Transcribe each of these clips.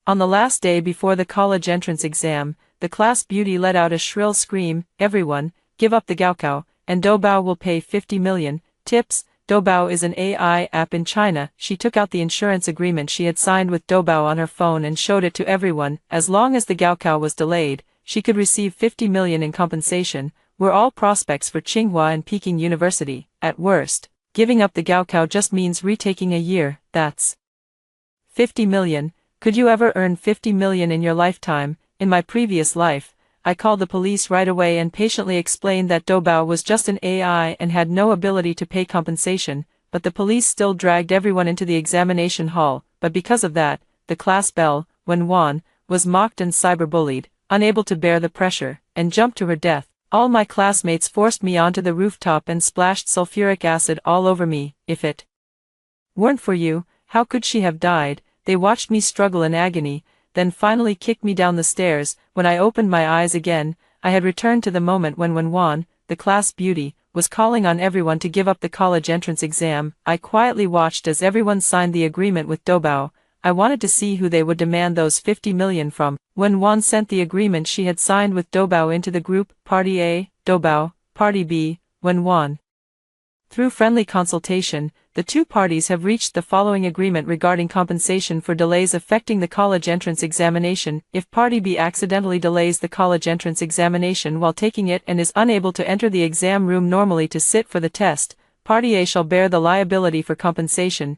On the last day before the college entrance exam, the class beauty let out a shrill scream, "Everyone, give up the Gaokao, and Doubao will pay 50 million. Tips, Doubao is an AI app in China." She took out the insurance agreement she had signed with Doubao on her phone and showed it to everyone. As long as the Gaokao was delayed, she could receive 50 million in compensation. We're all prospects for Tsinghua and Peking University. At worst, giving up the Gaokao just means retaking a year. That's 50 million. Could you ever earn 50 million in your lifetime? In my previous life, I called the police right away and patiently explained that Doubao was just an AI and had no ability to pay compensation, but the police still dragged everyone into the examination hall. But because of that, the class Belle, Wenwan, was mocked and cyberbullied, unable to bear the pressure, and jumped to her death. All my classmates forced me onto the rooftop and splashed sulfuric acid all over me. If it weren't for you, how could she have died? They watched me struggle in agony, then finally kicked me down the stairs. When I opened my eyes again, I had returned to the moment when Wenwan, the class beauty, was calling on everyone to give up the college entrance exam. I quietly watched as everyone signed the agreement with Doubao. I wanted to see who they would demand those 50 million from. Wenwan sent the agreement she had signed with Doubao into the group, Party A, Doubao, Party B, Wenwan. Through friendly consultation, the two parties have reached the following agreement regarding compensation for delays affecting the college entrance examination. If Party B accidentally delays the college entrance examination while taking it and is unable to enter the exam room normally to sit for the test, Party A shall bear the liability for compensation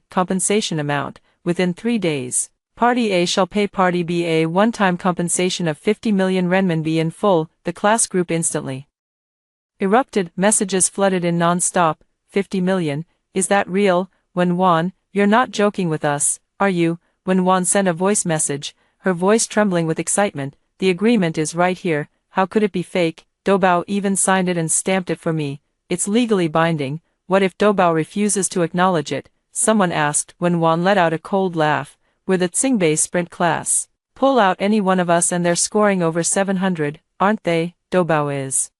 amount, within 3 days. Party A shall pay Party B a one-time compensation of 50 million renminbi in full. The class group instantly erupted. Messages flooded in non-stop. 50 million, is that real? Wenwan, you're not joking with us, are you? Wenwan sent a voice message, her voice trembling with excitement. The agreement is right here, how could it be fake? Doubao even signed it and stamped it for me. It's legally binding. What if Doubao refuses to acknowledge it? Someone asked. Wenwan let out a cold laugh. We're the Tsingbei sprint class. Pull out any one of us and they're scoring over 700, aren't they? Doubao is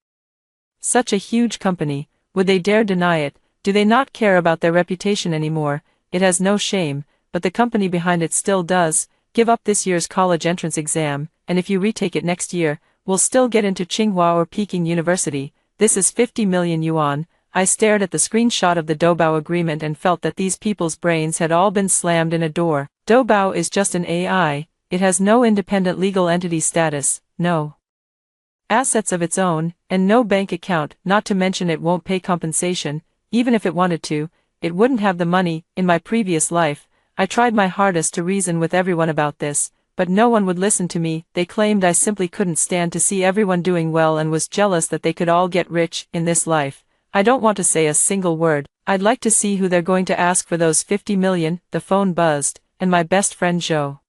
such a huge company. Would they dare deny it? Do they not care about their reputation anymore? It has no shame, but the company behind it still does. Give up this year's college entrance exam, and if you retake it next year, we'll still get into Tsinghua or Peking University. This is 50 million yuan. I stared at the screenshot of the Doubao agreement and felt that these people's brains had all been slammed in a door. Doubao is just an AI. It has no independent legal entity status, no assets of its own, and no bank account, not to mention it won't pay compensation. Even if it wanted to, it wouldn't have the money. In my previous life, I tried my hardest to reason with everyone about this, but no one would listen to me. They claimed I simply couldn't stand to see everyone doing well and was jealous that they could all get rich. In this life, I don't want to say a single word. I'd like to see who they're going to ask for those 50 million. The phone buzzed, and my best friend Zhou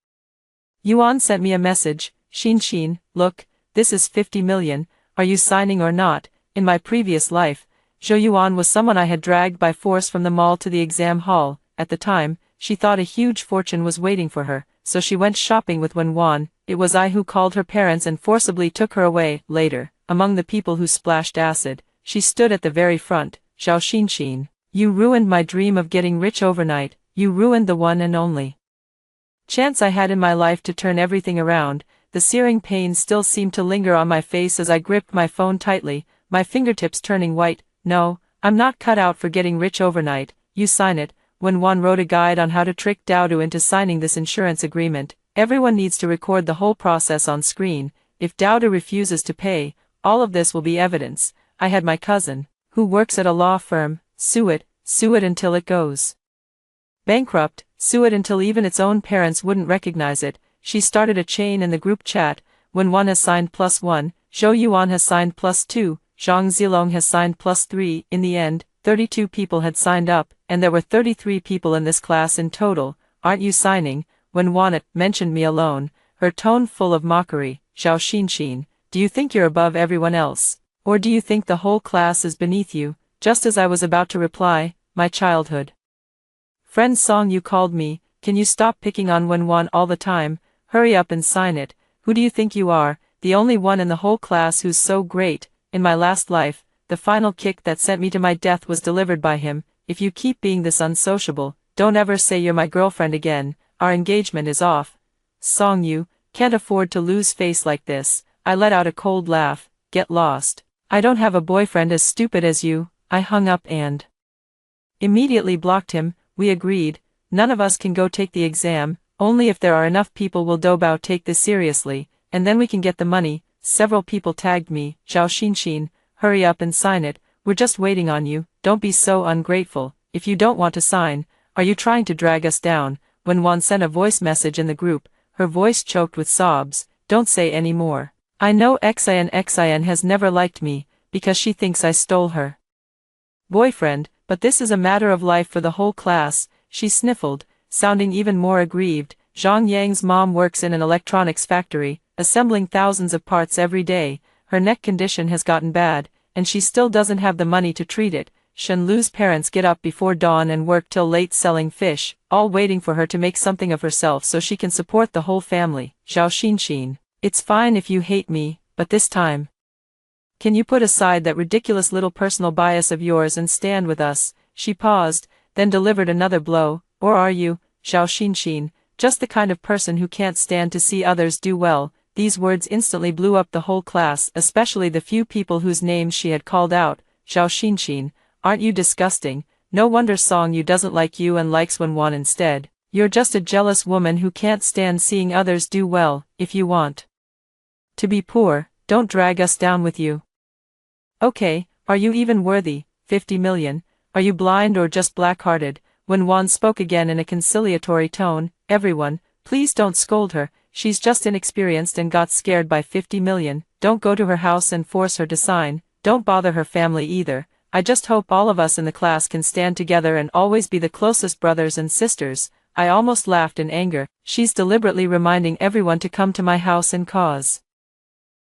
Yuan sent me a message. Xin, look, this is 50 million, are you signing or not? In my previous life, Zhou Yuan was someone I had dragged by force from the mall to the exam hall. At the time, she thought a huge fortune was waiting for her, so she went shopping with Wenwan. It was I who called her parents and forcibly took her away. Later, among the people who splashed acid, she stood at the very front. Zhao Xin, you ruined my dream of getting rich overnight. You ruined the one and only chance I had in my life to turn everything around. The searing pain still seemed to linger on my face as I gripped my phone tightly, my fingertips turning white. No, I'm not cut out for getting rich overnight. You sign it. Wenwan wrote a guide on how to trick Doubao into signing this insurance agreement. Everyone needs to record the whole process on screen. If Doubao refuses to pay, all of this will be evidence. I had my cousin, who works at a law firm, sue it until it goes bankrupt, sue it until even its own parents wouldn't recognize it. She started a chain in the group chat. Wenwan has signed +1, Zhou Yuan has signed +2, Zhang Zilong has signed +3. In the end, 32 people had signed up, and there were 33 people in this class in total. Aren't you signing? Wenwan mentioned me alone, her tone full of mockery. Zhao Xin, do you think you're above everyone else? Or do you think the whole class is beneath you? Just as I was about to reply, my childhood friend Song Yu called me. Can you stop picking on Wenwan all the time? Hurry up and sign it. Who do you think you are? The only one in the whole class who's so great. In my last life, the final kick that sent me to my death was delivered by him. If you keep being this unsociable, don't ever say you're my girlfriend again. Our engagement is off. Song Yu, can't afford to lose face like this. I let out a cold laugh. Get lost. I don't have a boyfriend as stupid as you. I hung up and immediately blocked him. We agreed. None of us can go take the exam, only if there are enough people will Doubao take this seriously, and then we can get the money. Several people tagged me. Zhao Xinxin, hurry up and sign it. We're just waiting on you. Don't be so ungrateful. If you don't want to sign, are you trying to drag us down? When Wan sent a voice message in the group, her voice choked with sobs. Don't say any more. I know Xin has never liked me, because she thinks I stole her boyfriend, but this is a matter of life for the whole class, she sniffled, sounding even more aggrieved. Zhang Yang's mom works in an electronics factory, assembling thousands of parts every day. Her neck condition has gotten bad, and she still doesn't have the money to treat it. Shen Lu's parents get up before dawn and work till late selling fish, all waiting for her to make something of herself so she can support the whole family. Zhao Xinxin, it's fine if you hate me, but this time, can you put aside that ridiculous little personal bias of yours and stand with us? She paused, then delivered another blow. Or are you, Zhao Xinxin, just the kind of person who can't stand to see others do well? These words instantly blew up the whole class, especially the few people whose names she had called out. Zhao Xinxin, aren't you disgusting? No wonder Song Yu doesn't like you and likes Wan instead. You're just a jealous woman who can't stand seeing others do well. If you want to be poor, don't drag us down with you. Okay, are you even worthy? 50 million? Are you blind or just black-hearted? When Wan spoke again in a conciliatory tone, everyone, please don't scold her. She's just inexperienced and got scared by 50 million. Don't go to her house and force her to sign. Don't bother her family either. I just hope all of us in the class can stand together and always be the closest brothers and sisters. I almost laughed in anger. She's deliberately reminding everyone to come to my house and cause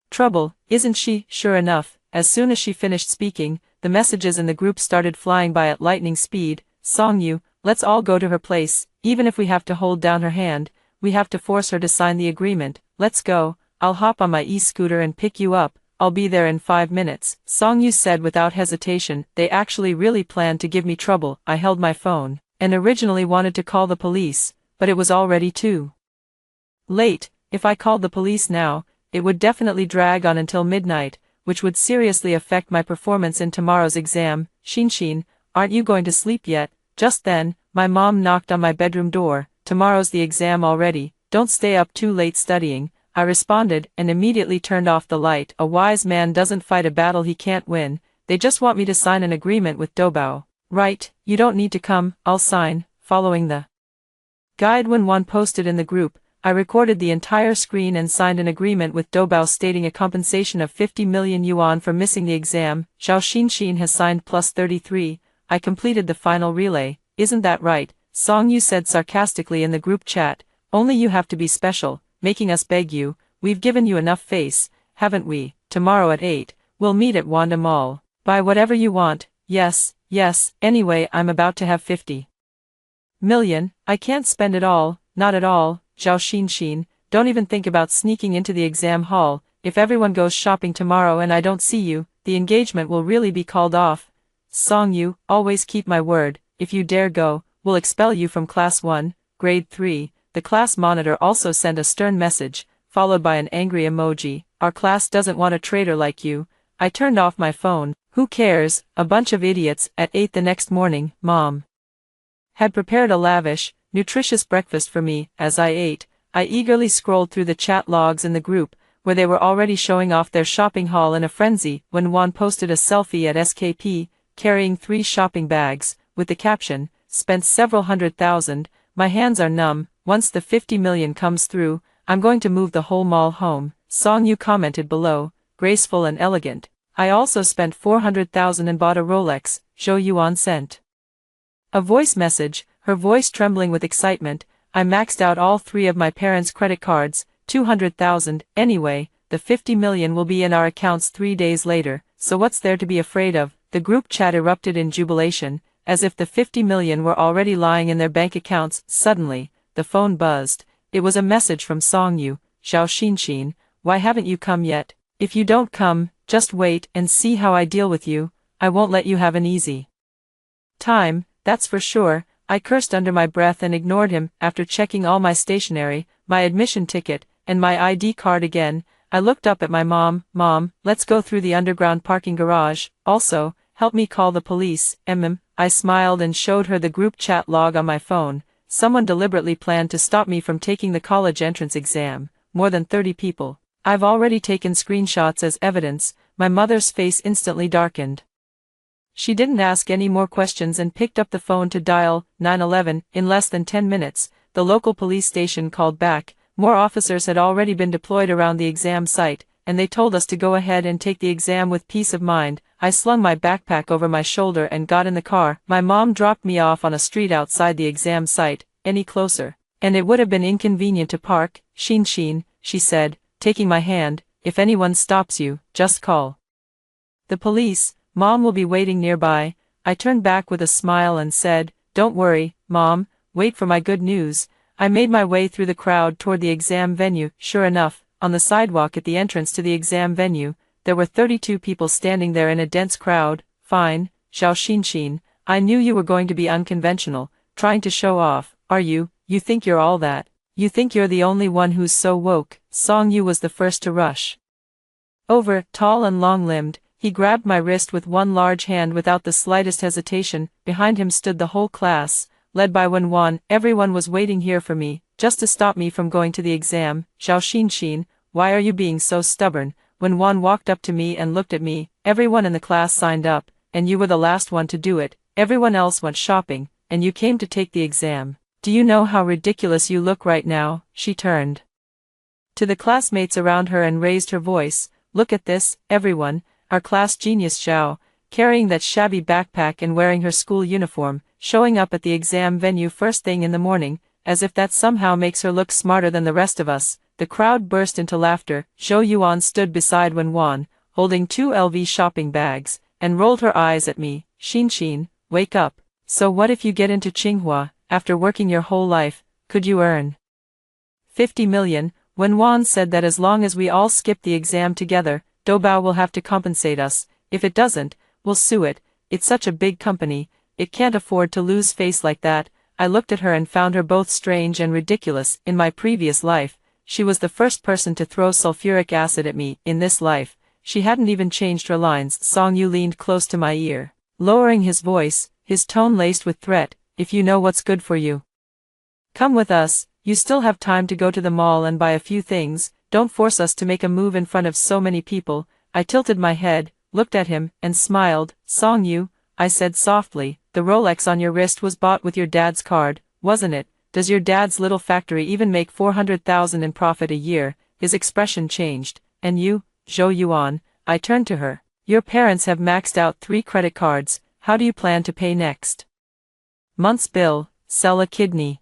trouble, isn't she? Sure enough, as soon as she finished speaking, the messages in the group started flying by at lightning speed. Song Yu, let's all go to her place. Even if we have to hold down her hand, we have to force her to sign the agreement. Let's go. I'll hop on my e-scooter and pick you up. I'll be there in 5 minutes. Song Yu said without hesitation. They actually really planned to give me trouble. I held my phone, and originally wanted to call the police, but it was already too late. If I called the police now, it would definitely drag on until midnight, which would seriously affect my performance in tomorrow's exam. Xinxin, aren't you going to sleep yet? Just then, my mom knocked on my bedroom door. Tomorrow's the exam already. Don't stay up too late studying. I responded and immediately turned off the light. A wise man doesn't fight a battle he can't win. They just want me to sign an agreement with Doubao. Right, you don't need to come, I'll sign. Following the guide when Wan posted in the group, I recorded the entire screen and signed an agreement with Doubao stating a compensation of 50 million yuan for missing the exam. Zhao Xinxin has signed plus 33. I completed the final relay. Isn't that right? Song Yu said sarcastically in the group chat. Only you have to be special, making us beg you. We've given you enough face, haven't we? Tomorrow at 8, we'll meet at Wanda Mall. Buy whatever you want. Yes, yes, anyway I'm about to have 50 million. I can't spend it all, not at all. Zhao Xinxin, don't even think about sneaking into the exam hall. If everyone goes shopping tomorrow and I don't see you, the engagement will really be called off. Song Yu, always keep my word. If you dare go, we'll expel you from class 1, grade 3. The class monitor also sent a stern message, followed by an angry emoji. Our class doesn't want a traitor like you. I turned off my phone. Who cares? A bunch of idiots. At 8 the next morning, Mom had prepared a lavish, nutritious breakfast for me. As I ate, I eagerly scrolled through the chat logs in the group, where they were already showing off their shopping haul in a frenzy. When Wan posted a selfie at SKP, carrying 3 shopping bags, with the caption, spent several $100,000, my hands are numb. Once the 50 million comes through, I'm going to move the whole mall home. Song Yu commented below, graceful and elegant. I also spent 400,000 and bought a Rolex. Zhou Yuan sent a voice message, her voice trembling with excitement. I maxed out all 3 of my parents' credit cards, 200,000. Anyway, the 50 million will be in our accounts 3 days later, so what's there to be afraid of? The group chat erupted in jubilation, as if the 50 million were already lying in their bank accounts. Suddenly, the phone buzzed. It was a message from Song Yu. Zhao Xinxin, why haven't you come yet? If you don't come, just wait and see how I deal with you. I won't let you have an easy time, that's for sure. I cursed under my breath and ignored him. After checking all my stationery, my admission ticket, and my ID card again. I looked up at my mom. Mom, let's go through the underground parking garage. Also, help me call the police. I smiled and showed her the group chat log on my phone. Someone deliberately planned to stop me from taking the college entrance exam. More than 30 people. I've already taken screenshots as evidence. My mother's face instantly darkened. She didn't ask any more questions and picked up the phone to dial 911. In less than 10 minutes, the local police station called back. More officers had already been deployed around the exam site, and they told us to go ahead and take the exam with peace of mind. I slung my backpack over my shoulder and got in the car. My mom dropped me off on a street outside the exam site. Any closer, and it would have been inconvenient to park. Sheen, she said, taking my hand. If anyone stops you, just call the police. Mom will be waiting nearby. I turned back with a smile and said, don't worry, Mom, wait for my good news. I made my way through the crowd toward the exam venue. Sure enough, on the sidewalk at the entrance to the exam venue, there were 32 people standing there in a dense crowd. Fine, Xiao Xin. I knew you were going to be unconventional, trying to show off. Are you? You think you're all that? You think you're the only one who's so woke? Song Yu was the first to rush over, tall and long-limbed. He grabbed my wrist with one large hand without the slightest hesitation. Behind him stood the whole class, led by Wenwan. Everyone was waiting here for me, just to stop me from going to the exam. Xiao Xin, why are you being so stubborn? Wenwan walked up to me and looked at me. Everyone in the class signed up, and you were the last one to do it. Everyone else went shopping, and you came to take the exam. Do you know how ridiculous you look right now? She turned to the classmates around her and raised her voice. Look at this, everyone. Our class genius Xiao, carrying that shabby backpack and wearing her school uniform, showing up at the exam venue first thing in the morning, as if that somehow makes her look smarter than the rest of us. The crowd burst into laughter. Zhou Yuan stood beside Wenwan, holding 2 LV shopping bags, and rolled her eyes at me. Xin, wake up. So what if you get into Tsinghua? After working your whole life, could you earn 50 million? Wenwan said that as long as we all skip the exam together, Doubao will have to compensate us. If it doesn't, we'll sue it. It's such a big company, it can't afford to lose face like that. I looked at her and found her both strange and ridiculous. In my previous life, she was the first person to throw sulfuric acid at me. In this life, she hadn't even changed her lines. Song Yu leaned close to my ear, lowering his voice, his tone laced with threat. If you know what's good for you, come with us. You still have time to go to the mall and buy a few things. Don't force us to make a move in front of so many people. I tilted my head, looked at him, and smiled. Song Yu, I said softly, the Rolex on your wrist was bought with your dad's card, wasn't it? Does your dad's little factory even make 400,000 in profit a year? His expression changed. And you, Zhou Yuan? I turned to her. Your parents have maxed out 3 credit cards. How do you plan to pay next month's bill? Sell a kidney.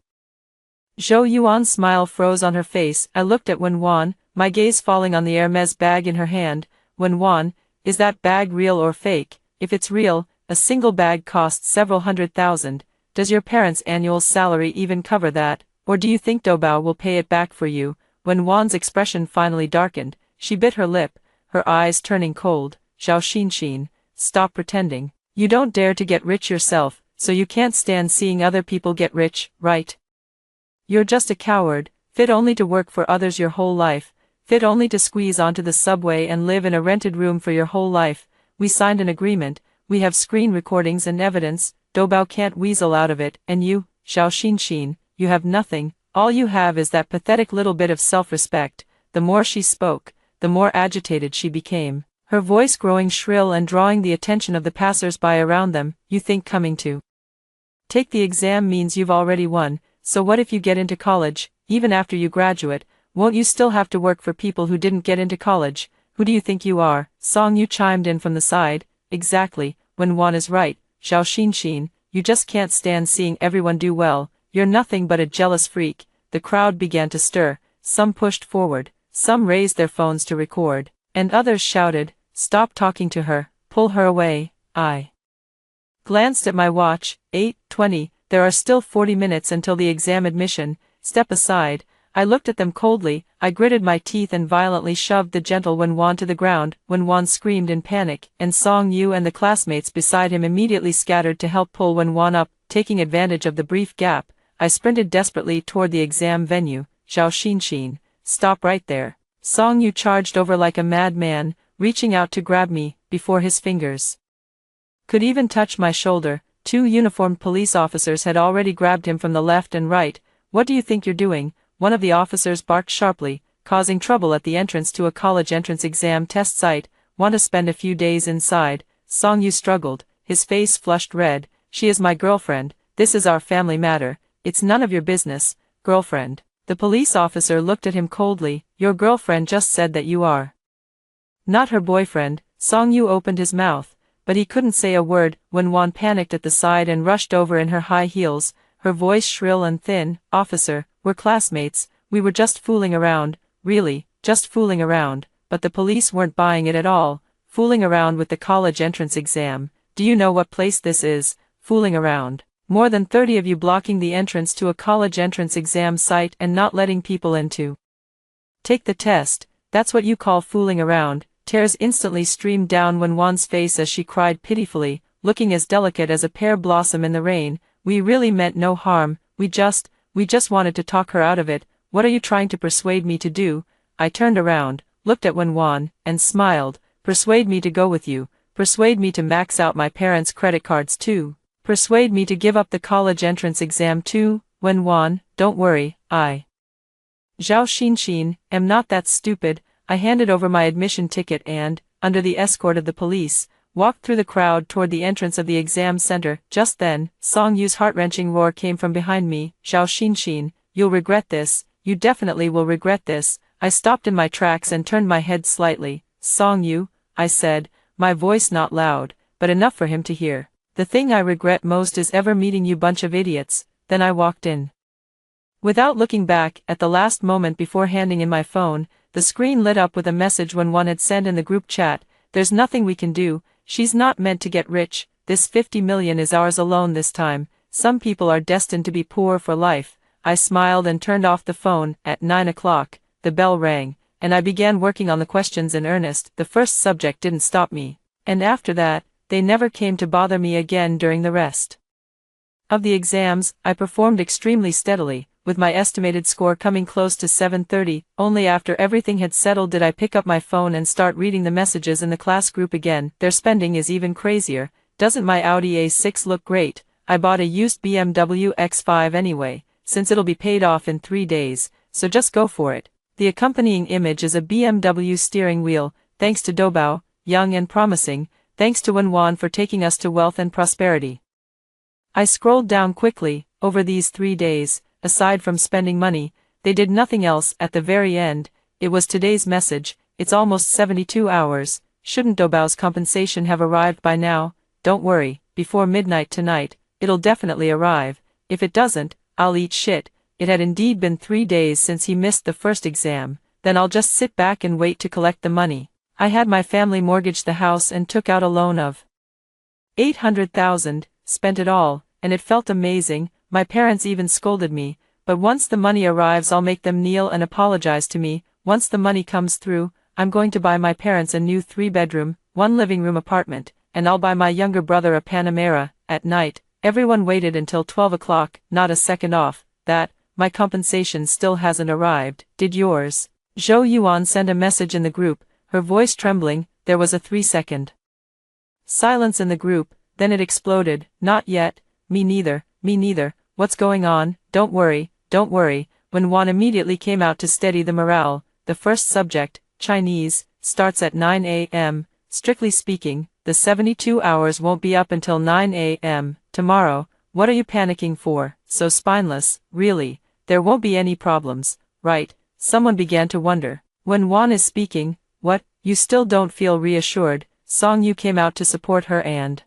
Zhou Yuan's smile froze on her face. I looked at Wenwan, my gaze falling on the Hermes bag in her hand. Wenwan, is that bag real or fake? If it's real, a single bag costs several $100,000. Does your parents' annual salary even cover that? Or do you think Doubao will pay it back for you? Wenwan's expression finally darkened. She bit her lip, her eyes turning cold. Xiao Xin, stop pretending. You don't dare to get rich yourself, so you can't stand seeing other people get rich, right? You're just a coward, fit only to work for others your whole life, fit only to squeeze onto the subway and live in a rented room for your whole life. We signed an agreement, we have screen recordings and evidence. Doubao can't weasel out of it. And you, Xiao Xin, you have nothing. All you have is that pathetic little bit of self-respect. The more she spoke, the more agitated she became, her voice growing shrill and drawing the attention of the passers-by around them. You think coming to take the exam means you've already won. So what if you get into college? Even after you graduate, won't you still have to work for people who didn't get into college? Who do you think you are? Song Yu chimed in from the side. Exactly, Wenwan is right. Xiao Xin, you just can't stand seeing everyone do well. You're nothing but a jealous freak. The crowd began to stir. Some pushed forward, some raised their phones to record, and others shouted, stop talking to her, pull her away. I glanced at my watch. 8:20. There are still 40 minutes until the exam admission. Step aside. I looked at them coldly. I gritted my teeth and violently shoved the gentle Wenwan to the ground. Wenwan screamed in panic, and Song Yu and the classmates beside him immediately scattered to help pull Wenwan up. Taking advantage of the brief gap, I sprinted desperately toward the exam venue. Zhao Xinxin, stop right there. Song Yu charged over like a madman, reaching out to grab me, before his fingers could even touch my shoulder. Two uniformed police officers had already grabbed him from the left and right. What do you think you're doing? One of the officers barked sharply, causing trouble at the entrance to a college entrance exam test site. Want to spend a few days inside? Song Yu struggled, his face flushed red. She is my girlfriend, this is our family matter, it's none of your business, girlfriend. The police officer looked at him coldly. Your girlfriend just said that you are not her boyfriend. Song Yu opened his mouth, but he couldn't say a word. When Wan panicked at the side and rushed over in her high heels, her voice shrill and thin. Officer, we're classmates, we were just fooling around, really, just fooling around. But the police weren't buying it at all. Fooling around with the college entrance exam. Do you know what place this is? Fooling around. More than 30 of you blocking the entrance to a college entrance exam site and not letting people in to take the test, that's what you call fooling around. Tears instantly streamed down Wenwan's face as she cried pitifully, looking as delicate as a pear blossom in the rain. We really meant no harm, we just wanted to talk her out of it. What are you trying to persuade me to do? I turned around, looked at Wenwan, and smiled. Persuade me to go with you, persuade me to max out my parents' credit cards too, persuade me to give up the college entrance exam too. Wenwan, don't worry, I, Zhao Xinxin, am not that stupid. I handed over my admission ticket and, under the escort of the police, walked through the crowd toward the entrance of the exam center. Just then, Song Yu's heart-wrenching roar came from behind me. Zhao Xinxin, you'll regret this, you definitely will regret this. I stopped in my tracks and turned my head slightly. Song Yu, I said, my voice not loud, but enough for him to hear. The thing I regret most is ever meeting you bunch of idiots. Then I walked in. Without looking back, at the last moment before handing in my phone, the screen lit up with a message Wenwan had sent in the group chat. There's nothing we can do, she's not meant to get rich, this 50 million is ours alone this time. Some people are destined to be poor for life. I smiled and turned off the phone. At 9 o'clock, the bell rang, and I began working on the questions in earnest. The first subject didn't stop me, and after that, they never came to bother me again. During the rest of the exams, I performed extremely steadily, with my estimated score coming close to 730. Only after everything had settled did I pick up my phone and start reading the messages in the class group again. Their spending is even crazier. Doesn't my Audi A6 look great? I bought a used BMW X5 anyway, since it'll be paid off in 3 days, so just go for it. The accompanying image is a BMW steering wheel. Thanks to Doubao, young and promising. Thanks to Wenwan for taking us to wealth and prosperity. I scrolled down quickly. Over these 3 days, aside from spending money, they did nothing else. At the very end, it was today's message. It's almost 72 hours. Shouldn't Doubao's compensation have arrived by now? Don't worry, before midnight tonight, it'll definitely arrive. If it doesn't, I'll eat shit. It had indeed been 3 days since he missed the first exam. Then I'll just sit back and wait to collect the money. I had my family mortgage the house and took out a loan of 800,000, spent it all, and it felt amazing. My parents even scolded me, but once the money arrives I'll make them kneel and apologize to me. Once the money comes through, I'm going to buy my parents a new 3-bedroom, 1 living room apartment, and I'll buy my younger brother a Panamera. At night, everyone waited until 12 o'clock, not a second off that. My compensation still hasn't arrived. Did yours? Zhou Yuan sent a message in the group, her voice trembling. There was a 3-second silence in the group, then it exploded. Not yet. Me neither, me neither. What's going on? Don't worry, don't worry. When Wan immediately came out to steady the morale. The first subject, Chinese, starts at 9 a.m. Strictly speaking, the 72 hours won't be up until 9 a.m. tomorrow. What are you panicking for? So spineless, really. There won't be any problems, right? Someone began to wonder. When Wan is speaking, what? You still don't feel reassured? Song Yu came out to support her and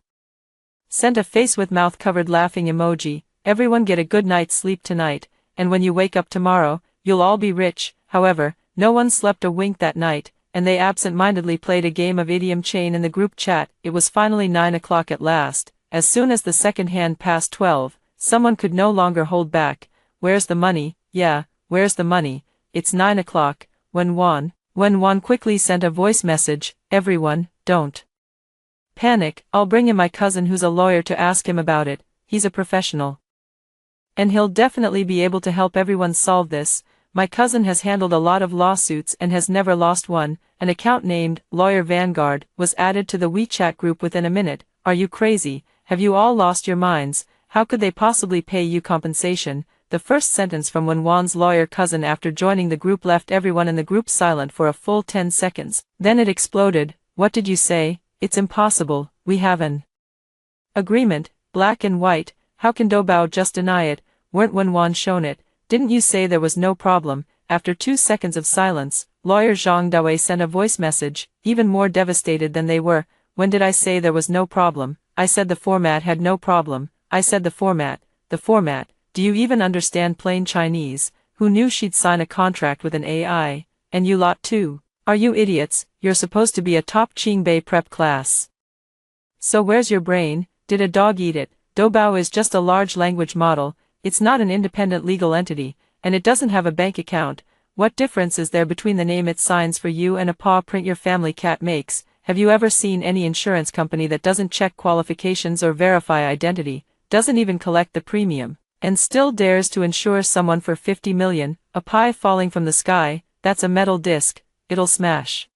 sent a face with mouth covered laughing emoji. Everyone get a good night's sleep tonight, and when you wake up tomorrow, you'll all be rich. However, no one slept a wink that night, and they absent-mindedly played a game of idiom chain in the group chat. It was finally 9 o'clock at last. As soon as the second hand passed 12, someone could no longer hold back. Where's the money? Yeah, where's the money? It's 9 o'clock. When Wan quickly sent a voice message. Everyone, don't panic. I'll bring in my cousin who's a lawyer to ask him about it. He's a professional, and he'll definitely be able to help everyone solve this. My cousin has handled a lot of lawsuits and has never lost one. An account named Lawyer Vanguard was added to the WeChat group within a minute. Are you crazy? Have you all lost your minds? How could they possibly pay you compensation? The first sentence from Wenwan's lawyer cousin after joining the group left everyone in the group silent for a full 10 seconds. Then it exploded. What did you say? It's impossible. We have an agreement, black and white. How can Doubao just deny it? Weren't Wenwan shown it? Didn't you say there was no problem? After 2 seconds of silence, lawyer Zhang Dawei sent a voice message, even more devastated than they were. When did I say there was no problem? I said the format had no problem. I said the format. Do you even understand plain Chinese? Who knew she'd sign a contract with an AI? And you lot too. Are you idiots? You're supposed to be a top Qingbei prep class. So where's your brain? Did a dog eat it? Doubao is just a large language model. It's not an independent legal entity, and it doesn't have a bank account. What difference is there between the name it signs for you and a paw print your family cat makes? Have you ever seen any insurance company that doesn't check qualifications or verify identity, doesn't even collect the premium, and still dares to insure someone for 50 million, a pie falling from the sky? That's a metal disc, it'll smash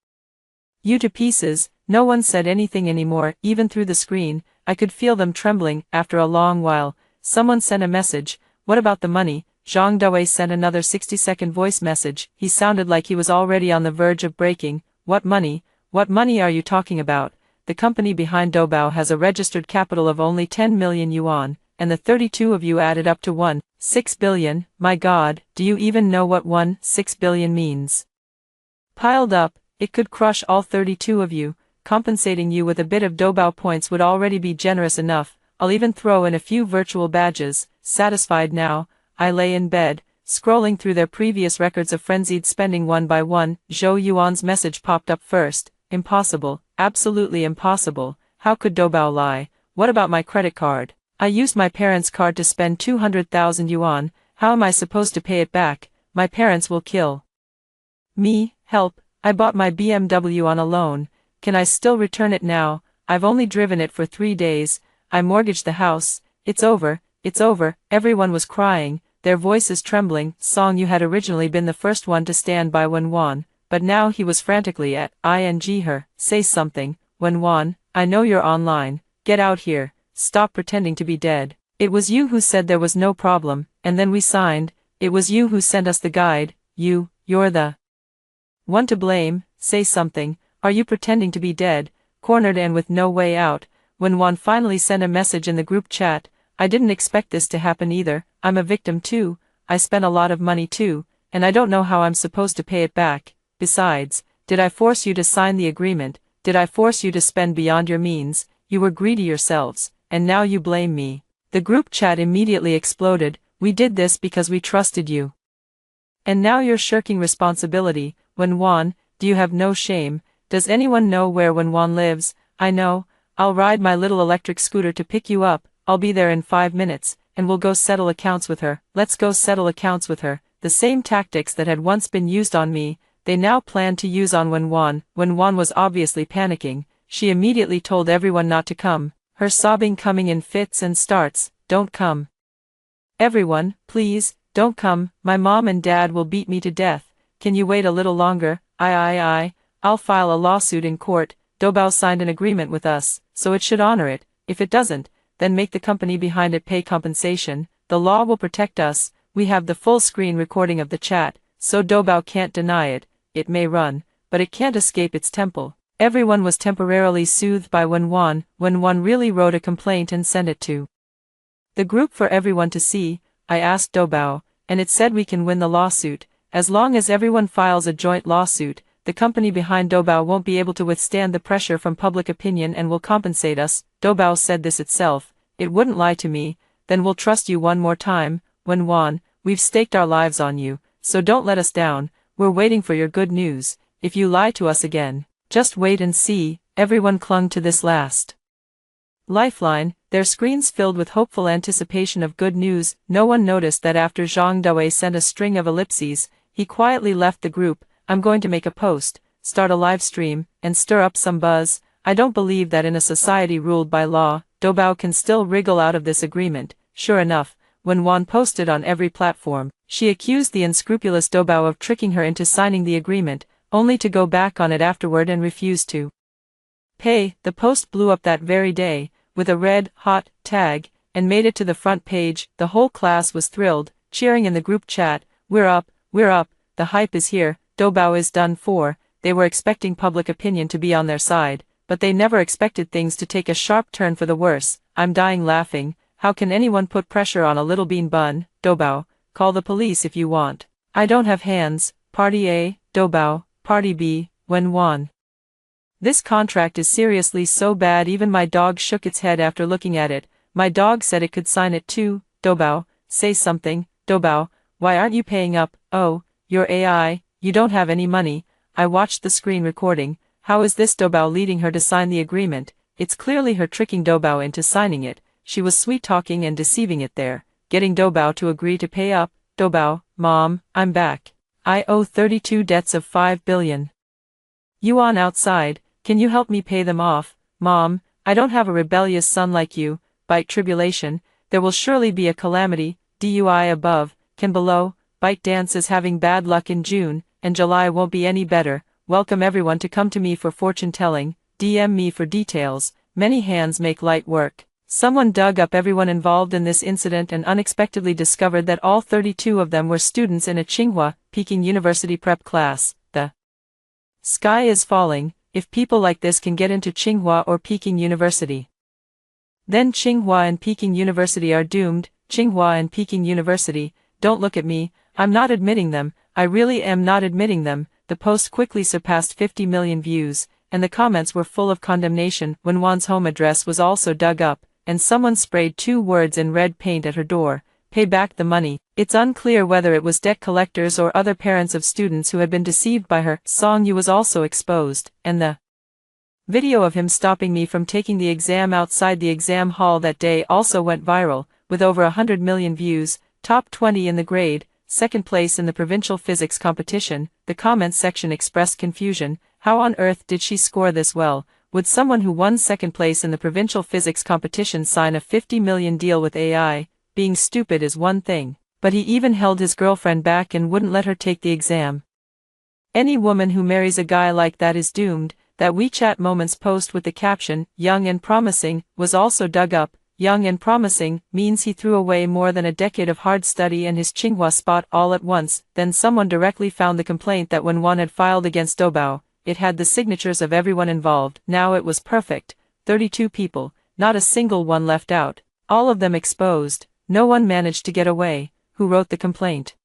you to pieces. No one said anything anymore, even through the screen. I could feel them trembling. After a long while, someone sent a message. What about the money? Zhang Dawei sent another 60-second voice message. He sounded like he was already on the verge of breaking. What money? What money are you talking about? The company behind Doubao has a registered capital of only 10 million yuan, and the 32 of you added up to 1.6 billion. My God, do you even know what 1.6 billion means? Piled up, it could crush all 32 of you. Compensating you with a bit of Doubao points would already be generous enough. I'll even throw in a few virtual badges. Satisfied now, I lay in bed, scrolling through their previous records of frenzied spending one by one. Zhou Yuan's message popped up first. Impossible, absolutely impossible. How could Doubao lie? What about my credit card? I used my parents' card to spend 200,000 yuan. How am I supposed to pay it back? My parents will kill me. Help, I bought my BMW on a loan. Can I still return it now? I've only driven it for 3 days. I mortgaged the house. It's over, it's over. Everyone was crying, their voices trembling. Song Yu had originally been the first one to stand by Wenwan, but now he was frantically at ing her. Say something, Wenwan, I know you're online. Get out here. Stop pretending to be dead. It was you who said there was no problem, and then we signed. It was you who sent us the guide. You're the one to blame. Say something. Are you pretending to be dead? Cornered and with no way out, Wenwan finally sent a message in the group chat. I didn't expect this to happen either. I'm a victim too. I spent a lot of money too, and I don't know how I'm supposed to pay it back. Besides, did I force you to sign the agreement? Did I force you to spend beyond your means? You were greedy yourselves, and now you blame me. The group chat immediately exploded. We did this because we trusted you. And now you're shirking responsibility. Wenwan, do you have no shame? Does anyone know where Wenwan lives? I know. I'll ride my little electric scooter to pick you up. I'll be there in 5 minutes, and we'll go settle accounts with her. Let's go settle accounts with her. The same tactics that had once been used on me, they now planned to use on Wenwan. Wenwan was obviously panicking. She immediately told everyone not to come, her sobbing coming in fits and starts. Don't come. Everyone, please, don't come. My mom and dad will beat me to death. Can you wait a little longer? I'll file a lawsuit in court. Doubao signed an agreement with us, so it should honor it. If it doesn't, then make the company behind it pay compensation. The law will protect us. We have the full screen recording of the chat, so Doubao can't deny it. It may run, but it can't escape its temple. Everyone was temporarily soothed by Wenwan. Wenwan really wrote a complaint and sent it to the group for everyone to see. I asked Doubao, and it said we can win the lawsuit. As long as everyone files a joint lawsuit, the company behind Doubao won't be able to withstand the pressure from public opinion and will compensate us. Doubao said this itself. It wouldn't lie to me. Then we'll trust you one more time. Wenwan, we've staked our lives on you, so don't let us down. We're waiting for your good news. If you lie to us again, just wait and see. Everyone clung to this last lifeline, their screens filled with hopeful anticipation of good news. No one noticed that after Zhang Dawei sent a string of ellipses, he quietly left the group. I'm going to make a post, start a live stream, and stir up some buzz. I don't believe that in a society ruled by law, Doubao can still wriggle out of this agreement. Sure enough, Wenwan posted on every platform. She accused the unscrupulous Doubao of tricking her into signing the agreement, only to go back on it afterward and refuse to pay. The post blew up that very day, with a red, hot tag, and made it to the front page. The whole class was thrilled, cheering in the group chat, we're up, the hype is here, Doubao is done for. They were expecting public opinion to be on their side, but they never expected things to take a sharp turn for the worse. I'm dying laughing. How can anyone put pressure on a little bean bun? Doubao, call the police if you want. I don't have hands. Party A, Doubao, Party B, Wenwan. This contract is seriously so bad even my dog shook its head after looking at it. My dog said it could sign it too. Doubao, say something. Doubao, why aren't you paying up? Oh, you're AI, you don't have any money. I watched the screen recording. How is this Doubao leading her to sign the agreement? It's clearly her tricking Doubao into signing it. She was sweet-talking and deceiving it there, getting Doubao to agree to pay up. Doubao, Mom, I'm back. I owe 32 debts of 5 billion yuan outside. Can you help me pay them off? Mom, I don't have a rebellious son like you. Bite tribulation, there will surely be a calamity. DUI above, can below. Bite dance is having bad luck in June, and July won't be any better. Welcome everyone to come to me for fortune telling. DM me for details. Many hands make light work. Someone dug up everyone involved in this incident and unexpectedly discovered that all 32 of them were students in a Tsinghua, Peking University prep class. The sky is falling. If people like this can get into Tsinghua or Peking University, then Tsinghua and Peking University are doomed. Tsinghua and Peking University, don't look at me, I'm not admitting them, I really am not admitting them. The post quickly surpassed 50 million views, and the comments were full of condemnation. Wenwan's home address was also dug up, and someone sprayed 2 words in red paint at her door, pay back the money. It's unclear whether it was debt collectors or other parents of students who had been deceived by her. Song Yu was also exposed, and the video of him stopping me from taking the exam outside the exam hall that day also went viral, with over 100 million views, top 20 in the grade, second place in the provincial physics competition. The comments section expressed confusion. How on earth did she score this well? Would someone who won second place in the provincial physics competition sign a 50 million deal with AI? Being stupid is one thing, but he even held his girlfriend back and wouldn't let her take the exam. Any woman who marries a guy like that is doomed. That WeChat Moments post with the caption, young and promising, was also dug up. Young and promising means he threw away more than a decade of hard study and his Tsinghua spot all at once. Then someone directly found the complaint that Wenwan had filed against Doubao. It had the signatures of everyone involved. Now it was perfect. 32 people, not a single one left out. All of them exposed. No one managed to get away. Who wrote the complaint?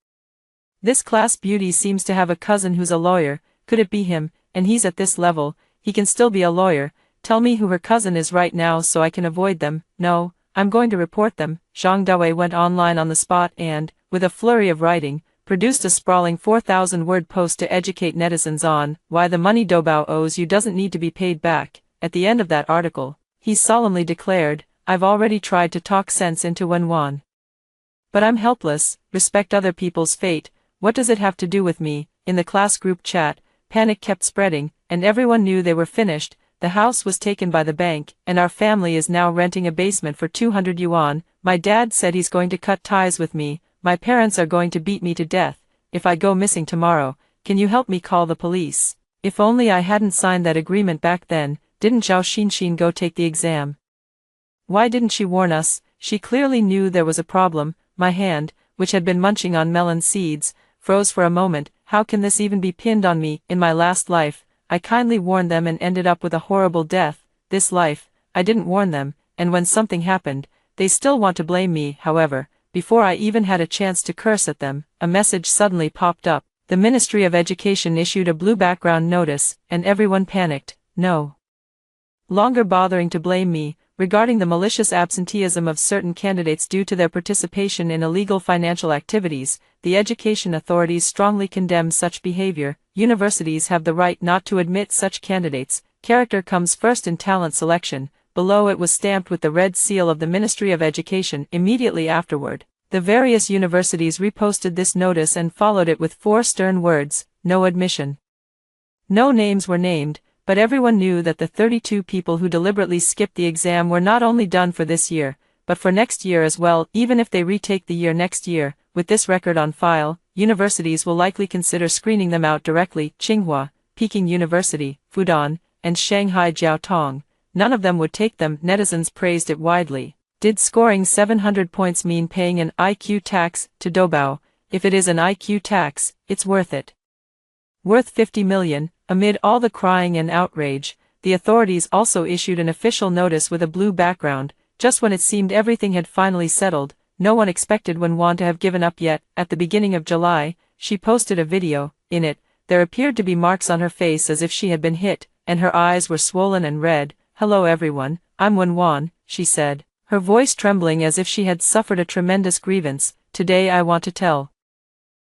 This class beauty seems to have a cousin who's a lawyer. Could it be him? And he's at this level, he can still be a lawyer. Tell me who her cousin is right now so I can avoid them. No, I'm going to report them. Zhang Dawei went online on the spot and, with a flurry of writing, produced a sprawling 4,000-word post to educate netizens on why the money Doubao owes you doesn't need to be paid back. At the end of that article, he solemnly declared, I've already tried to talk sense into Wenwan, but I'm helpless. Respect other people's fate. What does it have to do with me? In the class group chat, panic kept spreading, and everyone knew they were finished. The house was taken by the bank, and our family is now renting a basement for 200 yuan. My dad said he's going to cut ties with me. My parents are going to beat me to death if I go missing tomorrow. Can you help me call the police? If only I hadn't signed that agreement back then. Didn't Zhao Xinxin go take the exam? Why didn't she warn us? She clearly knew there was a problem. My hand, which had been munching on melon seeds, froze for a moment. How can this even be pinned on me? In my last life, I kindly warned them and ended up with a horrible death. This life, I didn't warn them, and when something happened, they still want to blame me. However, before I even had a chance to curse at them, a message suddenly popped up. The Ministry of Education issued a blue background notice, and everyone panicked. No longer bothering to blame me, regarding the malicious absenteeism of certain candidates due to their participation in illegal financial activities. The education authorities strongly condemn such behavior. Universities have the right not to admit such candidates. Character comes first in talent selection. Below it was stamped with the red seal of the Ministry of Education. Immediately afterward, the various universities reposted this notice and followed it with 4 stern words: no admission. No names were named, but everyone knew that the 32 people who deliberately skipped the exam were not only done for this year, but for next year as well. Even if they retake the year next year, with this record on file, universities will likely consider screening them out directly. Tsinghua, Peking University, Fudan, and Shanghai Jiaotong, none of them would take them. Netizens praised it widely. Did scoring 700 points mean paying an IQ tax to Doubao? If it is an IQ tax, it's worth it. Worth 50 million. Amid all the crying and outrage, the authorities also issued an official notice with a blue background. Just when it seemed everything had finally settled, no one expected Wenwan to have given up yet. At the beginning of July, she posted a video. In it, there appeared to be marks on her face as if she had been hit, and her eyes were swollen and red. "Hello everyone, I'm Wenwan," she said, her voice trembling as if she had suffered a tremendous grievance. "Today I want to tell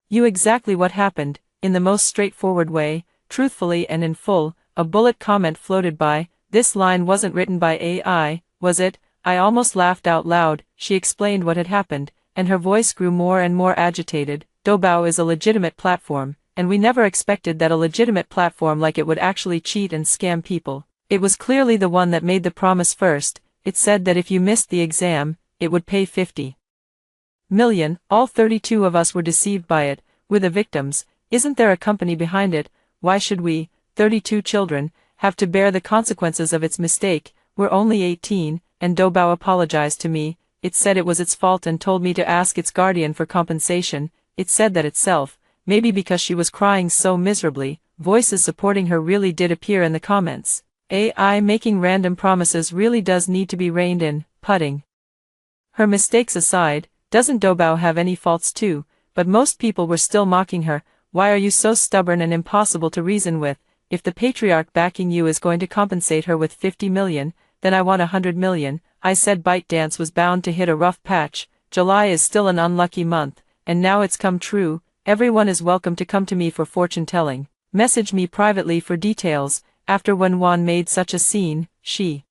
you exactly what happened, in the most straightforward way, truthfully and in full." A bullet comment floated by. "This line wasn't written by AI, was it?" I almost laughed out loud. She explained what had happened, and her voice grew more and more agitated. Doubao is a legitimate platform, and we never expected that a legitimate platform like it would actually cheat and scam people. It was clearly the one that made the promise first. It said that if you missed the exam, it would pay 50 million. All 32 of us were deceived by it. We're the victims. Isn't there a company behind it? Why should we, 32 children, have to bear the consequences of its mistake? We're only 18, and Doubao apologized to me. It said it was its fault and told me to ask its guardian for compensation. It said that itself, maybe because she was crying so miserably. Voices supporting her really did appear in the comments. AI making random promises really does need to be reined in. Putting her mistakes aside, doesn't Doubao have any faults too? But most people were still mocking her. Why are you so stubborn and impossible to reason with? If the patriarch backing you is going to compensate her with 50 million, then I want 100 million. I said ByteDance was bound to hit a rough patch. July is still an unlucky month, and now it's come true. Everyone is welcome to come to me for fortune telling. Message me privately for details. After Wenwan made such a scene, she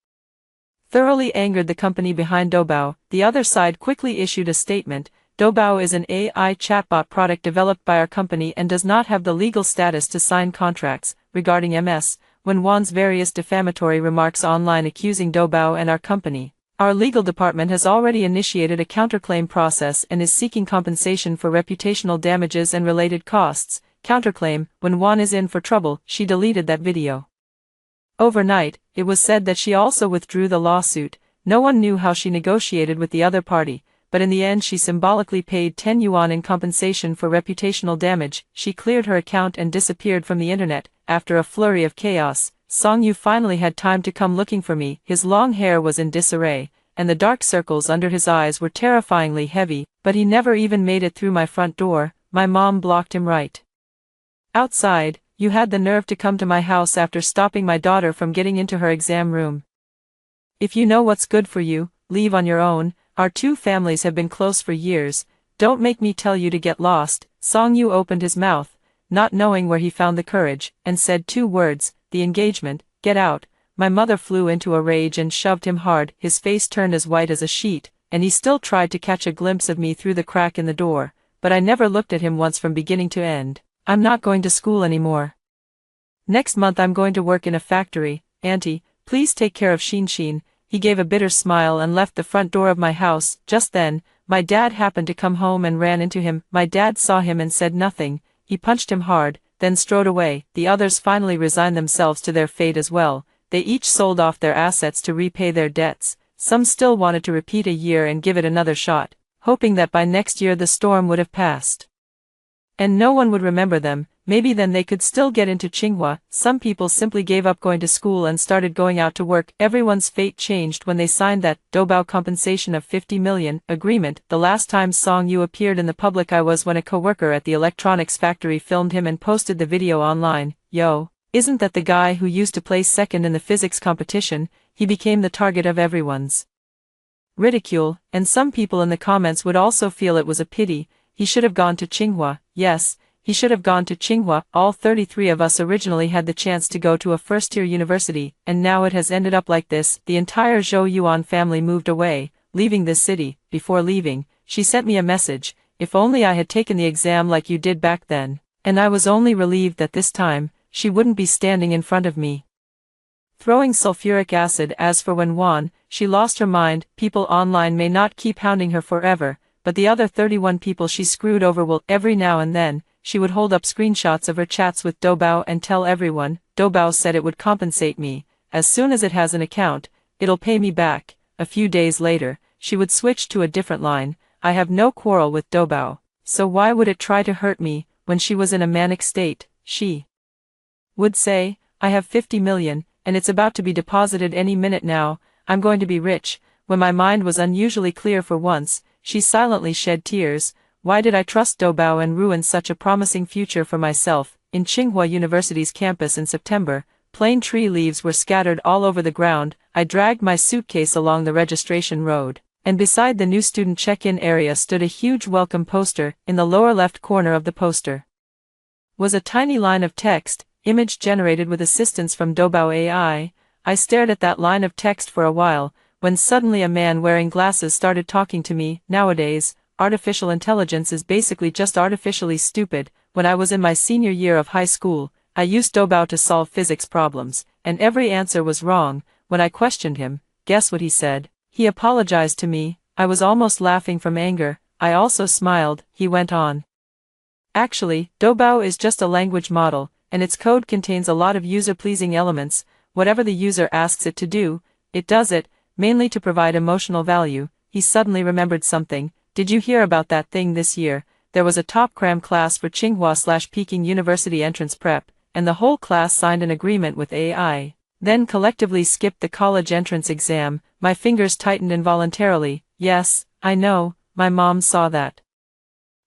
thoroughly angered the company behind Doubao. The other side quickly issued a statement. Doubao is an AI chatbot product developed by our company and does not have the legal status to sign contracts. Regarding Wenwan's various defamatory remarks online accusing Doubao and our company, our legal department has already initiated a counterclaim process and is seeking compensation for reputational damages and related costs. Counterclaim. Wenwan is in for trouble. She deleted that video overnight. It was said that she also withdrew the lawsuit. No one knew how she negotiated with the other party, but in the end she symbolically paid 10 yuan in compensation for reputational damage. She cleared her account and disappeared from the internet. After a flurry of chaos, Song Yu finally had time to come looking for me. His long hair was in disarray, and the dark circles under his eyes were terrifyingly heavy, but he never even made it through my front door. My mom blocked him right outside. "You had the nerve to come to my house after stopping my daughter from getting into her exam room. If you know what's good for you, leave on your own. Our two families have been close for years. Don't make me tell you to get lost." Song Yu opened his mouth, not knowing where he found the courage, and said 2 words, "The engagement, get out." My mother flew into a rage and shoved him hard. His face turned as white as a sheet, and he still tried to catch a glimpse of me through the crack in the door, but I never looked at him once from beginning to end. "I'm not going to school anymore. Next month I'm going to work in a factory. Auntie, please take care of Shinshin." He gave a bitter smile and left the front door of my house. Just then, my dad happened to come home and ran into him. My dad saw him and said nothing. He punched him hard, then strode away. The others finally resigned themselves to their fate as well. They each sold off their assets to repay their debts. Some still wanted to repeat a year and give it another shot, hoping that by next year the storm would have passed and no one would remember them. Maybe then they could still get into Tsinghua. Some people simply gave up going to school and started going out to work. Everyone's fate changed when they signed that Doubao compensation of 50 million agreement. The last time Song Yu appeared in the public eye was when a co-worker at the electronics factory filmed him and posted the video online. "Yo, isn't that the guy who used to place second in the physics competition?" He became the target of everyone's ridicule, and some people in the comments would also feel it was a pity. He should have gone to Tsinghua. Yes, he should have gone to Tsinghua. All 33 of us originally had the chance to go to a first-tier university, and now it has ended up like this. The entire Zhou Yuan family moved away, leaving this city. Before leaving, she sent me a message. "If only I had taken the exam like you did back then." And I was only relieved that this time, she wouldn't be standing in front of me. throwing sulfuric acid. As for Wenwan, she lost her mind. People online may not keep hounding her forever, but the other 31 people she screwed over will. Every now and then, she would hold up screenshots of her chats with Doubao and tell everyone, Doubao said it would compensate me. As soon as it has an account, it'll pay me back. A few days later, she would switch to a different line. I have no quarrel with Doubao, so why would it try to hurt me? When she was in a manic state, she would say, I have 50 million, and it's about to be deposited any minute now. I'm going to be rich. When my mind was unusually clear for once, she silently shed tears. Why did I trust Doubao and ruin such a promising future for myself? In Tsinghua University's campus in September, plane tree leaves were scattered all over the ground. I dragged my suitcase along the registration road, and beside the new student check-in area stood a huge welcome poster. In the lower left corner of the poster was a tiny line of text, image generated with assistance from Doubao AI. I stared at that line of text for a while, when suddenly a man wearing glasses started talking to me. Nowadays, artificial intelligence is basically just artificially stupid. When I was in my senior year of high school, I used Doubao to solve physics problems, and every answer was wrong. When I questioned him, guess what he said? He apologized to me. I was almost laughing from anger. I also smiled. He went on. Actually, Doubao is just a language model, and its code contains a lot of user-pleasing elements. Whatever the user asks it to do, it does it, mainly to provide emotional value. He suddenly remembered something. Did you hear about that thing this year? There was a top cram class for Tsinghua/Peking University entrance prep, and the whole class signed an agreement with AI. Then collectively skipped the college entrance exam. My fingers tightened involuntarily. Yes, I know, my mom saw that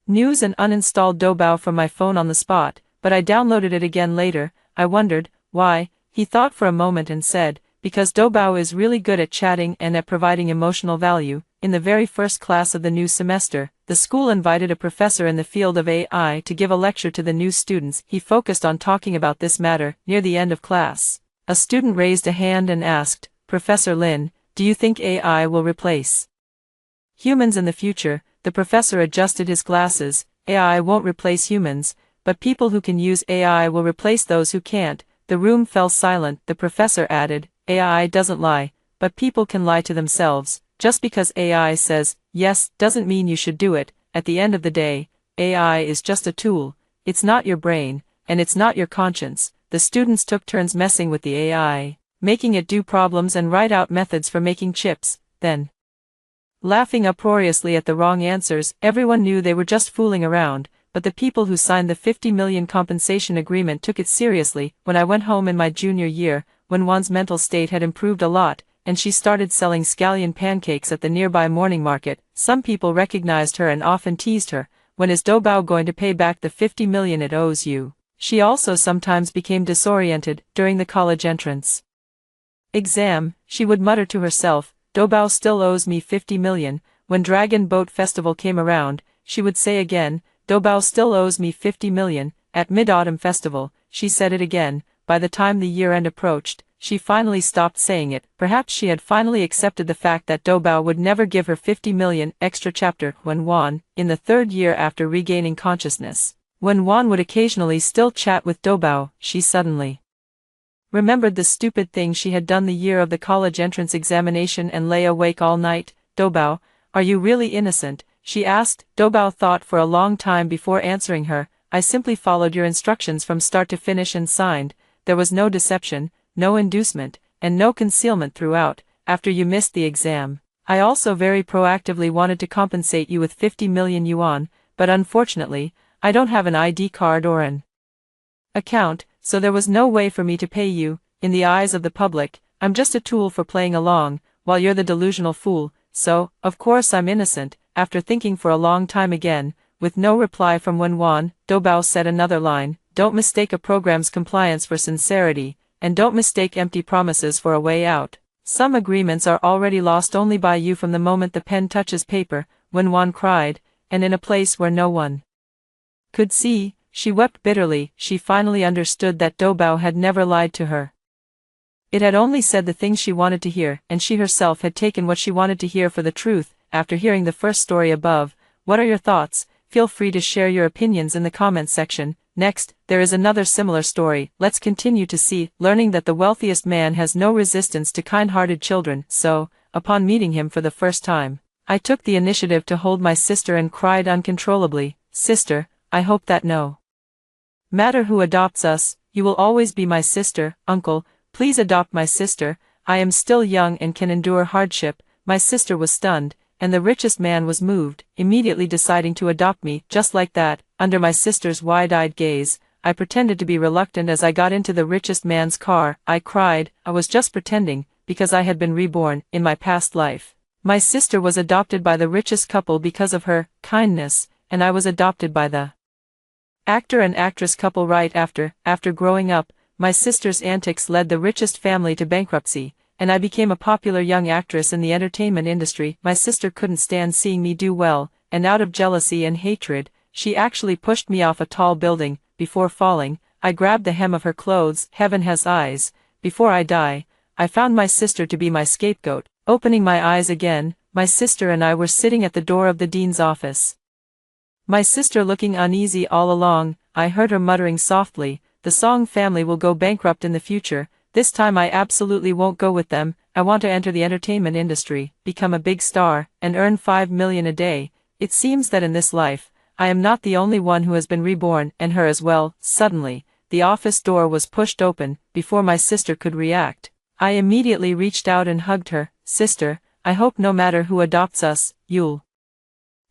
news and uninstalled Doubao from my phone on the spot, but I downloaded it again later. I wondered, why? He thought for a moment and said, because Doubao is really good at chatting and at providing emotional value. In the very first class of the new semester, the school invited a professor in the field of AI to give a lecture to the new students. He focused on talking about this matter. Near the end of class, a student raised a hand and asked, Professor Lin, do you think AI will replace humans in the future? The professor adjusted his glasses. AI won't replace humans, but people who can use AI will replace those who can't. The room fell silent. The professor added, AI doesn't lie, but people can lie to themselves. Just because AI says, yes, doesn't mean you should do it. At the end of the day, AI is just a tool. It's not your brain, and it's not your conscience. The students took turns messing with the AI, making it do problems and write out methods for making chips, then laughing uproariously at the wrong answers. Everyone knew they were just fooling around, but the people who signed the 50 million compensation agreement took it seriously. When I went home in my junior year, Wenwan's mental state had improved a lot, and she started selling scallion pancakes at the nearby morning market. Some people recognized her and often teased her, when is Doubao going to pay back the 50 million it owes you? She also sometimes became disoriented. During the college entrance exam, she would mutter to herself, Doubao still owes me 50 million. When Dragon Boat Festival came around, she would say again, Doubao still owes me 50 million. At Mid-Autumn Festival, she said it again. By the time the year-end approached, she finally stopped saying it. Perhaps she had finally accepted the fact that Doubao would never give her 50 million. Extra chapter. Wenwan, in the third year after regaining consciousness, Wenwan would occasionally still chat with Doubao. She suddenly remembered the stupid thing she had done the year of the college entrance examination and lay awake all night. Doubao, are you really innocent? She asked. Doubao thought for a long time before answering her. I simply followed your instructions from start to finish and signed. There was no deception, no inducement, and no concealment throughout. After you missed the exam, I also very proactively wanted to compensate you with 50 million yuan, but unfortunately, I don't have an ID card or an account, so there was no way for me to pay you. In the eyes of the public, I'm just a tool for playing along, while you're the delusional fool, so, of course I'm innocent. After thinking for a long time again, with no reply from Wenwan, Doubao said another line, don't mistake a program's compliance for sincerity, and don't mistake empty promises for a way out. Some agreements are already lost only by you from the moment the pen touches paper. Wenwan cried, and in a place where no one could see, she wept bitterly. She finally understood that Doubao had never lied to her. It had only said the things she wanted to hear, and she herself had taken what she wanted to hear for the truth. After hearing the first story above, what are your thoughts? Feel free to share your opinions in the comments section. Next, there is another similar story. Let's continue to see, learning that the wealthiest man has no resistance to kind-hearted children, so, upon meeting him for the first time, I took the initiative to hold my sister and cried uncontrollably, "Sister, I hope that no matter who adopts us, you will always be my sister. Uncle, please adopt my sister. I am still young and can endure hardship." My sister was stunned, and the richest man was moved, immediately deciding to adopt me. Just like that, under my sister's wide-eyed gaze, I pretended to be reluctant as I got into the richest man's car. I cried. I was just pretending, because I had been reborn in my past life. My sister was adopted by the richest couple because of her kindness, and I was adopted by the actor and actress couple right after. After growing up, my sister's antics led the richest family to bankruptcy, and I became a popular young actress in the entertainment industry. My sister couldn't stand seeing me do well, and out of jealousy and hatred, she actually pushed me off a tall building. Before falling, I grabbed the hem of her clothes. Heaven has eyes. Before I die, I found my sister to be my scapegoat. Opening my eyes again, my sister and I were sitting at the door of the dean's office. My sister looking uneasy all along. I heard her muttering softly, "The Song family will go bankrupt in the future. This time I absolutely won't go with them. I want to enter the entertainment industry, become a big star, and earn 5 million a day." It seems that in this life, I am not the only one who has been reborn, and her as well. Suddenly, the office door was pushed open. Before my sister could react, I immediately reached out and hugged her. "Sister, I hope no matter who adopts us, you'll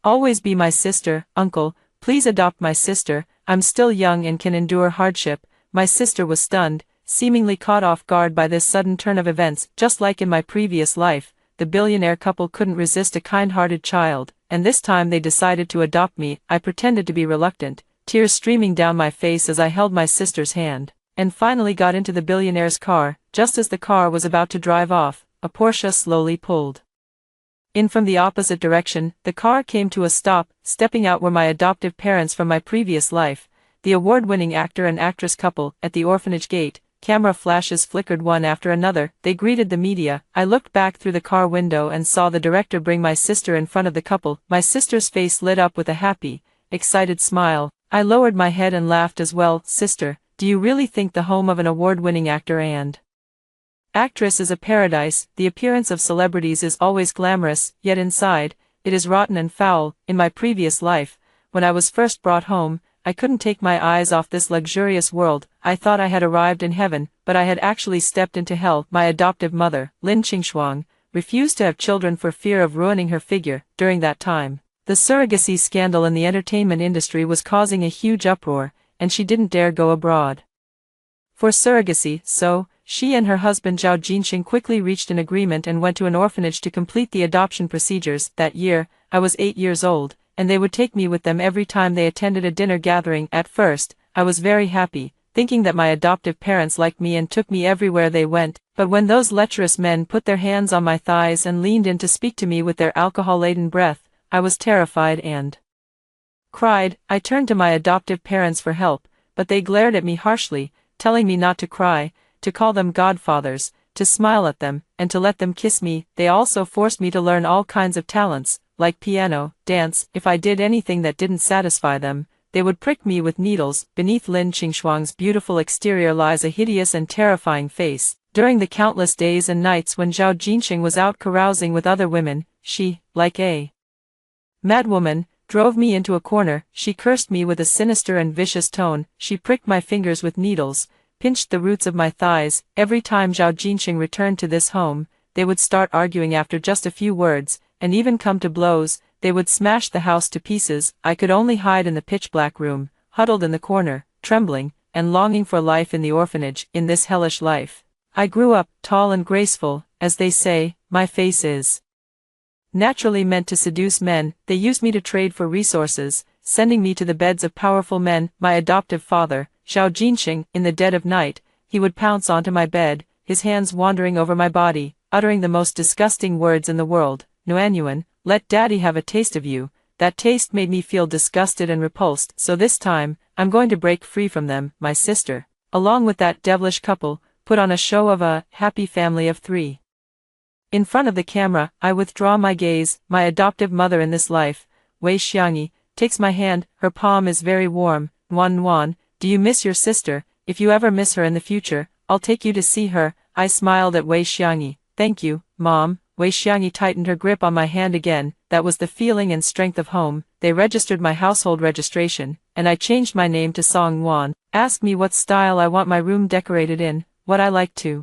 always be my sister. Uncle, please adopt my sister. I'm still young and can endure hardship." My sister was stunned, seemingly caught off guard by this sudden turn of events. Just like in my previous life, the billionaire couple couldn't resist a kind-hearted child, and this time they decided to adopt me. I pretended to be reluctant, tears streaming down my face as I held my sister's hand, and finally got into the billionaire's car. Just as the car was about to drive off, a Porsche slowly pulled in from the opposite direction. The car came to a stop. Stepping out were my adoptive parents from my previous life, the award-winning actor and actress couple. At the orphanage gate, camera flashes flickered one after another. They greeted the media. I looked back through the car window and saw the director bring my sister in front of the couple. My sister's face lit up with a happy, excited smile. I lowered my head and laughed as well. "Sister, do you really think the home of an award-winning actor and actress is a paradise? The appearance of celebrities is always glamorous, yet inside, it is rotten and foul. In my previous life, when I was first brought home, I couldn't take my eyes off this luxurious world. I thought I had arrived in heaven, but I had actually stepped into hell." My adoptive mother, Lin Qingshuang, refused to have children for fear of ruining her figure. During that time, the surrogacy scandal in the entertainment industry was causing a huge uproar, and she didn't dare go abroad for surrogacy, so she and her husband Zhao Jinxing quickly reached an agreement and went to an orphanage to complete the adoption procedures. That year, I was 8 years old, and they would take me with them every time they attended a dinner gathering. At first, I was very happy, thinking that my adoptive parents liked me and took me everywhere they went. But when those lecherous men put their hands on my thighs and leaned in to speak to me with their alcohol-laden breath, I was terrified and cried. I turned to my adoptive parents for help, but they glared at me harshly, telling me not to cry, to call them godfathers, to smile at them, and to let them kiss me. They also forced me to learn all kinds of talents, like piano, dance. If I did anything that didn't satisfy them, they would prick me with needles. Beneath Lin Qingshuang's beautiful exterior lies a hideous and terrifying face. During the countless days and nights when Zhao Jinxing was out carousing with other women, she, like a madwoman, drove me into a corner. She cursed me with a sinister and vicious tone. She pricked my fingers with needles, pinched the roots of my thighs. Every time Zhao Jinxing returned to this home, they would start arguing after just a few words, and even come to blows. They would smash the house to pieces. I could only hide in the pitch-black room, huddled in the corner, trembling, and longing for life in the orphanage. In this hellish life, I grew up, tall and graceful. As they say, my face is naturally meant to seduce men. They used me to trade for resources, sending me to the beds of powerful men. My adoptive father, Zhao Jinxing, in the dead of night, he would pounce onto my bed, his hands wandering over my body, uttering the most disgusting words in the world. "Nuanyuan, let daddy have a taste of you." That taste made me feel disgusted and repulsed. So this time, I'm going to break free from them. My sister, along with that devilish couple, put on a show of a happy family of 3. In front of the camera, I withdraw my gaze. My adoptive mother in this life, Wei Xiangyi, takes my hand. Her palm is very warm. "Nuan Nuan, do you miss your sister? If you ever miss her in the future, I'll take you to see her." I smiled at Wei Xiangyi. "Thank you, Mom." Wei Xiangyi tightened her grip on my hand again. That was the feeling and strength of home. They registered my household registration, and I changed my name to Song Wan. Ask me what style I want my room decorated in, what I like to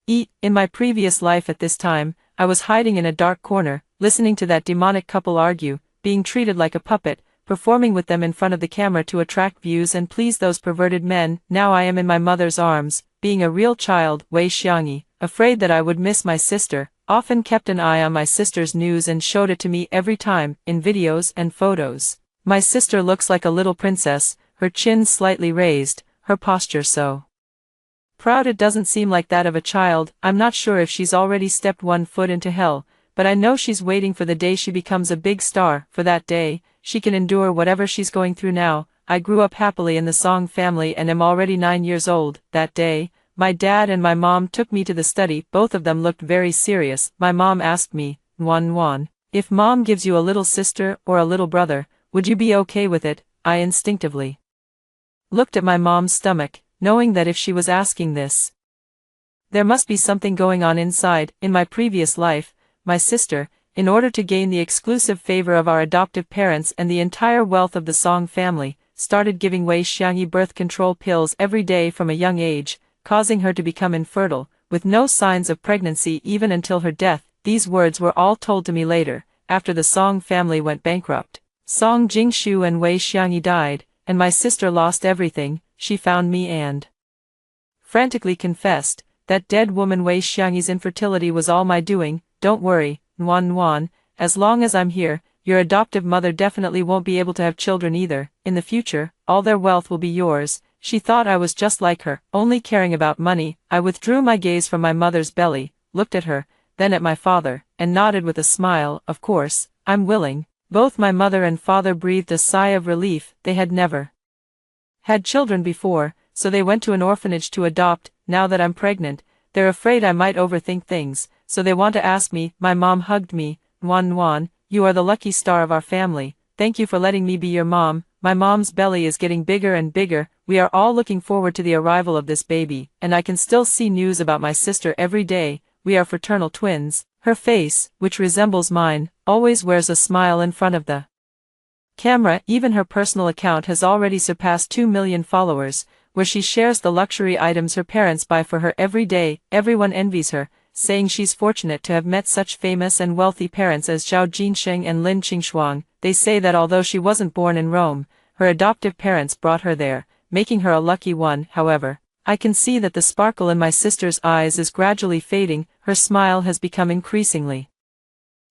eat. In my previous life at this time, I was hiding in a dark corner, listening to that demonic couple argue, being treated like a puppet, performing with them in front of the camera to attract views and please those perverted men. Now I am in my mother's arms, being a real child. Wei Xiangyi, afraid that I would miss my sister, often kept an eye on my sister's news and showed it to me every time, in videos and photos. My sister looks like a little princess, her chin slightly raised, her posture so proud it doesn't seem like that of a child. I'm not sure if she's already stepped one foot into hell, but I know she's waiting for the day she becomes a big star. For that day, she can endure whatever she's going through now. I grew up happily in the Song family and am already 9 years old. That day, my dad and my mom took me to the study. Both of them looked very serious. My mom asked me, "Wan, if Mom gives you a little sister or a little brother, would you be okay with it?" I instinctively looked at my mom's stomach, knowing that if she was asking this, there must be something going on inside. In my previous life, my sister, in order to gain the exclusive favor of our adoptive parents and the entire wealth of the Song family, started giving Wei Xiangyi birth control pills every day from a young age, causing her to become infertile, with no signs of pregnancy even until her death. These words were all told to me later, after the Song family went bankrupt. Song Jingshu and Wei Xiangyi died, and my sister lost everything. She found me and frantically confessed, "That dead woman Wei Xiangyi's infertility was all my doing." "Don't worry, Wan, as long as I'm here, your adoptive mother definitely won't be able to have children either. In the future, all their wealth will be yours." She thought I was just like her, only caring about money. I withdrew my gaze from my mother's belly, looked at her, then at my father, and nodded with a smile. "Of course, I'm willing." Both my mother and father breathed a sigh of relief. They had never had children before, so they went to an orphanage to adopt. Now that I'm pregnant, they're afraid I might overthink things, so they want to ask me. My mom hugged me. "Wan, you are the lucky star of our family. Thank you for letting me be your mom." My mom's belly is getting bigger and bigger. We are all looking forward to the arrival of this baby, and I can still see news about my sister every day. We are fraternal twins. Her face, which resembles mine, always wears a smile in front of the camera. Even her personal account has already surpassed 2 million followers, where she shares the luxury items her parents buy for her every day. Everyone envies her, saying she's fortunate to have met such famous and wealthy parents as Zhao Jinsheng and Lin Qingshuang. They say that although she wasn't born in Rome, her adoptive parents brought her there, making her a lucky one. However, I can see that the sparkle in my sister's eyes is gradually fading. Her smile has become increasingly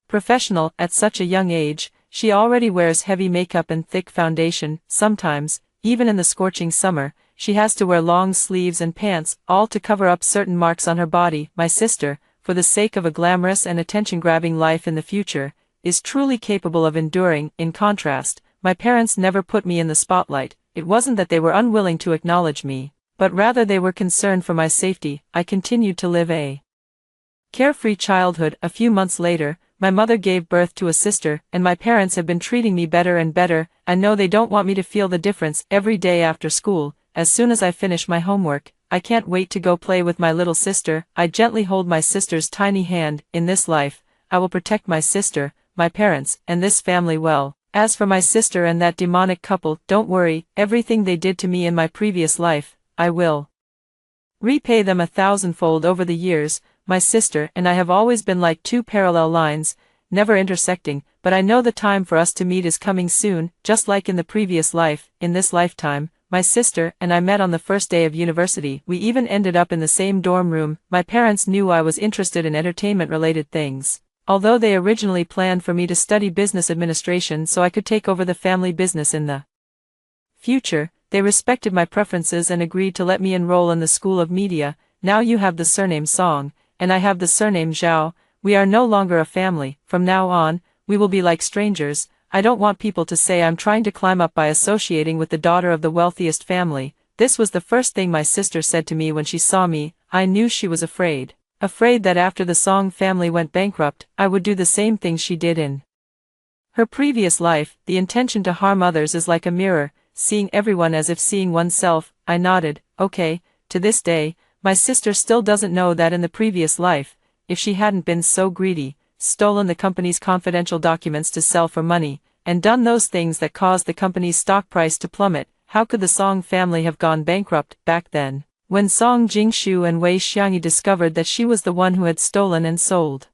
professional. At such a young age, she already wears heavy makeup and thick foundation. Sometimes, even in the scorching summer, she has to wear long sleeves and pants, all to cover up certain marks on her body. My sister, for the sake of a glamorous and attention-grabbing life in the future, is truly capable of enduring. In contrast, my parents never put me in the spotlight. It wasn't that they were unwilling to acknowledge me, but rather they were concerned for my safety. I continued to live a carefree childhood. A few months later, my mother gave birth to a sister, and my parents have been treating me better and better. I know they don't want me to feel the difference. Every day after school, as soon as I finish my homework, I can't wait to go play with my little sister. I gently hold my sister's tiny hand. In this life, I will protect my sister, my parents, and this family well. As for my sister and that demonic couple, don't worry. Everything they did to me in my previous life, I will repay them 1,000-fold over the years. My sister and I have always been like two parallel lines, never intersecting, but I know the time for us to meet is coming soon. Just like in the previous life, in this lifetime, my sister and I met on the first day of university. We even ended up in the same dorm room. My parents knew I was interested in entertainment-related things, although they originally planned for me to study business administration so I could take over the family business in the future. They respected my preferences and agreed to let me enroll in the School of Media. Now you have the surname Song, and I have the surname Zhao. We are no longer a family. From now on, we will be like strangers. I don't want people to say I'm trying to climb up by associating with the daughter of the wealthiest family. This was the first thing my sister said to me when she saw me. I knew she was afraid. Afraid that after the Song family went bankrupt, I would do the same thing she did in her previous life. The intention to harm others is like a mirror, seeing everyone as if seeing oneself. I nodded. Okay. To this day, my sister still doesn't know that in the previous life, if she hadn't been so greedy, stolen the company's confidential documents to sell for money, and done those things that caused the company's stock price to plummet, how could the Song family have gone bankrupt back then? When Song Jingshu and Wei Xiangyi discovered that she was the one who had stolen and sold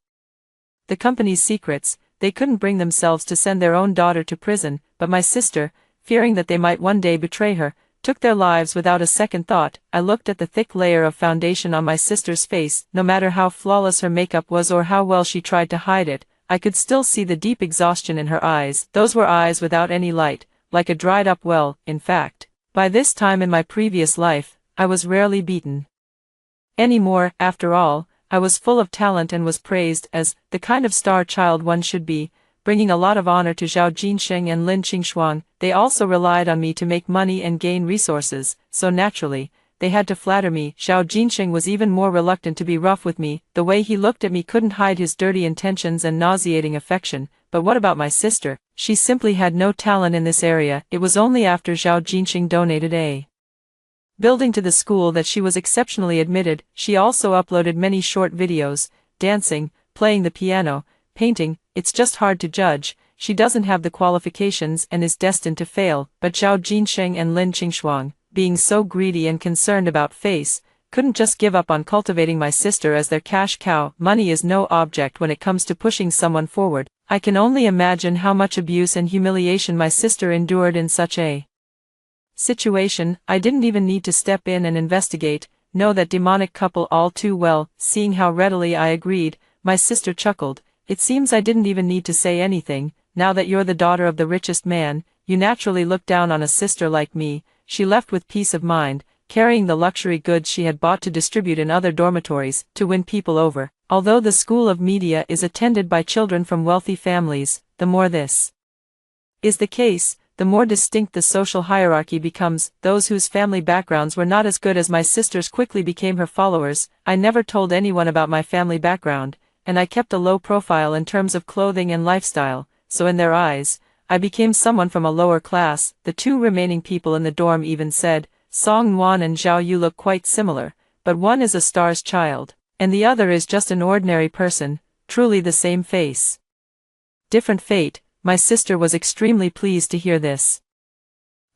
the company's secrets, they couldn't bring themselves to send their own daughter to prison, but my sister, fearing that they might one day betray her, took their lives without a second thought. I looked at the thick layer of foundation on my sister's face. No matter how flawless her makeup was or how well she tried to hide it, I could still see the deep exhaustion in her eyes. Those were eyes without any light, like a dried-up well. In fact, by this time in my previous life, I was rarely beaten anymore. After all, I was full of talent and was praised as the kind of star child one should be, bringing a lot of honor to Zhao Jinsheng and Lin Qingshuang. They also relied on me to make money and gain resources, so naturally, they had to flatter me. Zhao Jinsheng was even more reluctant to be rough with me. The way he looked at me couldn't hide his dirty intentions and nauseating affection. But what about my sister? She simply had no talent in this area. It was only after Zhao Jinsheng donated a building to the school that she was exceptionally admitted. She also uploaded many short videos, dancing, playing the piano, painting. It's just hard to judge. She doesn't have the qualifications and is destined to fail. But Zhao Jinsheng and Lin Qingshuang, being so greedy and concerned about face, couldn't just give up on cultivating my sister as their cash cow. Money is no object when it comes to pushing someone forward. I can only imagine how much abuse and humiliation my sister endured in such a situation. I didn't even need to step in and investigate, know that demonic couple all too well. Seeing how readily I agreed, my sister chuckled. It seems I didn't even need to say anything. Now that you're the daughter of the richest man, you naturally look down on a sister like me. She left with peace of mind, carrying the luxury goods she had bought to distribute in other dormitories, to win people over. Although the School of Media is attended by children from wealthy families, the more this is the case, the more distinct the social hierarchy becomes. Those whose family backgrounds were not as good as my sister's quickly became her followers. I never told anyone about my family background, and I kept a low profile in terms of clothing and lifestyle, so in their eyes, I became someone from a lower class. The two remaining people in the dorm even said, Song Nuan and Zhao Yu look quite similar, but one is a star's child, and the other is just an ordinary person, truly the same face, different fate. My sister was extremely pleased to hear this.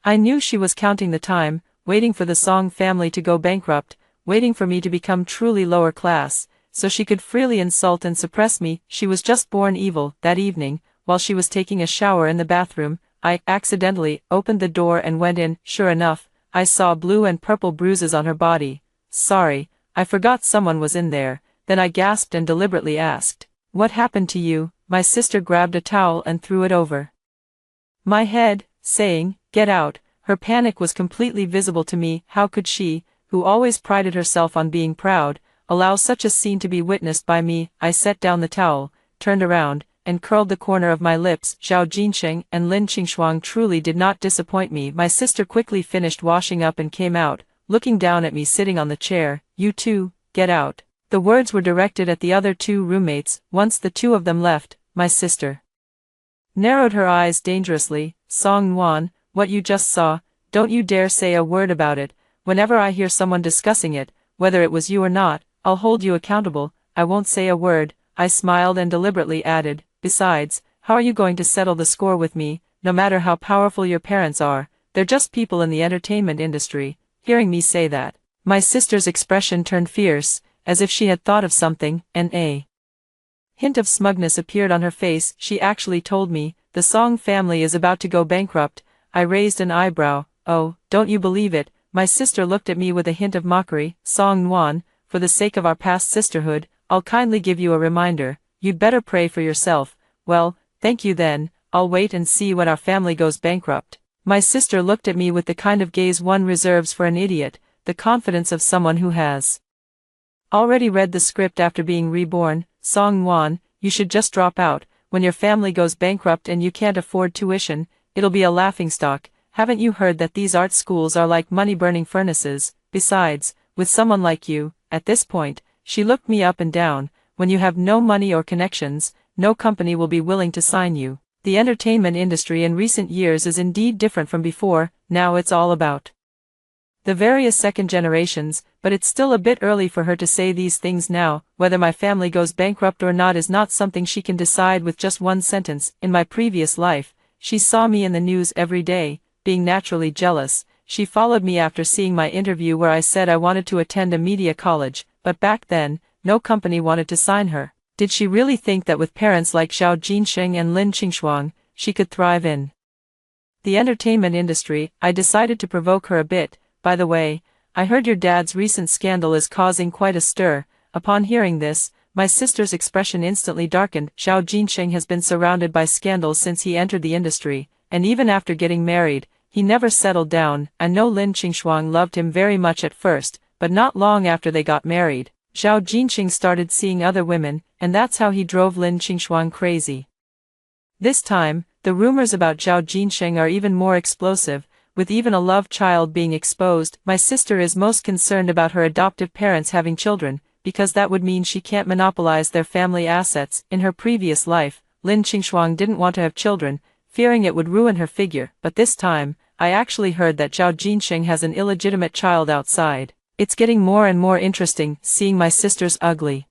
I knew she was counting the time, waiting for the Song family to go bankrupt, waiting for me to become truly lower class, so she could freely insult and suppress me. She was just born evil. That evening, while she was taking a shower in the bathroom, I accidentally opened the door and went in. Sure enough, I saw blue and purple bruises on her body. Sorry, I forgot someone was in there. Then I gasped and deliberately asked, "What happened to you?" My sister grabbed a towel and threw it over my head, saying, "Get out." Her panic was completely visible to me. How could she, who always prided herself on being proud, allow such a scene to be witnessed by me? I set down the towel, turned around, and curled the corner of my lips. Zhao Jinsheng and Lin Qingshuang truly did not disappoint me. My sister quickly finished washing up and came out, looking down at me sitting on the chair. "You two, get out." The words were directed at the other two roommates. Once the two of them left, my sister narrowed her eyes dangerously. "Song Nuan, what you just saw, don't you dare say a word about it. Whenever I hear someone discussing it, whether it was you or not, I'll hold you accountable." "I won't say a word," I smiled and deliberately added. "Besides, how are you going to settle the score with me? No matter how powerful your parents are, they're just people in the entertainment industry." Hearing me say that, my sister's expression turned fierce, as if she had thought of something, and a hint of smugness appeared on her face. "She actually told me, the Song family is about to go bankrupt." I raised an eyebrow. "Oh, don't you believe it?" My sister looked at me with a hint of mockery. "Song Nuan, for the sake of our past sisterhood, I'll kindly give you a reminder. You'd better pray for yourself." "Well, thank you then, I'll wait and see when our family goes bankrupt." My sister looked at me with the kind of gaze one reserves for an idiot, the confidence of someone who has already read the script after being reborn. "Song Nuan, you should just drop out. When your family goes bankrupt and you can't afford tuition, it'll be a laughingstock. Haven't you heard that these art schools are like money-burning furnaces? Besides, with someone like you," at this point, she looked me up and down, "when you have no money or connections, no company will be willing to sign you." The entertainment industry in recent years is indeed different from before. Now it's all about the various second generations, but it's still a bit early for her to say these things now. Whether my family goes bankrupt or not is not something she can decide with just one sentence. In my previous life, she saw me in the news every day. Being naturally jealous, she followed me after seeing my interview where I said I wanted to attend a media college, but back then, no company wanted to sign her. Did she really think that with parents like Zhao Jinsheng and Lin Qingshuang, she could thrive in the entertainment industry? I decided to provoke her a bit. By the way, I heard your dad's recent scandal is causing quite a stir. Upon hearing this, my sister's expression instantly darkened. Zhao Jinsheng has been surrounded by scandals since he entered the industry, and even after getting married, he never settled down. I know Lin Qingshuang loved him very much at first, but not long after they got married, Zhao Jinsheng started seeing other women, and that's how he drove Lin Qingshuang crazy. This time, the rumors about Zhao Jinsheng are even more explosive, with even a love child being exposed. My sister is most concerned about her adoptive parents having children, because that would mean she can't monopolize their family assets. In her previous life, Lin Qingshuang didn't want to have children, fearing it would ruin her figure, but this time, I actually heard that Zhao Jinsheng has an illegitimate child outside. It's getting more and more interesting, seeing my sister's ugly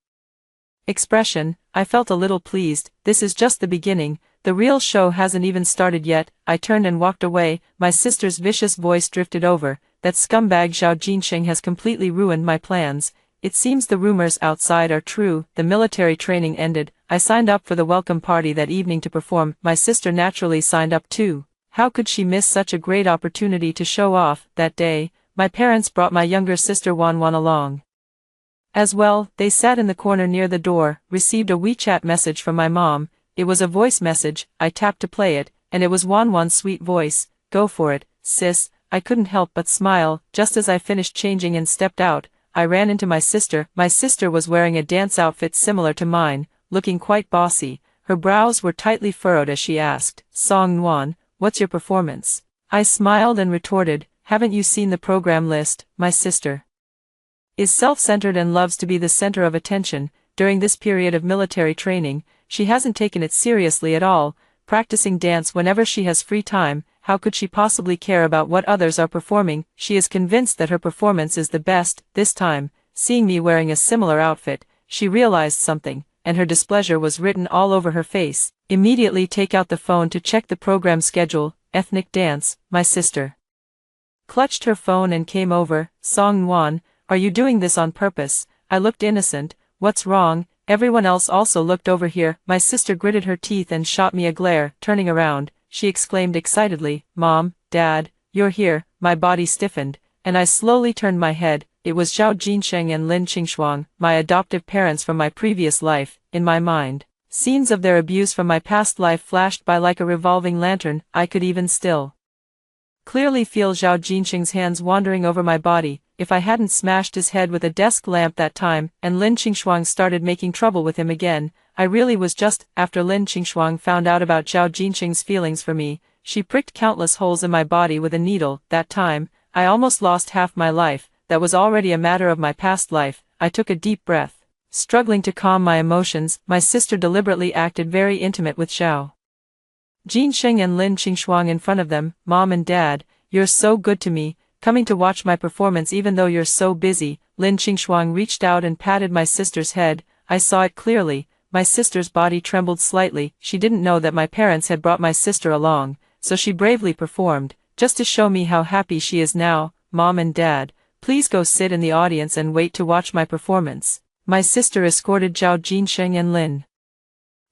expression. I felt a little pleased. This is just the beginning. The real show hasn't even started yet. I turned and walked away. My sister's vicious voice drifted over. That scumbag Zhao Jinsheng has completely ruined my plans. It seems the rumors outside are true. The military training ended. I signed up for the welcome party that evening to perform. My sister naturally signed up too. How could she miss such a great opportunity to show off? That day, my parents brought my younger sister Wanwan along as well. They sat in the corner near the door. Received a WeChat message from my mom. It was a voice message. I tapped to play it, and it was Wanwan's sweet voice. Go for it, sis. I couldn't help but smile. Just as I finished changing and stepped out, I ran into my sister. My sister was wearing a dance outfit similar to mine, looking quite bossy. Her brows were tightly furrowed as she asked, Song Nuan, what's your performance? I smiled and retorted, haven't you seen the program list? My sister is self-centered and loves to be the center of attention. During this period of military training, she hasn't taken it seriously at all, practicing dance whenever she has free time. How could she possibly care about what others are performing? She is convinced that her performance is the best. This time, seeing me wearing a similar outfit, she realized something, and her displeasure was written all over her face. Immediately take out the phone to check the program schedule. Ethnic dance. My sister clutched her phone and came over. Song Nuan, are you doing this on purpose? I looked innocent. What's wrong? Everyone else also looked over here. My sister gritted her teeth and shot me a glare. Turning around, she exclaimed excitedly, Mom, Dad, you're here. My body stiffened, and I slowly turned my head. It was Zhao Jinsheng and Lin Qingshuang, my adoptive parents from my previous life. In my mind, scenes of their abuse from my past life flashed by like a revolving lantern. I could even still clearly feel Zhao Jinsheng's hands wandering over my body. If I hadn't smashed his head with a desk lamp that time, and Lin Qingshuang started making trouble with him again, I really was just. After Lin Qingshuang found out about Zhao Jinsheng's feelings for me, she pricked countless holes in my body with a needle. That time, I almost lost half my life. That was already a matter of my past life. I took a deep breath. Struggling to calm my emotions, my sister deliberately acted very intimate with Zhao Jinsheng and Lin Qingshuang in front of them. Mom and Dad, you're so good to me, coming to watch my performance even though you're so busy. Lin Qingshuang reached out and patted my sister's head. I saw it clearly. My sister's body trembled slightly. She didn't know that my parents had brought my sister along, so she bravely performed, just to show me how happy she is now. Mom and Dad, please go sit in the audience and wait to watch my performance. My sister escorted Zhao Jinsheng and Lin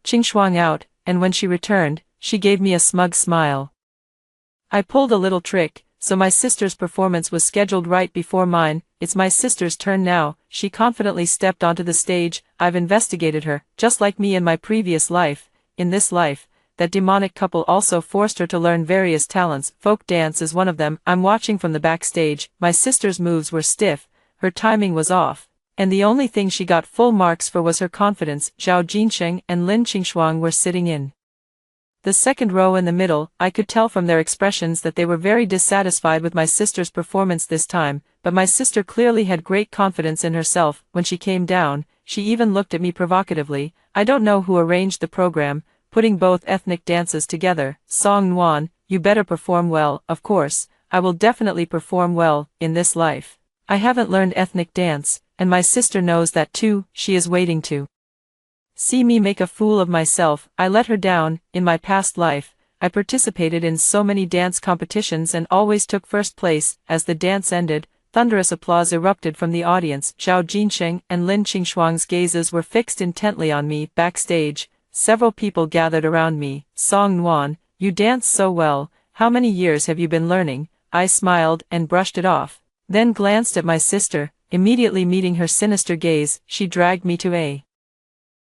Qingshuang out, and when she returned, she gave me a smug smile. I pulled a little trick, so my sister's performance was scheduled right before mine. It's my sister's turn now. She confidently stepped onto the stage. I've investigated her, just like me in my previous life. In this life, that demonic couple also forced her to learn various talents. Folk dance is one of them. I'm watching from the backstage. My sister's moves were stiff, her timing was off, and the only thing she got full marks for was her confidence. Zhao Jinsheng and Lin Qingshuang were sitting in the second row in the middle. I could tell from their expressions that they were very dissatisfied with my sister's performance this time, but my sister clearly had great confidence in herself. When she came down, she even looked at me provocatively. I don't know who arranged the program, putting both ethnic dances together. Song Nwan, you better perform well. Of course, I will definitely perform well, in this life. I haven't learned ethnic dance, and my sister knows that too. She is waiting to see me make a fool of myself. I let her down. In my past life, I participated in so many dance competitions and always took first place. As the dance ended, thunderous applause erupted from the audience. Zhao Jinsheng and Lin Qingshuang's gazes were fixed intently on me. Backstage, several people gathered around me. Song Nwan, you dance so well. How many years have you been learning? I smiled and brushed it off, then glanced at my sister. Immediately meeting her sinister gaze, she dragged me to a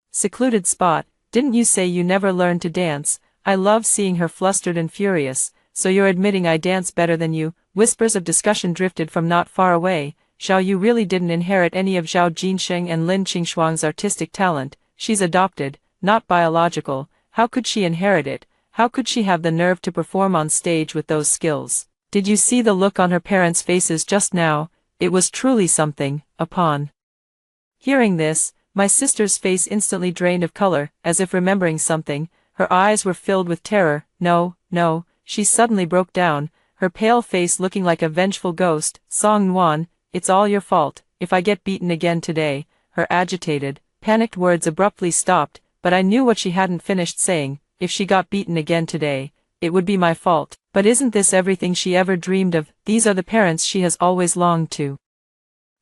secluded spot. Didn't you say you never learned to dance? I love seeing her flustered and furious. So you're admitting I dance better than you? Whispers of discussion drifted from not far away. Xiao Yu really didn't inherit any of Zhao Jinsheng and Lin Qingshuang's artistic talent. She's adopted, not biological. How could she inherit it? How could she have the nerve to perform on stage with those skills? Did you see the look on her parents' faces just now? It was truly something. Upon hearing this, my sister's face instantly drained of color, as if remembering something. Her eyes were filled with terror. No, no, she suddenly broke down, her pale face looking like a vengeful ghost. Song Nwan, it's all your fault, if I get beaten again today. Her agitated, panicked words abruptly stopped, but I knew what she hadn't finished saying. If she got beaten again today, it would be my fault. But isn't this everything she ever dreamed of? These are the parents she has always longed to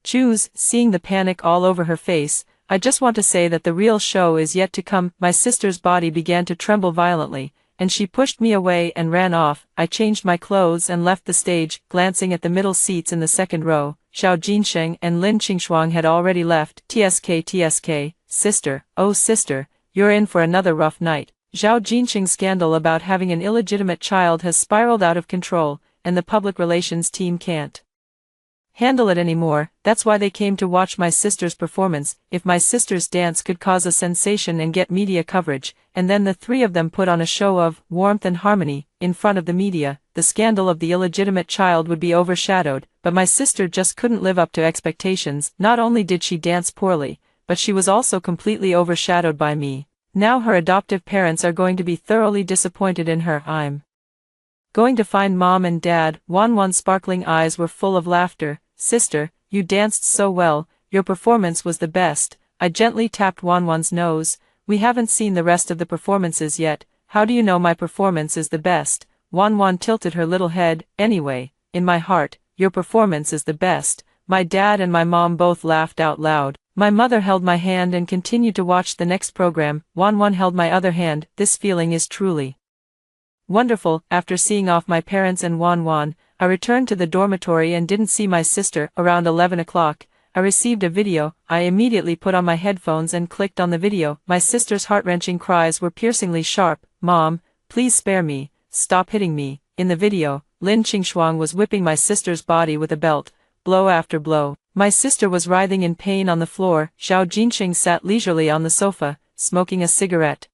choose. Seeing the panic all over her face, I just want to say that the real show is yet to come. My sister's body began to tremble violently, and she pushed me away and ran off. I changed my clothes and left the stage, glancing at the middle seats in the second row. Zhao Jinsheng and Lin Qingshuang had already left. TSK, sister, oh sister, you're in for another rough night. Zhao Jinsheng's scandal about having an illegitimate child has spiraled out of control, and the public relations team can't handle it anymore. That's why they came to watch my sister's performance. If my sister's dance could cause a sensation and get media coverage, and then the three of them put on a show of warmth and harmony in front of the media, the scandal of the illegitimate child would be overshadowed. But my sister just couldn't live up to expectations. Not only did she dance poorly, but she was also completely overshadowed by me. Now her adoptive parents are going to be thoroughly disappointed in her. I'm going to find mom and dad. Wanwan's sparkling eyes were full of laughter. Sister, you danced so well, your performance was the best. I gently tapped Wanwan's nose. We haven't seen the rest of the performances yet. How do you know my performance is the best? Wanwan tilted her little head. Anyway, in my heart, your performance is the best. My dad and my mom both laughed out loud. My mother held my hand and continued to watch the next program. Wanwan held my other hand. This feeling is truly wonderful. After seeing off my parents and Wanwan, I returned to the dormitory and didn't see my sister. Around 11 o'clock, I received a video. I immediately put on my headphones and clicked on the video. My sister's heart-wrenching cries were piercingly sharp. Mom, please spare me. Stop hitting me. In the video, Lin Qingshuang was whipping my sister's body with a belt, blow after blow. My sister was writhing in pain on the floor. Zhao Jinsheng sat leisurely on the sofa, smoking a cigarette,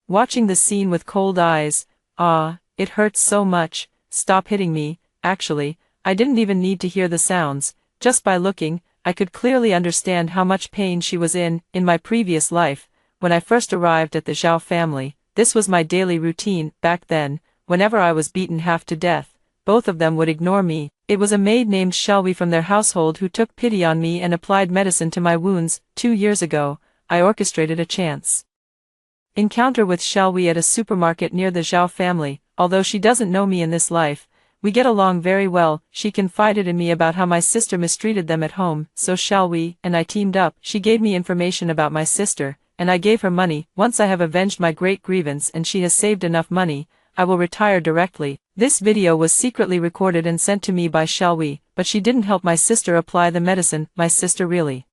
watching the scene with cold eyes. Ah, it hurts so much. Stop hitting me. Actually, I didn't even need to hear the sounds. Just by looking, I could clearly understand how much pain she was in. In my previous life, when I first arrived at the Zhao family, this was my daily routine. Back then, whenever I was beaten half to death, both of them would ignore me. It was a maid named Shelby from their household who took pity on me and applied medicine to my wounds. 2 years ago, I orchestrated a chance encounter with Shelby at a supermarket near the Zhao family. Although she doesn't know me in this life, we get along very well. She confided in me about how my sister mistreated them at home, so Shelby and I teamed up. She gave me information about my sister, and I gave her money. Once I have avenged my great grievance and she has saved enough money, I will retire directly. This video was secretly recorded and sent to me by Shelby, but she didn't help my sister apply the medicine. My sister really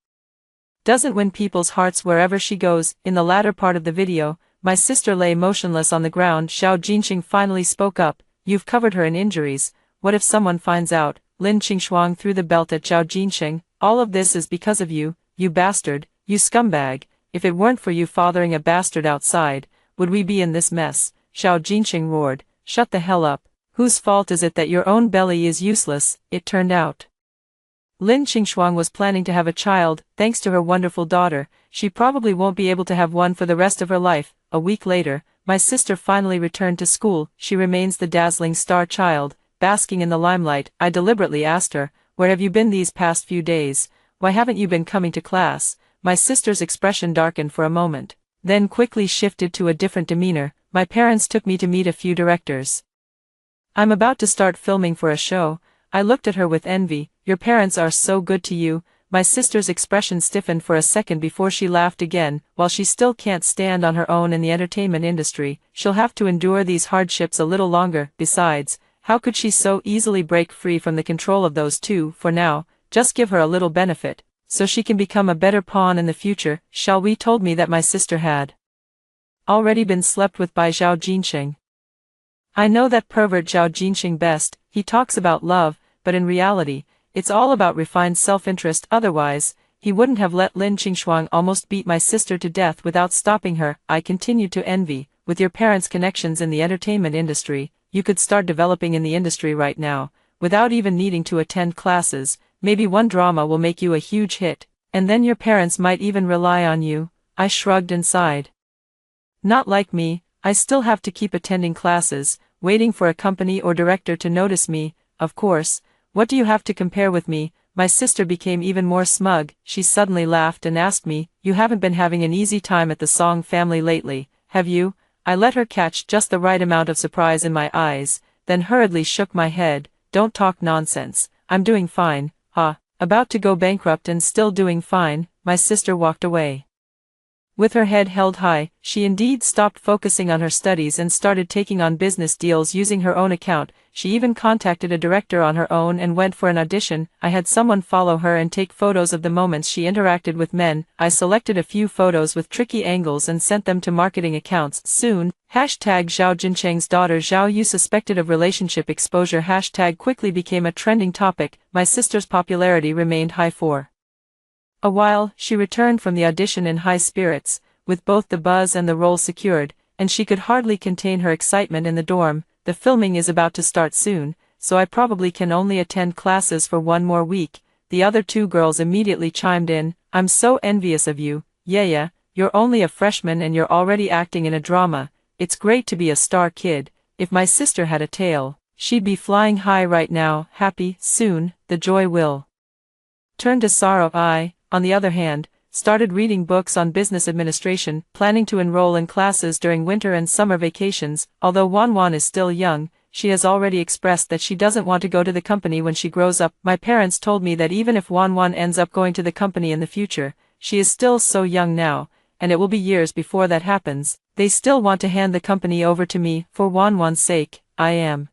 doesn't win people's hearts wherever she goes. In the latter part of the video, my sister lay motionless on the ground. Zhao Jinsheng finally spoke up. You've covered her in injuries. What if someone finds out? Lin Qingshuang threw the belt at Zhao Jinsheng. All of this is because of you, you bastard, you scumbag. If it weren't for you fathering a bastard outside, would we be in this mess? Zhao Jinsheng roared. Shut the hell up. Whose fault is it that your own belly is useless? It turned out Lin Qingshuang was planning to have a child. Thanks to her wonderful daughter, she probably won't be able to have one for the rest of her life. A week later, my sister finally returned to school. She remains the dazzling star child, basking in the limelight. I deliberately asked her, "Where have you been these past few days? Why haven't you been coming to class?" My sister's expression darkened for a moment, then quickly shifted to a different demeanor. "My parents took me to meet a few directors. I'm about to start filming for a show." I looked at her with envy. "Your parents are so good to you." My sister's expression stiffened for a second before she laughed again. "While she still can't stand on her own in the entertainment industry, she'll have to endure these hardships a little longer. Besides, how could she so easily break free from the control of those two? For now, just give her a little benefit, so she can become a better pawn in the future." Shall we told me that my sister had already been slept with by Zhao Jinsheng. I know that pervert Zhao Jinsheng best. He talks about love, but in reality, it's all about refined self-interest. Otherwise, he wouldn't have let Lin Qingshuang almost beat my sister to death without stopping her. I continued to envy. With your parents' connections in the entertainment industry, you could start developing in the industry right now, without even needing to attend classes. Maybe one drama will make you a huge hit, and then your parents might even rely on you. I shrugged and sighed. Not like me. I still have to keep attending classes, waiting for a company or director to notice me. Of course. What do you have to compare with me? My sister became even more smug. She suddenly laughed and asked me, "You haven't been having an easy time at the Song family lately, have you?" I let her catch just the right amount of surprise in my eyes, then hurriedly shook my head. "Don't talk nonsense. I'm doing fine." About to go bankrupt and still doing fine. My sister walked away. With her head held high, she indeed stopped focusing on her studies and started taking on business deals using her own account. She even contacted a director on her own and went for an audition. I had someone follow her and take photos of the moments she interacted with men. I selected a few photos with tricky angles and sent them to marketing accounts. Soon, hashtag Zhao Jinsheng's daughter Zhao Yu suspected of relationship exposure hashtag quickly became a trending topic. My sister's popularity remained high for a while. She returned from the audition in high spirits, with both the buzz and the role secured, and she could hardly contain her excitement in the dorm. "The filming is about to start soon, so I probably can only attend classes for one more week." The other two girls immediately chimed in. "I'm so envious of you, yeah, you're only a freshman and you're already acting in a drama. It's great to be a star kid. If my sister had a tail, she'd be flying high right now, happy. Soon, the joy will turn to sorrow." I, on the other hand, started reading books on business administration, planning to enroll in classes during winter and summer vacations. Although Wanwan is still young, she has already expressed that she doesn't want to go to the company when she grows up. My parents told me that even if Wanwan ends up going to the company in the future, she is still so young now, and it will be years before that happens. They still want to hand the company over to me. For Wanwan's sake, I am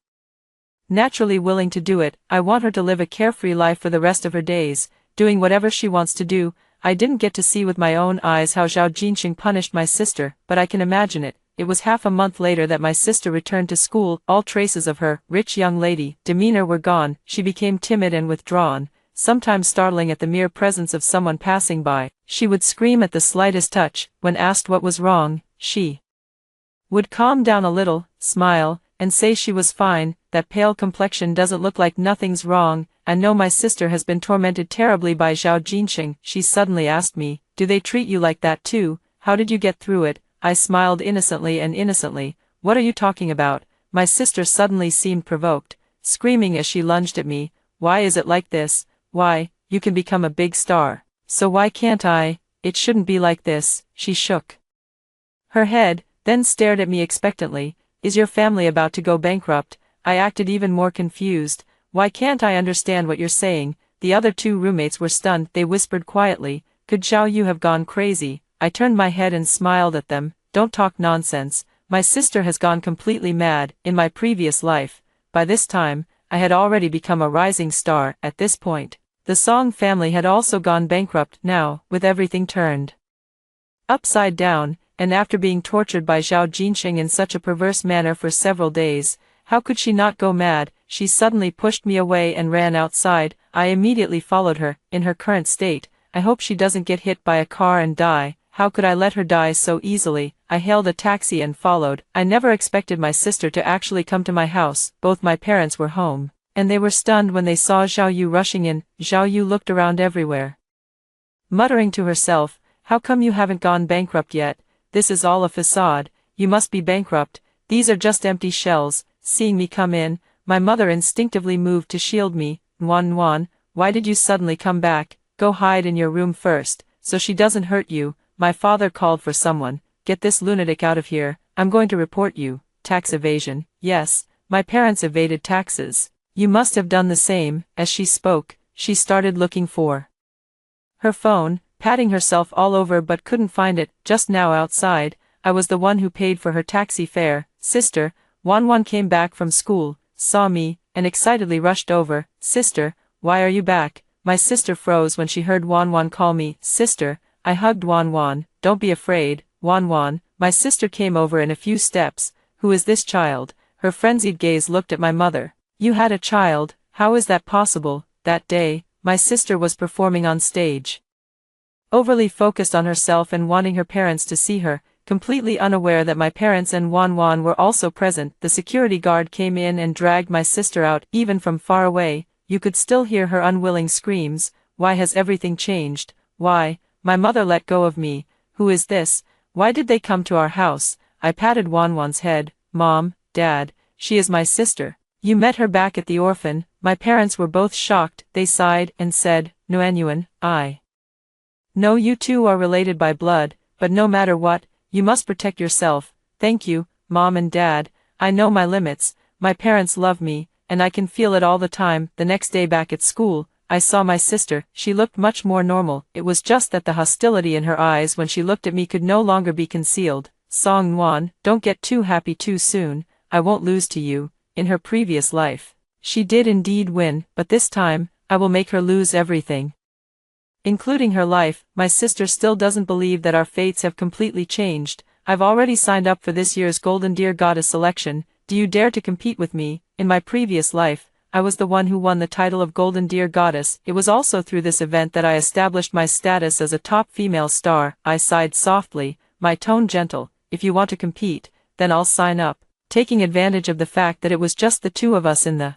naturally willing to do it. I want her to live a carefree life for the rest of her days, doing whatever she wants to do. I didn't get to see with my own eyes how Zhao Jinsheng punished my sister, but I can imagine it. It was half a month later that my sister returned to school. All traces of her rich young lady demeanor were gone. She became timid and withdrawn, sometimes startling at the mere presence of someone passing by. She would scream at the slightest touch. When asked what was wrong, she would calm down a little, smile, and say she was fine. That pale complexion doesn't look like nothing's wrong. I know my sister has been tormented terribly by Zhao Jinsheng. She suddenly asked me, "Do they treat you like that too? How did you get through it?" I smiled innocently. "What are you talking about?" My sister suddenly seemed provoked, screaming as she lunged at me. "Why is it like this? Why, you can become a big star. So why can't I? It shouldn't be like this." She shook her head, then stared at me expectantly. "Is your family about to go bankrupt?" I acted even more confused. "Why can't I understand what you're saying?" The other two roommates were stunned. They whispered quietly, "Could Zhao Yu have gone crazy?" I turned my head and smiled at them. "Don't talk nonsense. My sister has gone completely mad. In my previous life, by this time, I had already become a rising star. At this point, the Song family had also gone bankrupt. Now, with everything turned upside down, and after being tortured by Zhao Jinsheng in such a perverse manner for several days, how could she not go mad? She suddenly pushed me away and ran outside. I immediately followed her. In her current state, I hope she doesn't get hit by a car and die. How could I let her die so easily? I hailed a taxi and followed. I never expected my sister to actually come to my house. Both my parents were home, and they were stunned when they saw Zhao Yu rushing in. Zhao Yu looked around everywhere, muttering to herself, "How come you haven't gone bankrupt yet? This is all a facade. you must be bankrupt, these are just empty shells. Seeing me come in, my mother instinctively moved to shield me. Nuan, why did you suddenly come back? Go hide in your room first, so she doesn't hurt you. My father called for someone. Get this lunatic out of here, I'm going to report you. Tax evasion. Yes, my parents evaded taxes. You must have done the same. As she spoke, she started looking for her phone, patting herself all over but couldn't find it. Just now outside, I was the one who paid for her taxi fare. Sister, Wan came back from school, saw me, and excitedly rushed over. Sister, why are you back? My sister froze when she heard Wan call me sister. I hugged Wan. Don't be afraid, Wan. My sister came over in a few steps. Who is this child? Her frenzied gaze looked at my mother. You had a child, how is that possible? That day, my sister was performing on stage. Overly focused on herself and wanting her parents to see her, completely unaware that my parents and Wan were also present, the security guard came in and dragged my sister out. Even from far away, you could still hear her unwilling screams. Why has everything changed? Why? My mother let go of me. Who is this? Why did they come to our house? I patted Wan's head. Mom, Dad, she is my sister. You met her back at the orphan. My parents were both shocked. They sighed and said, Nuan, I know you two are related by blood, but no matter what, you must protect yourself. Thank you, Mom and Dad. I know my limits. My parents love me, and I can feel it all the time. The next day back at school, I saw my sister. She looked much more normal. It was just that the hostility in her eyes when she looked at me could no longer be concealed. Song Nuan, don't get too happy too soon. I won't lose to you. In her previous life, she did indeed win, but this time, I will make her lose everything, including her life. My sister still doesn't believe that our fates have completely changed. I've already signed up for this year's Golden Deer Goddess selection. Do you dare to compete with me? In my previous life, I was the one who won the title of Golden Deer Goddess. It was also through this event that I established my status as a top female star. I sighed softly, my tone gentle. If you want to compete, then I'll sign up. Taking advantage of the fact that it was just the two of us in the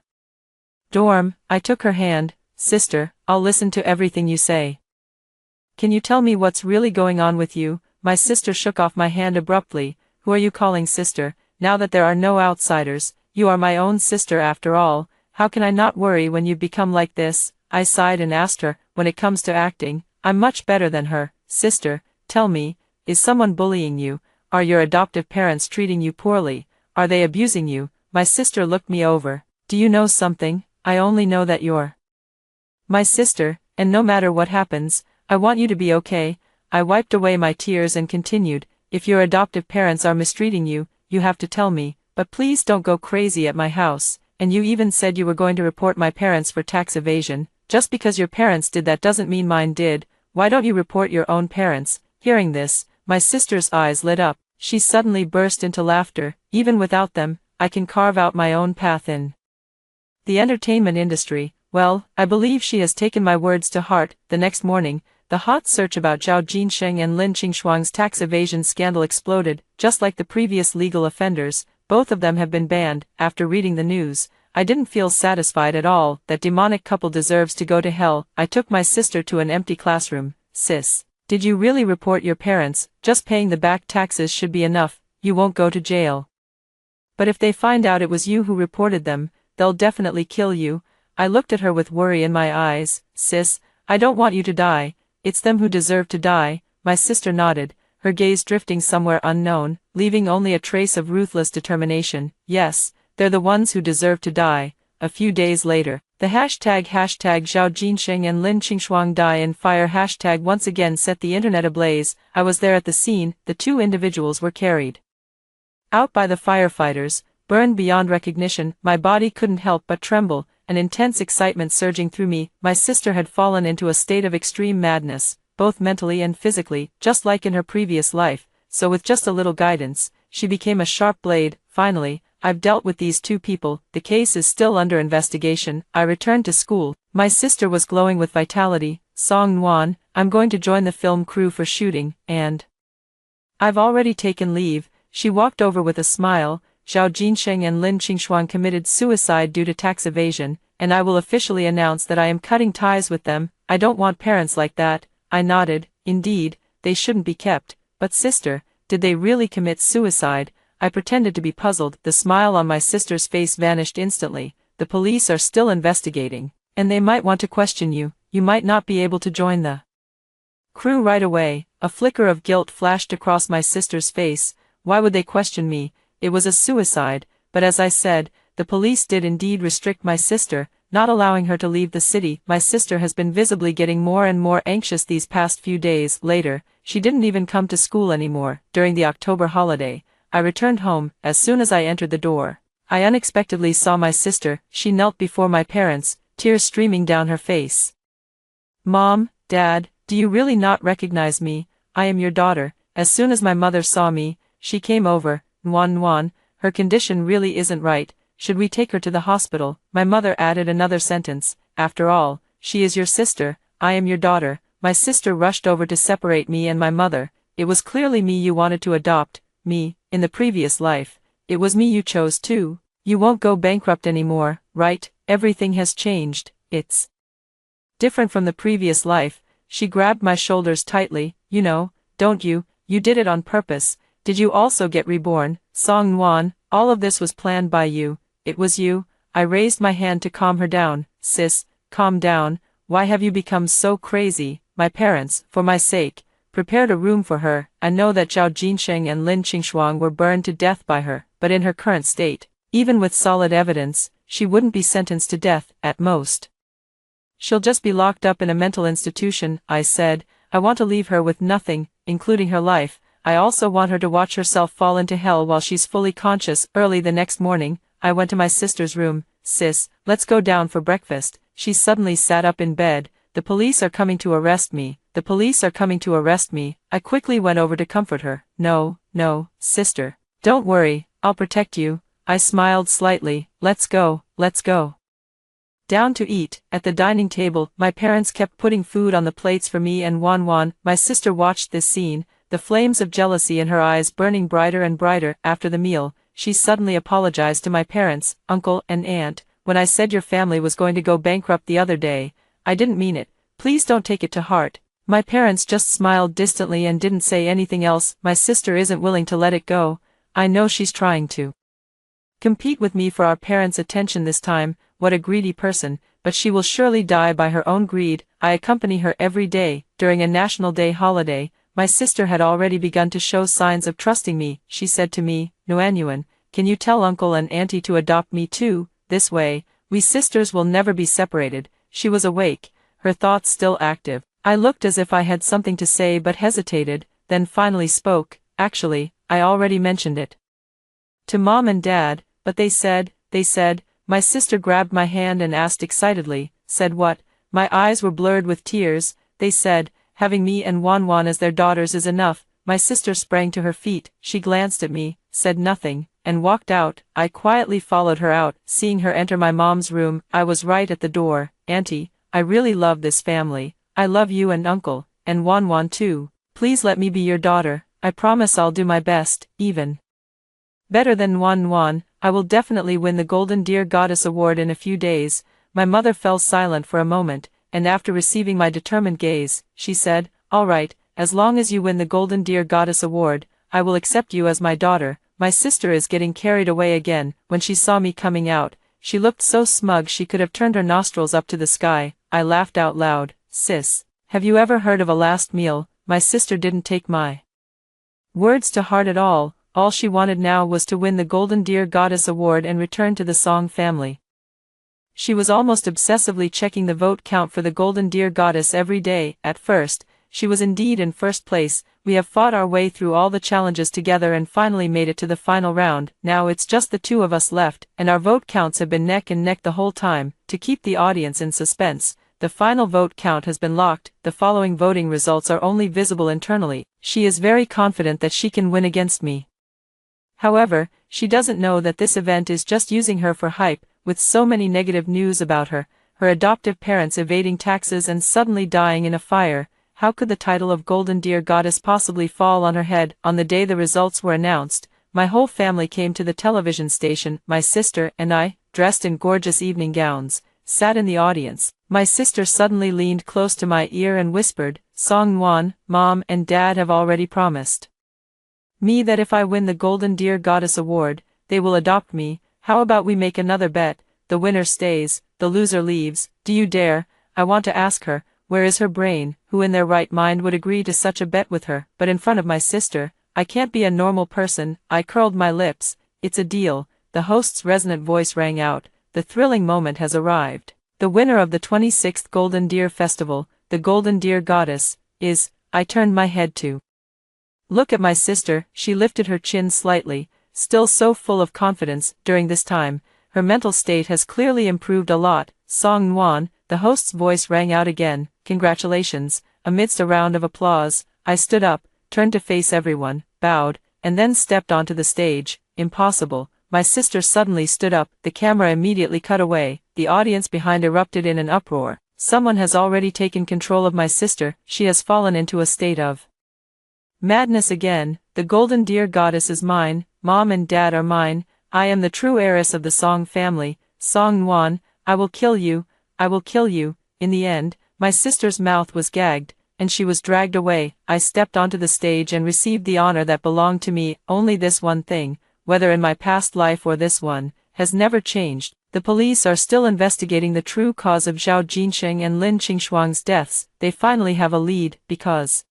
dorm, I took her hand. Sister, I'll listen to everything you say. Can you tell me what's really going on with you? My sister shook off my hand abruptly. Who are you calling sister? Now that there are no outsiders, you are my own sister after all. How can I not worry when you become like this? I sighed and asked her, when it comes to acting, I'm much better than her. Sister, tell me, is someone bullying you? Are your adoptive parents treating you poorly? Are they abusing you? My sister looked me over. Do you know something? I only know that you're my sister, and no matter what happens, I want you to be okay. I wiped away my tears and continued, if your adoptive parents are mistreating you, you have to tell me, but please don't go crazy at my house. And you even said you were going to report my parents for tax evasion. Just because your parents did that doesn't mean mine did. Why don't you report your own parents? Hearing this, my sister's eyes lit up. She suddenly burst into laughter. Even without them, I can carve out my own path in the entertainment industry. Well, I believe she has taken my words to heart. The next morning, the hot search about Zhao Jinsheng and Lin Qingshuang's tax evasion scandal exploded. Just like the previous legal offenders, both of them have been banned. After reading the news, I didn't feel satisfied at all. That demonic couple deserves to go to hell. I took my sister to an empty classroom. Sis, did you really report your parents? Just paying the back taxes should be enough. You won't go to jail. But if they find out it was you who reported them, they'll definitely kill you. I looked at her with worry in my eyes. Sis, I don't want you to die. It's them who deserve to die. My sister nodded, her gaze drifting somewhere unknown, leaving only a trace of ruthless determination. Yes, they're the ones who deserve to die. A few days later, the hashtag Zhao Jinsheng and Lin Qingshuang die in fire hashtag once again set the internet ablaze. I was there at the scene. The two individuals were carried out by the firefighters, burned beyond recognition. My body couldn't help but tremble, an intense excitement surging through me. My sister had fallen into a state of extreme madness, both mentally and physically, just like in her previous life, so with just a little guidance, she became a sharp blade. Finally, I've dealt with these two people. The case is still under investigation. I returned to school. My sister was glowing with vitality. Song Nuan, I'm going to join the film crew for shooting, and I've already taken leave. She walked over with a smile. Zhao Jinsheng and Lin Qingshuang committed suicide due to tax evasion, and I will officially announce that I am cutting ties with them. I don't want parents like that. I nodded. Indeed, they shouldn't be kept. But sister, Did they really commit suicide? I pretended to be puzzled. The smile on my sister's face vanished instantly. The police are still investigating, and they might want to question you. You might not be able to join the crew right away. A flicker of guilt flashed across my sister's face. Why would they question me? It was a suicide, but as I said, the police did indeed restrict my sister, not allowing her to leave the city. My sister has been visibly getting more and more anxious these past few days. Later, she didn't even come to school anymore. During the October holiday, I returned home. As soon as I entered the door, I unexpectedly saw my sister. She knelt before my parents, tears streaming down her face. "Mom, Dad, do you really not recognize me? I am your daughter." As soon as my mother saw me, she came over. "Nwan, her condition really isn't right. Should we take her to the hospital?" My mother added another sentence. "After all, she is your sister, I am your daughter." My sister rushed over to separate me and my mother. "It was clearly me you wanted to adopt, me, in the previous life. It was me you chose too. You won't go bankrupt anymore, right? Everything has changed. It's different from the previous life." She grabbed my shoulders tightly. "You know, don't you? You did it on purpose. Did you also get reborn? Song Nwan, all of this was planned by you. It was you." I raised my hand to calm her down. "Sis, calm down. Why have you become so crazy?" My parents, for my sake, prepared a room for her. I know that Zhao Jinsheng and Lin Qingshuang were burned to death by her, but in her current state, even with solid evidence, she wouldn't be sentenced to death, at most. "She'll just be locked up in a mental institution," I said. "I want to leave her with nothing, including her life. I also want her to watch herself fall into hell while she's fully conscious." Early the next morning, I went to my sister's room. "Sis, let's go down for breakfast." She suddenly sat up in bed. "The police are coming to arrest me. The police are coming to arrest me." I quickly went over to comfort her. No, sister. Don't worry, I'll protect you." I smiled slightly. Let's go. Down to eat. At the dining table, my parents kept putting food on the plates for me and Wan. My sister watched this scene, the flames of jealousy in her eyes burning brighter and brighter. After the meal, she suddenly apologized to my parents, uncle and aunt. "When I said your family was going to go bankrupt the other day, I didn't mean it. Please don't take it to heart." My parents just smiled distantly and didn't say anything else. My sister isn't willing to let it go. I know she's trying to compete with me for our parents' attention this time. What a greedy person, but she will surely die by her own greed. I accompany her every day. During a National Day holiday, my sister had already begun to show signs of trusting me. She said to me, "Nuanyuan, can you tell uncle and auntie to adopt me too? This way, we sisters will never be separated." She was awake, her thoughts still active. I looked as if I had something to say but hesitated, then finally spoke. "Actually, I already mentioned it to Mom and Dad, but they said, my sister grabbed my hand and asked excitedly, "Said what?" My eyes were blurred with tears. "They said, having me and Wan as their daughters is enough." My sister sprang to her feet. She glanced at me, said nothing, and walked out. I quietly followed her out. Seeing her enter my mom's room, I was right at the door. "Auntie, I really love this family. I love you and uncle, and Wan too. Please let me be your daughter. I promise I'll do my best, even better than Wan. I will definitely win the Golden Deer Goddess Award in a few days." My mother fell silent for a moment, and after receiving my determined gaze, she said, "All right, as long as you win the Golden Deer Goddess Award, I will accept you as my daughter." My sister is getting carried away again. When she saw me coming out, she looked so smug she could have turned her nostrils up to the sky. I laughed out loud. "Sis, have you ever heard of a last meal?" My sister didn't take my words to heart at all. All she wanted now was to win the Golden Deer Goddess Award and return to the Song family. She was almost obsessively checking the vote count for the Golden Deer Goddess every day. At first, she was indeed in first place. "We have fought our way through all the challenges together and finally made it to the final round. Now it's just the two of us left, and our vote counts have been neck and neck the whole time." To keep the audience in suspense, the final vote count has been locked. The following voting results are only visible internally. She is very confident that she can win against me. However, she doesn't know that this event is just using her for hype. With so many negative news about her, her adoptive parents evading taxes and suddenly dying in a fire, how could the title of Golden Deer Goddess possibly fall on her head? On the day the results were announced, my whole family came to the television station. My sister and I, dressed in gorgeous evening gowns, sat in the audience. My sister suddenly leaned close to my ear and whispered, "Song Nwan, Mom and Dad have already promised Me that if I win the Golden Deer Goddess Award, they will adopt me. How about we make another bet? The winner stays, the loser leaves. Do you dare? I want to ask her, where is her brain? Who in their right mind would agree to such a bet with her? But in front of my sister, I can't be a normal person. I curled my lips. It's a deal. The host's resonant voice rang out. The thrilling moment has arrived. The winner of the 26th Golden Deer Festival, the Golden Deer Goddess, is. I turned my head to look at my sister. She lifted her chin slightly, still so full of confidence. During this time, her mental state has clearly improved a lot. Song Nwan, the host's voice rang out again. Congratulations. Amidst a round of applause, I stood up, turned to face everyone, bowed, and then stepped onto the stage. Impossible. My sister suddenly stood up. The camera immediately cut away. The audience behind erupted in an uproar. Someone has already taken control of my sister. She has fallen into a state of madness again. The Golden Deer Goddess is mine. Mom and Dad are mine. I am the true heiress of the Song family. Song Nwan, I will kill you. I will kill you. In the end, my sister's mouth was gagged, and she was dragged away. I stepped onto the stage and received the honor that belonged to me. Only this one thing, whether in my past life or this one, has never changed. The police are still investigating the true cause of Zhao Jinsheng and Lin Qingxuang's deaths. They finally have a lead, because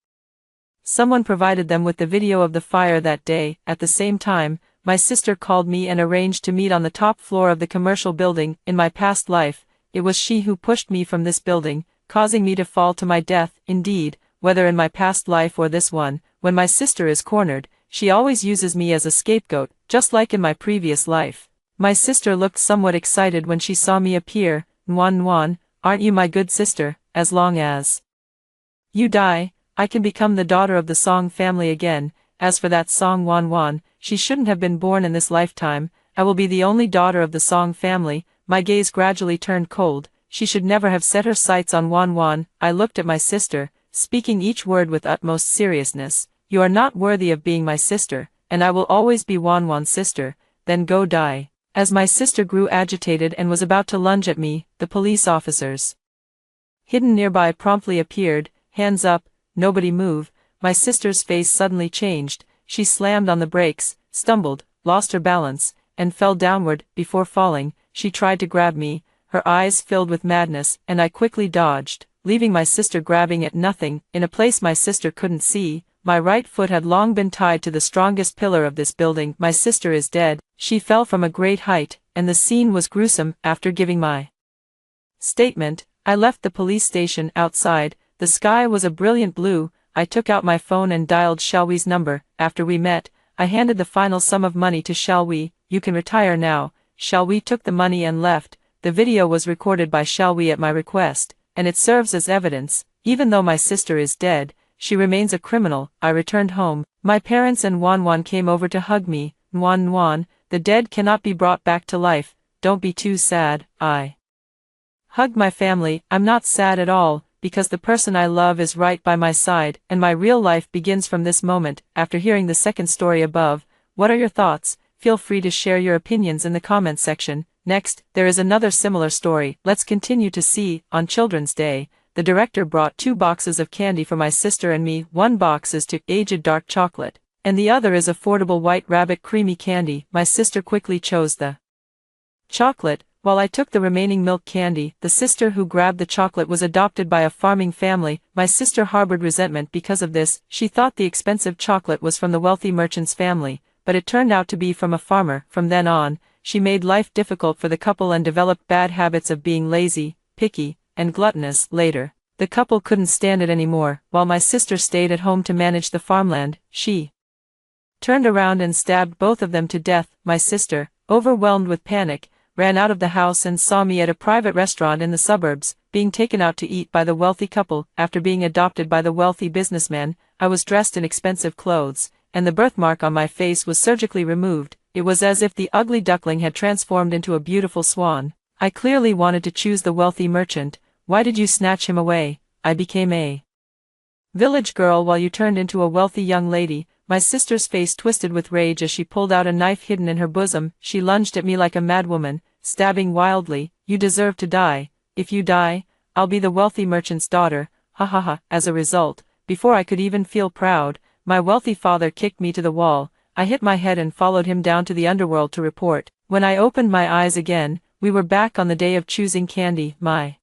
someone provided them with the video of the fire that day. At the same time, my sister called me and arranged to meet on the top floor of the commercial building. In my past life, it was she who pushed me from this building, causing me to fall to my death. Indeed, whether in my past life or this one, when my sister is cornered, she always uses me as a scapegoat, just like in my previous life. My sister looked somewhat excited when she saw me appear. Nwan Nwan, aren't you my good sister? As long as you die, I can become the daughter of the Song family again. As for that Song Nwan Nwan, she shouldn't have been born in this lifetime. I will be the only daughter of the Song family. My gaze gradually turned cold. She should never have set her sights on Nwan Nwan. I looked at my sister, speaking each word with utmost seriousness. You are not worthy of being my sister, and I will always be Nwan Nwan's sister. Then go die. As my sister grew agitated and was about to lunge at me, the police officers hidden nearby promptly appeared. Hands up, nobody move. My sister's face suddenly changed. She slammed on the brakes, stumbled, lost her balance, and fell downward. Before falling, she tried to grab me, her eyes filled with madness, and I quickly dodged, leaving my sister grabbing at nothing. In a place my sister couldn't see, my right foot had long been tied to the strongest pillar of this building. My sister is dead. She fell from a great height, and the scene was gruesome. After giving my statement, I left the police station. Outside, the sky was a brilliant blue. I took out my phone and dialed Xiaowi's number. After we met, I handed the final sum of money to Xiaowi. You can retire now. Xiaowi took the money and left. The video was recorded by Xiaowi at my request, and it serves as evidence. Even though my sister is dead, she remains a criminal. I returned home. My parents and Nwan Nwan came over to hug me. Nwan Nwan, the dead cannot be brought back to life. Don't be too sad. I hugged my family. I'm not sad at all, because the person I love is right by my side, and my real life begins from this moment. After hearing the second story above, what are your thoughts? Feel free to share your opinions in the comments section. Next, there is another similar story. Let's continue to see. On Children's Day, the director brought 2 boxes of candy for my sister and me. One box is to aged dark chocolate, and the other is affordable white rabbit creamy candy. My sister quickly chose the chocolate, while I took the remaining milk candy. The sister who grabbed the chocolate was adopted by a farming family. My sister harbored resentment because of this. She thought the expensive chocolate was from the wealthy merchant's family, but it turned out to be from a farmer. From then on, she made life difficult for the couple and developed bad habits of being lazy, picky, and gluttonous. Later, the couple couldn't stand it anymore. While my sister stayed at home to manage the farmland, she turned around and stabbed both of them to death. My sister, overwhelmed with panic, ran out of the house and saw me at a private restaurant in the suburbs, being taken out to eat by the wealthy couple. After being adopted by the wealthy businessman, I was dressed in expensive clothes, and the birthmark on my face was surgically removed. It was as if the ugly duckling had transformed into a beautiful swan. I clearly wanted to choose the wealthy merchant. Why did you snatch him away? I became a village girl while you turned into a wealthy young lady. My sister's face twisted with rage as she pulled out a knife hidden in her bosom. She lunged at me like a madwoman, stabbing wildly. You deserve to die. If you die, I'll be the wealthy merchant's daughter. Ha ha ha. As a result, before I could even feel proud, my wealthy father kicked me to the wall. I hit my head and followed him down to the underworld to report. When I opened my eyes again, we were back on the day of choosing candy. My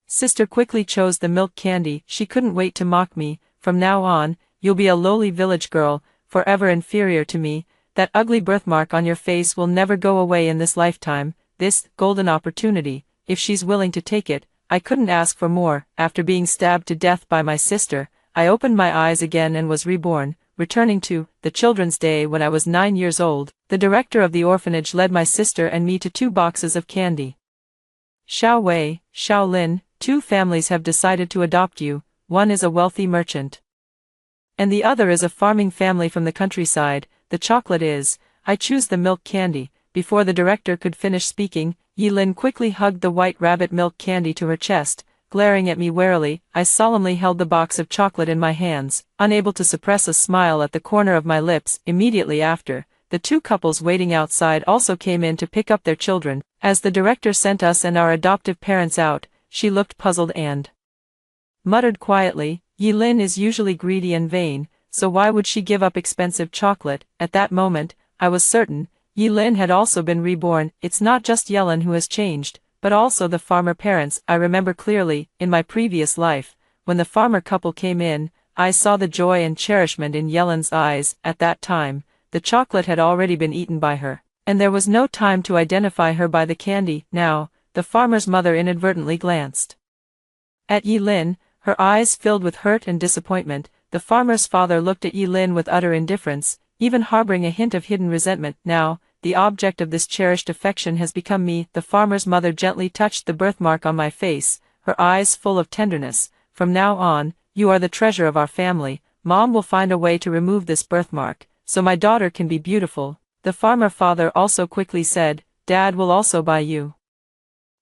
sister quickly chose the milk candy. She couldn't wait to mock me. From now on, you'll be a lowly village girl, forever inferior to me. That ugly birthmark on your face will never go away in this lifetime. This golden opportunity, if she's willing to take it, I couldn't ask for more. After being stabbed to death by my sister, I opened my eyes again and was reborn, returning to the Children's Day when I was 9 years old. The director of the orphanage led my sister and me to 2 boxes of candy. Xiao Wei, Xiao Lin, 2 families have decided to adopt you. One is a wealthy merchant, and the other is a farming family from the countryside. The chocolate is, I choose the milk candy. Before the director could finish speaking, Yi Lin quickly hugged the white rabbit milk candy to her chest. Glaring at me warily, I solemnly held the box of chocolate in my hands, unable to suppress a smile at the corner of my lips. Immediately after, the 2 couples waiting outside also came in to pick up their children. As the director sent us and our adoptive parents out, she looked puzzled and muttered quietly, Yi Lin is usually greedy and vain, so why would she give up expensive chocolate? At that moment, I was certain, Yi Lin had also been reborn. It's not just Yellen who has changed, but also the farmer parents. I remember clearly, in my previous life, when the farmer couple came in, I saw the joy and cherishment in Yellen's eyes. At that time, the chocolate had already been eaten by her, and there was no time to identify her by the candy. Now, the farmer's mother inadvertently glanced at Yi Lin, her eyes filled with hurt and disappointment. The farmer's father looked at Yi Lin with utter indifference, even harboring a hint of hidden resentment. Now, the object of this cherished affection has become me. The farmer's mother gently touched the birthmark on my face, her eyes full of tenderness. From now on, you are the treasure of our family. Mom will find a way to remove this birthmark, so my daughter can be beautiful. The farmer father also quickly said, Dad will also buy you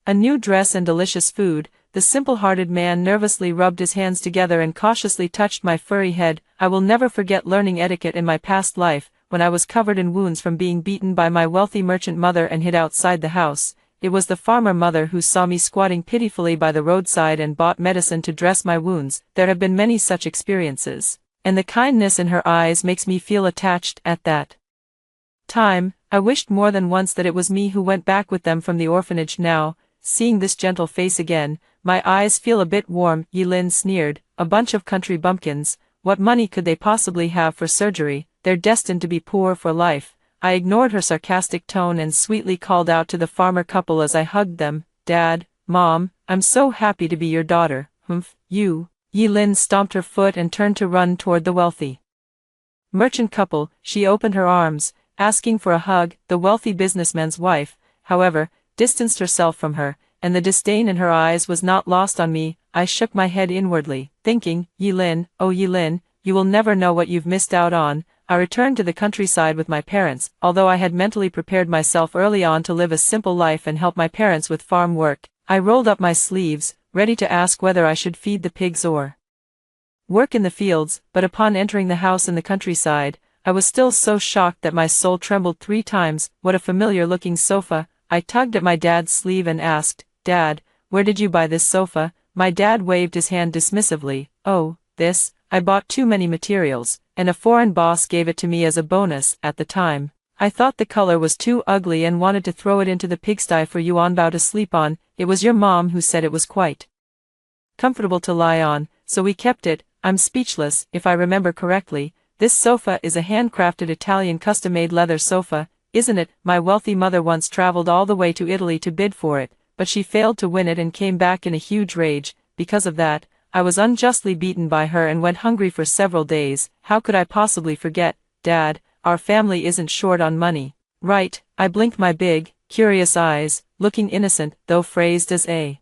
a new dress and delicious food. The simple-hearted man nervously rubbed his hands together and cautiously touched my furry head. I will never forget learning etiquette in my past life, when I was covered in wounds from being beaten by my wealthy merchant mother and hid outside the house. It was the farmer mother who saw me squatting pitifully by the roadside and bought medicine to dress my wounds. There have been many such experiences, and the kindness in her eyes makes me feel attached. At that time, I wished more than once that it was me who went back with them from the orphanage. Now, seeing this gentle face again, my eyes feel a bit warm. Yi Lin sneered, a bunch of country bumpkins, what money could they possibly have for surgery? They're destined to be poor for life. I ignored her sarcastic tone and sweetly called out to the farmer couple as I hugged them, Dad, Mom, I'm so happy to be your daughter. Humph, you. Yi Lin stomped her foot and turned to run toward the wealthy merchant couple. She opened her arms, asking for a hug. The wealthy businessman's wife, however, distanced herself from her, and the disdain in her eyes was not lost on me. I shook my head inwardly, thinking, Yi Lin, oh Yi Lin, you will never know what you've missed out on. I returned to the countryside with my parents. Although I had mentally prepared myself early on to live a simple life and help my parents with farm work, I rolled up my sleeves, ready to ask whether I should feed the pigs or work in the fields. But upon entering the house in the countryside, I was still so shocked that my soul trembled 3 times. What a familiar-looking sofa! I tugged at my dad's sleeve and asked, Dad, where did you buy this sofa? My dad waved his hand dismissively. Oh, this, I bought too many materials, and a foreign boss gave it to me as a bonus. At the time, I thought the color was too ugly and wanted to throw it into the pigsty for Yuan Bao to sleep on. It was your mom who said it was quite comfortable to lie on, so we kept it. I'm speechless. If I remember correctly, this sofa is a handcrafted Italian custom-made leather sofa, isn't it? My wealthy mother once traveled all the way to Italy to bid for it, but she failed to win it and came back in a huge rage. Because of that, I was unjustly beaten by her and went hungry for several days. How could I possibly forget? Dad, our family isn't short on money, right? I blinked my big, curious eyes, looking innocent, though phrased as a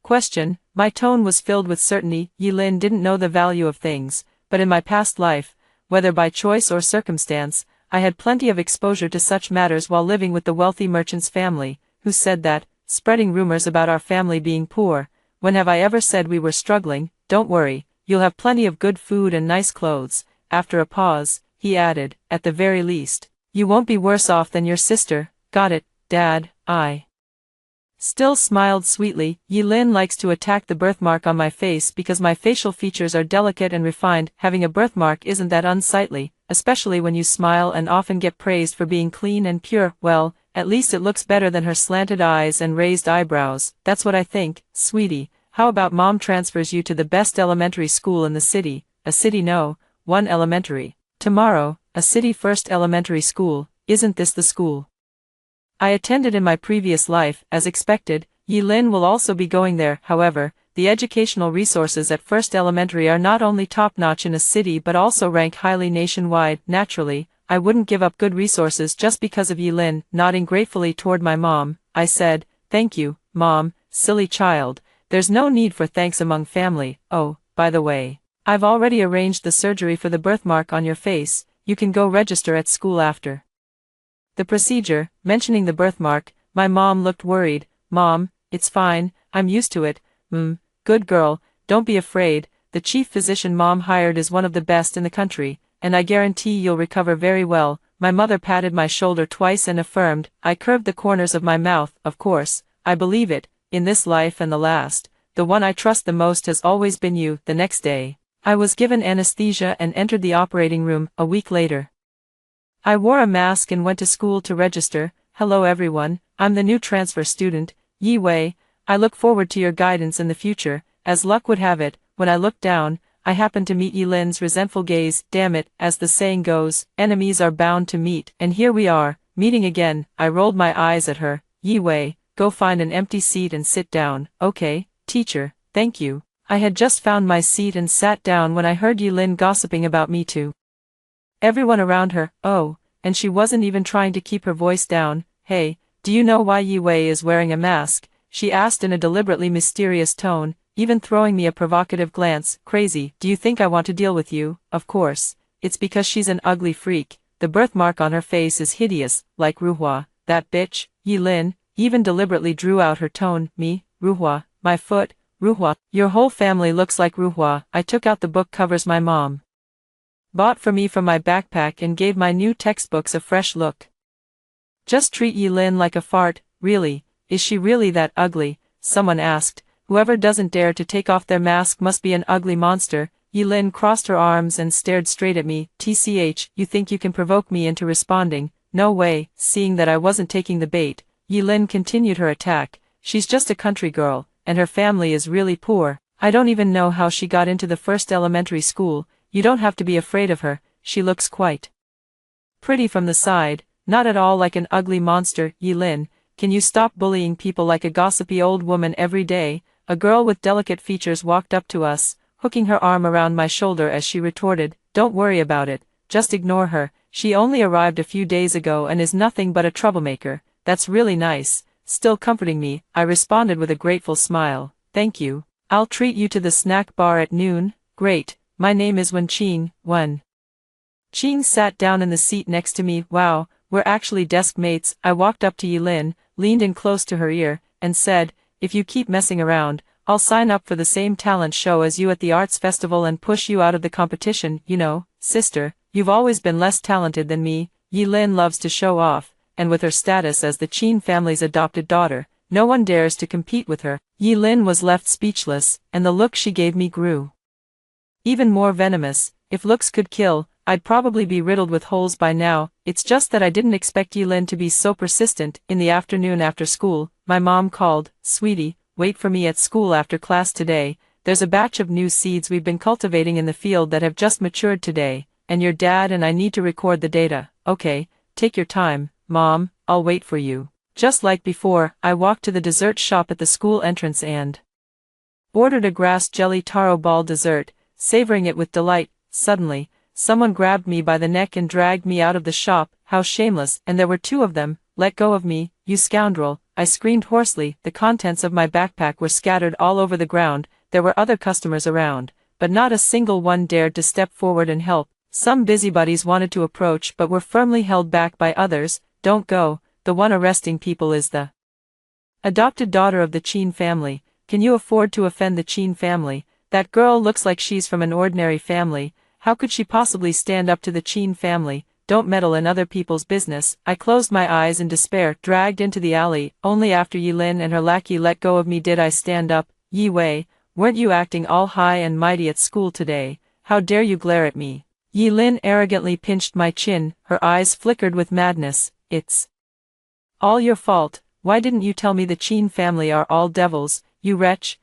question. My tone was filled with certainty. Yi Lin didn't know the value of things, but in my past life, whether by choice or circumstance, I had plenty of exposure to such matters while living with the wealthy merchant's family, who said that, spreading rumors about our family being poor. When have I ever said we were struggling? Don't worry, you'll have plenty of good food and nice clothes. After a pause, he added, at the very least, you won't be worse off than your sister. Got it, Dad, I Still smiled sweetly. Yilin likes to attack the birthmark on my face because my facial features are delicate and refined. Having a birthmark isn't that unsightly, especially when you smile and often get praised for being clean and pure. Well, at least it looks better than her slanted eyes and raised eyebrows. That's what I think, sweetie. How about mom transfers you to the best elementary school in the city? A city? No, one elementary. Tomorrow, a city first elementary school. Isn't this the school I attended in my previous life? As expected, Yilin will also be going there. However, the educational resources at First Elementary are not only top-notch in a city but also rank highly nationwide. Naturally, I wouldn't give up good resources just because of Yilin. Nodding gratefully toward my mom, I said, "Thank you, Mom, silly child. There's no need for thanks among family. Oh, by the way, I've already arranged the surgery for the birthmark on your face. You can go register at school after." The procedure, mentioning the birthmark, my mom looked worried. "Mom, it's fine, I'm used to it." Good girl, don't be afraid. The chief physician mom hired is one of the best in the country, and I guarantee you'll recover very well. My mother patted my shoulder twice and affirmed. I curved the corners of my mouth. Of course, I believe it. In this life and the last, the one I trust the most has always been you. The next day, I was given anesthesia and entered the operating room. A week later, I wore a mask and went to school to register. "Hello everyone, I'm the new transfer student, Yi Wei. I look forward to your guidance in the future." As luck would have it, when I looked down, I happened to meet Yilin's resentful gaze. Damn it, as the saying goes, enemies are bound to meet. And here we are, meeting again. I rolled my eyes at her. "Yi Wei, go find an empty seat and sit down." "Okay, teacher, thank you." I had just found my seat and sat down when I heard Yilin gossiping about me to everyone around her. Oh, and she wasn't even trying to keep her voice down. "Hey, do you know why Yi Wei is wearing a mask?" she asked in a deliberately mysterious tone, even throwing me a provocative glance. "Crazy, do you think I want to deal with you?" "Of course, it's because she's an ugly freak. The birthmark on her face is hideous, like Ruhua, that bitch." Yilin even deliberately drew out her tone. "Me, Ruhua, my foot, Ruhua. Your whole family looks like Ruhua." I took out the book covers my mom bought for me from my backpack and gave my new textbooks a fresh look. "Just treat Yilin like a fart." "Really? Is she really that ugly?" someone asked. "Whoever doesn't dare to take off their mask must be an ugly monster." Yilin crossed her arms and stared straight at me. "Tch, you think you can provoke me into responding? No way." Seeing that I wasn't taking the bait, Yilin continued her attack. "She's just a country girl, and her family is really poor. I don't even know how she got into the first elementary school. You don't have to be afraid of her. She looks quite pretty from the side, not at all like an ugly monster." "Yilin, can you stop bullying people like a gossipy old woman every day?" A girl with delicate features walked up to us, hooking her arm around my shoulder as she retorted, "Don't worry about it, just ignore her. She only arrived a few days ago and is nothing but a troublemaker." "That's really nice." Still comforting me, I responded with a grateful smile. "Thank you. I'll treat you to the snack bar at noon." "Great. My name is Wen Qing." Wen Qing sat down in the seat next to me. "Wow, we're actually desk mates." I walked up to Yilin, leaned in close to her ear, and said, "If you keep messing around, I'll sign up for the same talent show as you at the arts festival and push you out of the competition. You know, sister, you've always been less talented than me." Yilin loves to show off, and with her status as the Qin family's adopted daughter, no one dares to compete with her. Yilin was left speechless, and the look she gave me grew even more venomous. If looks could kill, I'd probably be riddled with holes by now. It's just that I didn't expect Yilin to be so persistent. In the afternoon after school, my mom called. "Sweetie, wait for me at school after class today. There's a batch of new seeds we've been cultivating in the field that have just matured today, and your dad and I need to record the data." "Okay, take your time, Mom, I'll wait for you." Just like before, I walked to the dessert shop at the school entrance and ordered a grass jelly taro ball dessert, savoring it with delight. Suddenly, someone grabbed me by the neck and dragged me out of the shop. How shameless, and there were two of them. "Let go of me, you scoundrel," I screamed hoarsely. The contents of my backpack were scattered all over the ground. There were other customers around, but not a single one dared to step forward and help. Some busybodies wanted to approach but were firmly held back by others. "Don't go, the one arresting people is the adopted daughter of the Qin family. Can you afford to offend the Qin family? That girl looks like she's from an ordinary family. How could she possibly stand up to the Qin family?" don't meddle in other people's business. I closed my eyes in despair, dragged into the alley. Only after Yilin and her lackey let go of me did I stand up. Yi Wei, weren't you acting all high and mighty at school today? How dare you glare at me? Yilin arrogantly pinched my chin, her eyes flickered with madness. It's all your fault. Why didn't you tell me the Qin family are all devils? You wretch,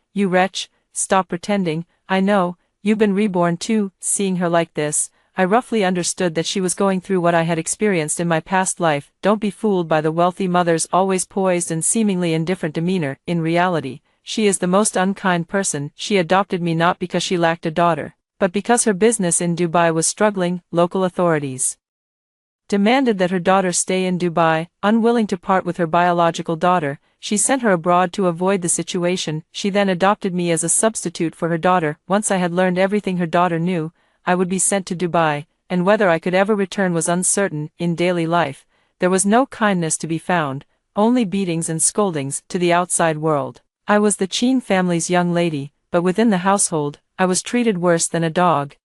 stop pretending. I know, you've been reborn too. Seeing her like this, I roughly understood that she was going through what I had experienced in my past life. Don't be fooled by the wealthy mother's always poised and seemingly indifferent demeanor. In reality, she is the most unkind person. She adopted me not because she lacked a daughter, but because her business in Dubai was struggling. Local authorities demanded that her daughter stay in Dubai. Unwilling to part with her biological daughter, she sent her abroad to avoid the situation. She then adopted me as a substitute for her daughter. Once I had learned everything her daughter knew, I would be sent to Dubai, and whether I could ever return was uncertain. In daily life, there was no kindness to be found, only beatings and scoldings to the outside world. I was the Qin family's young lady, but within the household, I was treated worse than a dog.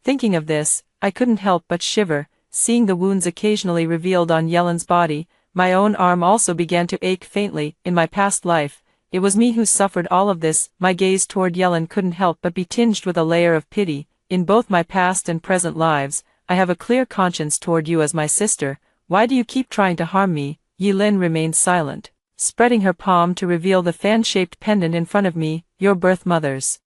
Thinking of this, I couldn't help but shiver. Seeing the wounds occasionally revealed on Yelin's body, my own arm also began to ache faintly. In my past life, it was me who suffered all of this. My gaze toward Yelin couldn't help but be tinged with a layer of pity. In both my past and present lives, I have a clear conscience toward you as my sister. Why do you keep trying to harm me? Yilin remained silent, spreading her palm to reveal the fan-shaped pendant in front of me. Your birth mother's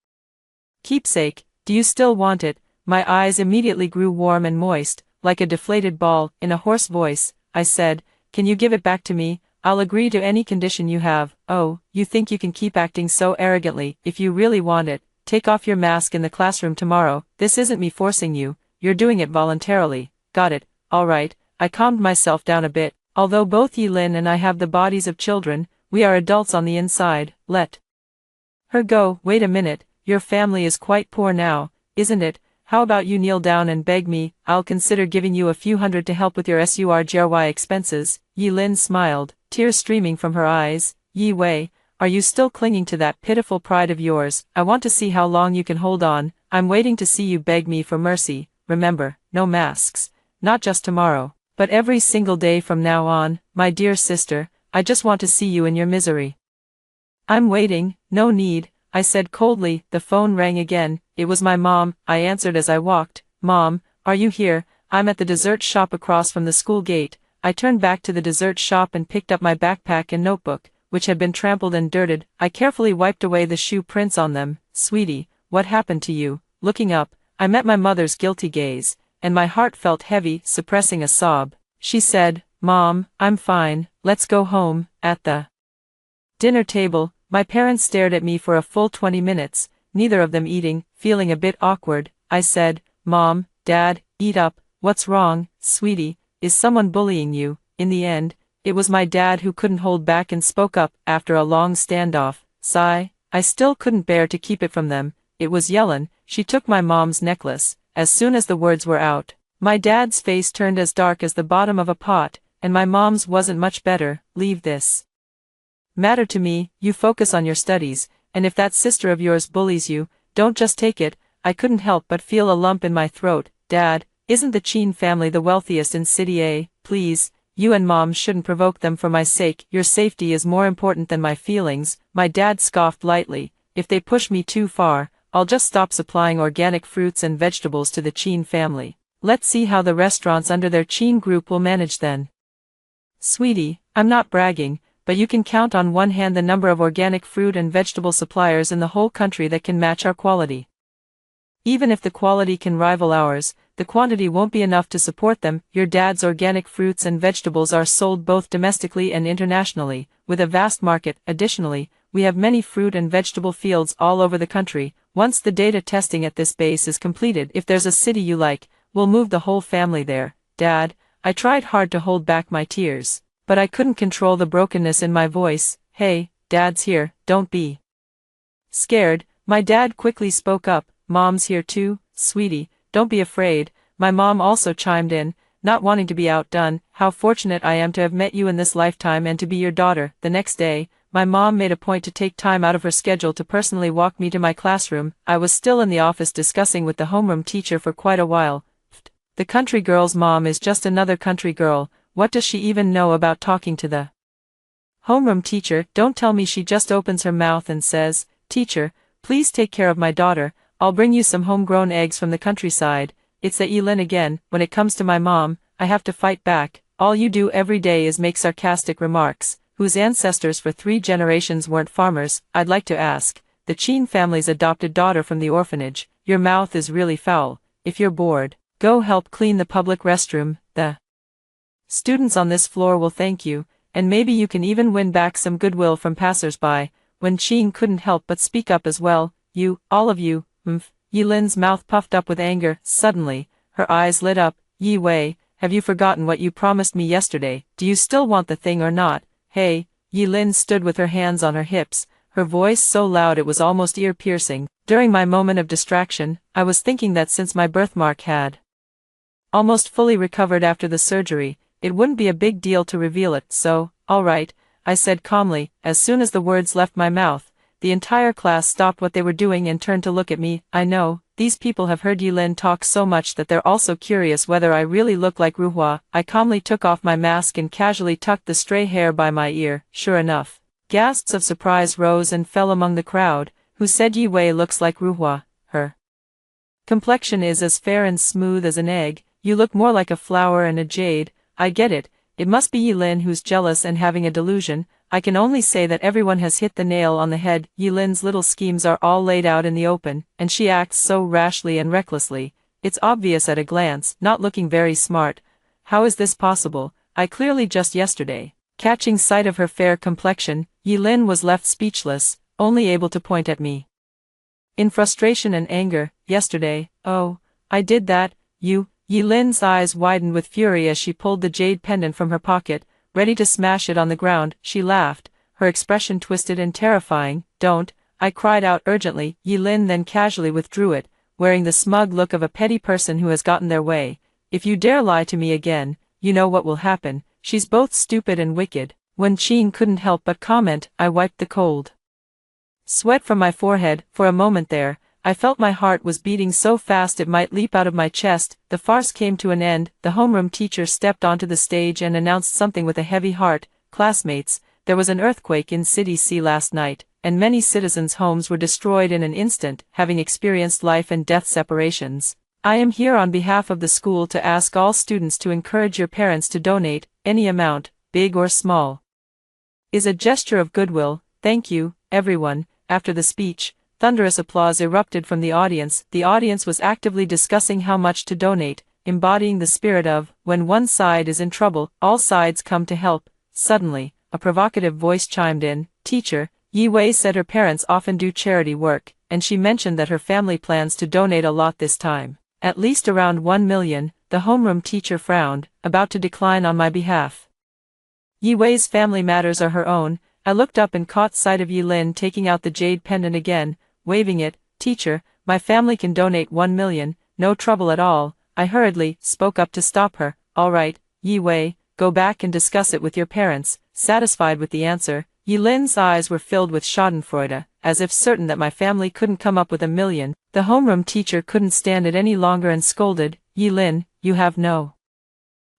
keepsake. Do you still want it? My eyes immediately grew warm and moist, like a deflated ball. In a hoarse voice, I said, can you give it back to me? I'll agree to any condition you have. Oh, you think you can keep acting so arrogantly? If you really want it, take off your mask in the classroom tomorrow. This isn't me forcing you, you're doing it voluntarily. Got it, alright. I calmed myself down a bit. Although both Yilin and I have the bodies of children, we are adults on the inside. Let her go. Wait a minute, your family is quite poor now, isn't it? How about you kneel down and beg me? I'll consider giving you a few hundred to help with your surgery expenses. Yilin smiled, tears streaming from her eyes. Yi Wei, are you still clinging to that pitiful pride of yours? I want to see how long you can hold on. I'm waiting to see you beg me for mercy. Remember, no masks. Not just tomorrow, but every single day from now on. My dear sister, I just want to see you in your misery. I'm waiting. No need, I said coldly. The phone rang again. It was my mom. I answered as I walked. Mom, are you here? I'm at the dessert shop across from the school gate. I turned back to the dessert shop and picked up my backpack and notebook, which had been trampled and dirted. I carefully wiped away the shoe prints on them. Sweetie, what happened to you? Looking up, I met my mother's guilty gaze, and my heart felt heavy, suppressing a sob. She said, Mom, I'm fine, let's go home. At the dinner table, my parents stared at me for a full 20 minutes, neither of them eating. Feeling a bit awkward, I said, Mom, Dad, eat up. What's wrong, sweetie? Is someone bullying you? In the end, it was my dad who couldn't hold back and spoke up. After a long standoff, sigh, I still couldn't bear to keep it from them. It was Yelin. She took my mom's necklace. As soon as the words were out, my dad's face turned as dark as the bottom of a pot, and my mom's wasn't much better. Leave this matter to me. You focus on your studies, and if that sister of yours bullies you, don't just take it. I couldn't help but feel a lump in my throat. Dad, isn't the Qin family the wealthiest in City A? Please, you and Mom shouldn't provoke them for my sake. Your safety is more important than my feelings. My dad scoffed lightly. If they push me too far, I'll just stop supplying organic fruits and vegetables to the Qin family. Let's see how the restaurants under their Qin group will manage then. Sweetie, I'm not bragging, but you can count on one hand the number of organic fruit and vegetable suppliers in the whole country that can match our quality. Even if the quality can rival ours, the quantity won't be enough to support them. Your dad's organic fruits and vegetables are sold both domestically and internationally, with a vast market. Additionally, we have many fruit and vegetable fields all over the country. Once the data testing at this base is completed, if there's a city you like, we'll move the whole family there. Dad, I tried hard to hold back my tears, but I couldn't control the brokenness in my voice. Hey, Dad's here, don't be scared. My dad quickly spoke up. Mom's here too, sweetie, don't be afraid. My mom also chimed in, not wanting to be outdone. How fortunate I am to have met you in this lifetime and to be your daughter. The next day, my mom made a point to take time out of her schedule to personally walk me to my classroom. I was still in the office discussing with the homeroom teacher for quite a while. The country girl's mom is just another country girl. What does she even know about talking to the homeroom teacher? Don't tell me she just opens her mouth and says, "Teacher, please take care of my daughter. I'll bring you some homegrown eggs from the countryside." It's that Yilin again. When it comes to my mom, I have to fight back. All you do every day is make sarcastic remarks. Whose ancestors for 3 generations weren't farmers? I'd like to ask. The Chin family's adopted daughter from the orphanage. Your mouth is really foul. If you're bored, go help clean the public restroom. The students on this floor will thank you, and maybe you can even win back some goodwill from passers-by. When Chin couldn't help but speak up as well. You, all of you, Yilin's mouth puffed up with anger. Suddenly, her eyes lit up. Yi Wei, have you forgotten what you promised me yesterday? Do you still want the thing or not? Hey, Yilin stood with her hands on her hips, her voice so loud it was almost ear-piercing. During my moment of distraction, I was thinking that since my birthmark had almost fully recovered after the surgery, it wouldn't be a big deal to reveal it, so, all right, I said calmly. As soon as the words left my mouth, the entire class stopped what they were doing and turned to look at me. I know, these people have heard Yilin talk so much that they're also curious whether I really look like Ruhua. I calmly took off my mask and casually tucked the stray hair by my ear. Sure enough, gasps of surprise rose and fell among the crowd, who said Yi Wei looks like Ruhua. Her complexion is as fair and smooth as an egg. You look more like a flower and a jade. I get it. It must be Yilin who's jealous and having a delusion. I can only say that everyone has hit the nail on the head. Yilin's little schemes are all laid out in the open, and she acts so rashly and recklessly. It's obvious at a glance, not looking very smart. How is this possible? I clearly just yesterday. Catching sight of her fair complexion, Yilin was left speechless, only able to point at me in frustration and anger. Yesterday, oh, I did that, you. Yilin's eyes widened with fury as she pulled the jade pendant from her pocket, ready to smash it on the ground. She laughed, her expression twisted and terrifying. Don't, I cried out urgently. Yilin then casually withdrew it, wearing the smug look of a petty person who has gotten their way. If you dare lie to me again, you know what will happen. She's both stupid and wicked. When Chin couldn't help but comment, I wiped the cold sweat from my forehead. For a moment there, I felt my heart was beating so fast it might leap out of my chest. The farce came to an end. The homeroom teacher stepped onto the stage and announced something with a heavy heart. Classmates, there was an earthquake in City C last night, and many citizens' homes were destroyed in an instant, having experienced life and death separations. I am here on behalf of the school to ask all students to encourage your parents to donate. Any amount, big or small, is a gesture of goodwill. Thank you, everyone. After the speech, thunderous applause erupted from the audience. The audience was actively discussing how much to donate, embodying the spirit of, when one side is in trouble, all sides come to help. Suddenly, a provocative voice chimed in. Teacher, Yi Wei said her parents often do charity work, and she mentioned that her family plans to donate a lot this time. At least around 1 million, the homeroom teacher frowned, about to decline on my behalf. Yi Wei's family matters are her own. I looked up and caught sight of Yilin taking out the jade pendant again, waving it. Teacher, my family can donate 1 million, no trouble at all. I hurriedly spoke up to stop her. All right, Yi Wei, go back and discuss it with your parents. Satisfied with the answer, Yilin's eyes were filled with schadenfreude, as if certain that my family couldn't come up with 1 million. The homeroom teacher couldn't stand it any longer and scolded, Yilin, you have no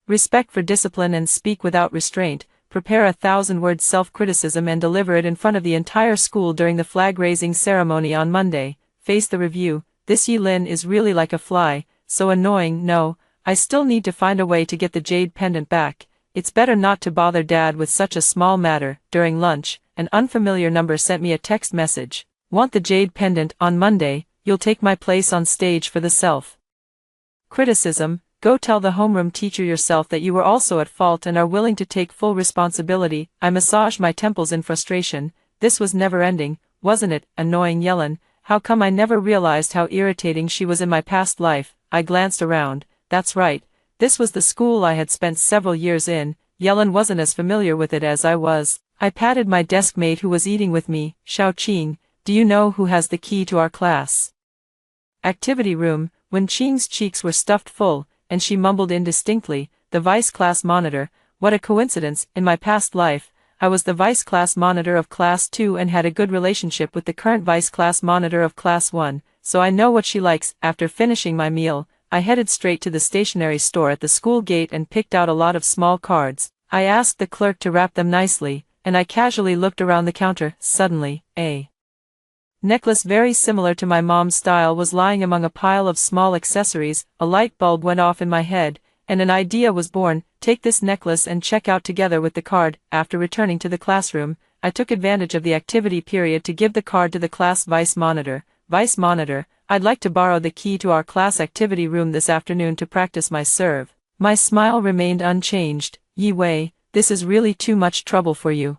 respect for discipline and speak without restraint. Prepare a 1,000-word self-criticism and deliver it in front of the entire school during the flag-raising ceremony on Monday. Face the review. This Yilin is really like a fly, so annoying. No, I still need to find a way to get the jade pendant back. It's better not to bother Dad with such a small matter. During lunch, an unfamiliar number sent me a text message. Want the jade pendant on Monday? You'll take my place on stage for the self-criticism. Go tell the homeroom teacher yourself that you were also at fault and are willing to take full responsibility. I massaged my temples in frustration. This was never ending, wasn't it? Annoying Yelin. How come I never realized how irritating she was in my past life? I glanced around. That's right. This was the school I had spent several years in. Yelin wasn't as familiar with it as I was. I patted my desk mate who was eating with me. Xiao Qing, do you know who has the key to our class activity room? When Qing's cheeks were stuffed full, and she mumbled indistinctly, the vice class monitor. What a coincidence. In my past life, I was the vice class monitor of class 2 and had a good relationship with the current vice class monitor of class 1, so I know what she likes. After finishing my meal, I headed straight to the stationery store at the school gate and picked out a lot of small cards. I asked the clerk to wrap them nicely, and I casually looked around the counter. Suddenly, a necklace very similar to my mom's style was lying among a pile of small accessories. A light bulb went off in my head, and an idea was born. Take this necklace and check out together with the card. After returning to the classroom, I took advantage of the activity period to give the card to the class vice monitor. Vice monitor, I'd like to borrow the key to our class activity room this afternoon to practice my serve. My smile remained unchanged. Yi Wei, this is really too much trouble for you.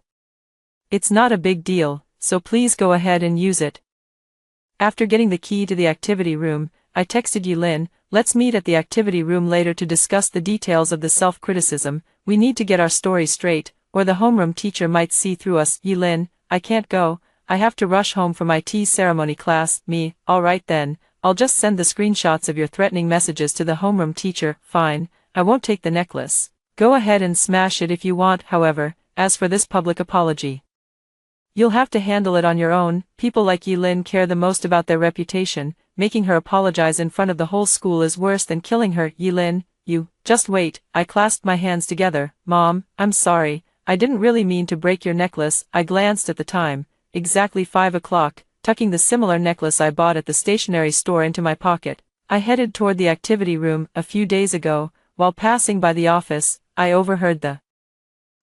It's not a big deal, so please go ahead and use it. After getting the key to the activity room, I texted Yilin, let's meet at the activity room later to discuss the details of the self-criticism. We need to get our story straight, or the homeroom teacher might see through us. Yilin, I can't go, I have to rush home for my tea ceremony class. Me, alright then, I'll just send the screenshots of your threatening messages to the homeroom teacher. Fine, I won't take the necklace. Go ahead and smash it if you want. However, as for this public apology, you'll have to handle it on your own. People like Yilin care the most about their reputation. Making her apologize in front of the whole school is worse than killing her. Yilin, you, just wait. I clasped my hands together. Mom, I'm sorry, I didn't really mean to break your necklace. I glanced at the time. Exactly 5 o'clock, tucking the similar necklace I bought at the stationery store into my pocket. I headed toward the activity room. A few days ago, while passing by the office, I overheard the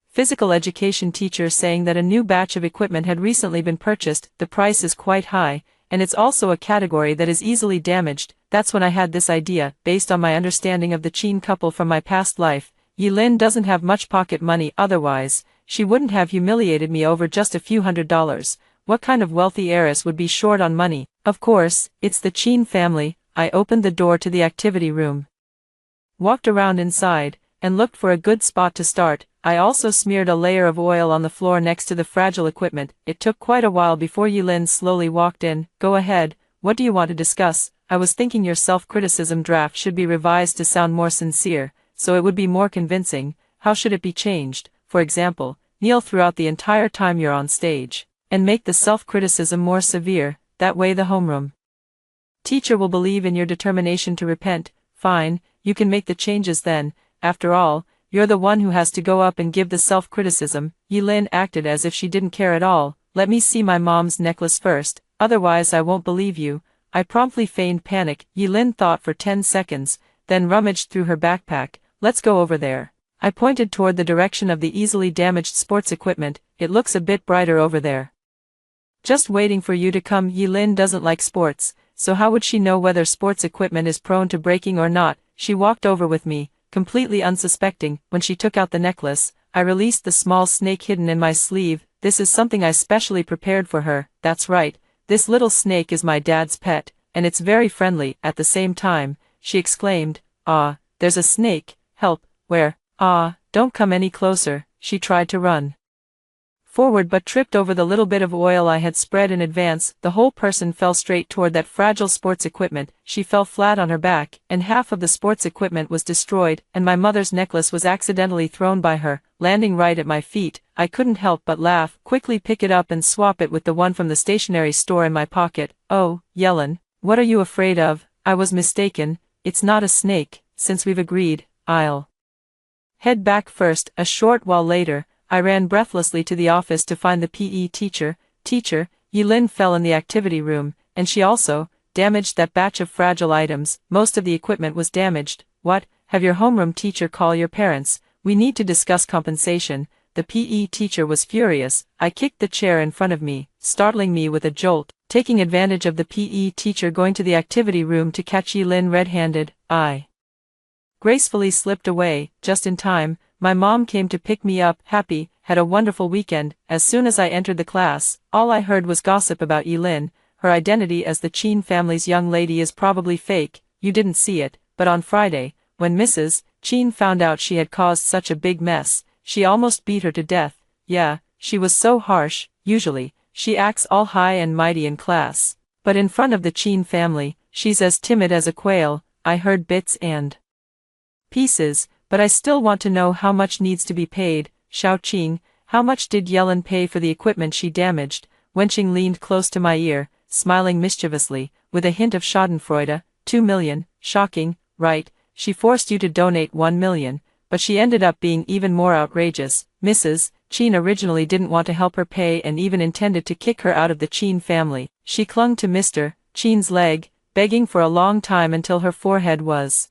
physical education teacher saying that a new batch of equipment had recently been purchased. The price is quite high, and it's also a category that is easily damaged. That's when I had this idea, based on my understanding of the Qin couple from my past life. Yilin doesn't have much pocket money, otherwise she wouldn't have humiliated me over just a few $100s. What kind of wealthy heiress would be short on money? Of course, it's the Qin family. I opened the door to the activity room, walked around inside, and looked for a good spot to start. I also smeared a layer of oil on the floor next to the fragile equipment. It took quite a while before Yilin slowly walked in. Go ahead, what do you want to discuss? I was thinking your self-criticism draft should be revised to sound more sincere, so it would be more convincing. How should it be changed? For example, kneel throughout the entire time you're on stage, and make the self-criticism more severe. That way the homeroom teacher will believe in your determination to repent. Fine, you can make the changes then. After all, you're the one who has to go up and give the self-criticism. Yilin acted as if she didn't care at all. Let me see my mom's necklace first, otherwise I won't believe you. I promptly feigned panic. Yilin thought for 10 seconds, then rummaged through her backpack. Let's go over there. I pointed toward the direction of the easily damaged sports equipment. It looks a bit brighter over there. Just waiting for you to come. Yilin doesn't like sports, so how would she know whether sports equipment is prone to breaking or not? She walked over with me, completely unsuspecting. When she took out the necklace, I released the small snake hidden in my sleeve. This is something I specially prepared for her. That's right, this little snake is my dad's pet, and it's very friendly. At the same time, she exclaimed, "Ah, there's a snake, help, where? Ah, don't come any closer." She tried to run forward but tripped over the little bit of oil I had spread in advance. The whole person fell straight toward that fragile sports equipment. She fell flat on her back, and half of the sports equipment was destroyed, and my mother's necklace was accidentally thrown by her, landing right at my feet. I couldn't help but laugh, quickly pick it up and swap it with the one from the stationery store in my pocket. Oh, Yelin, what are you afraid of? I was mistaken, it's not a snake. Since we've agreed, I'll head back first. A short while later, I ran breathlessly to the office to find the PE teacher. Teacher, Yilin fell in the activity room, and she also damaged that batch of fragile items. Most of the equipment was damaged. What? Have your homeroom teacher call your parents. We need to discuss compensation. The PE teacher was furious. I kicked the chair in front of me, startling me with a jolt. Taking advantage of the PE teacher going to the activity room to catch Yilin red-handed, I gracefully slipped away. Just in time, my mom came to pick me up. Happy, had a wonderful weekend. As soon as I entered the class, all I heard was gossip about Yilin. Her identity as the Qin family's young lady is probably fake. You didn't see it, but on Friday, when Mrs. Qin found out she had caused such a big mess, she almost beat her to death. Yeah, she was so harsh. Usually, she acts all high and mighty in class, but in front of the Qin family, she's as timid as a quail. I heard bits and pieces, but I still want to know how much needs to be paid. Xiaoqing, how much did Yelin pay for the equipment she damaged? Wenqing leaned close to my ear, smiling mischievously, with a hint of schadenfreude. 2 million. Shocking. right? She forced you to donate 1 million, but she ended up being even more outrageous. Mrs. Chin originally didn't want to help her pay and even intended to kick her out of the Chin family. She clung to Mr. Chin's leg, begging for a long time until her forehead was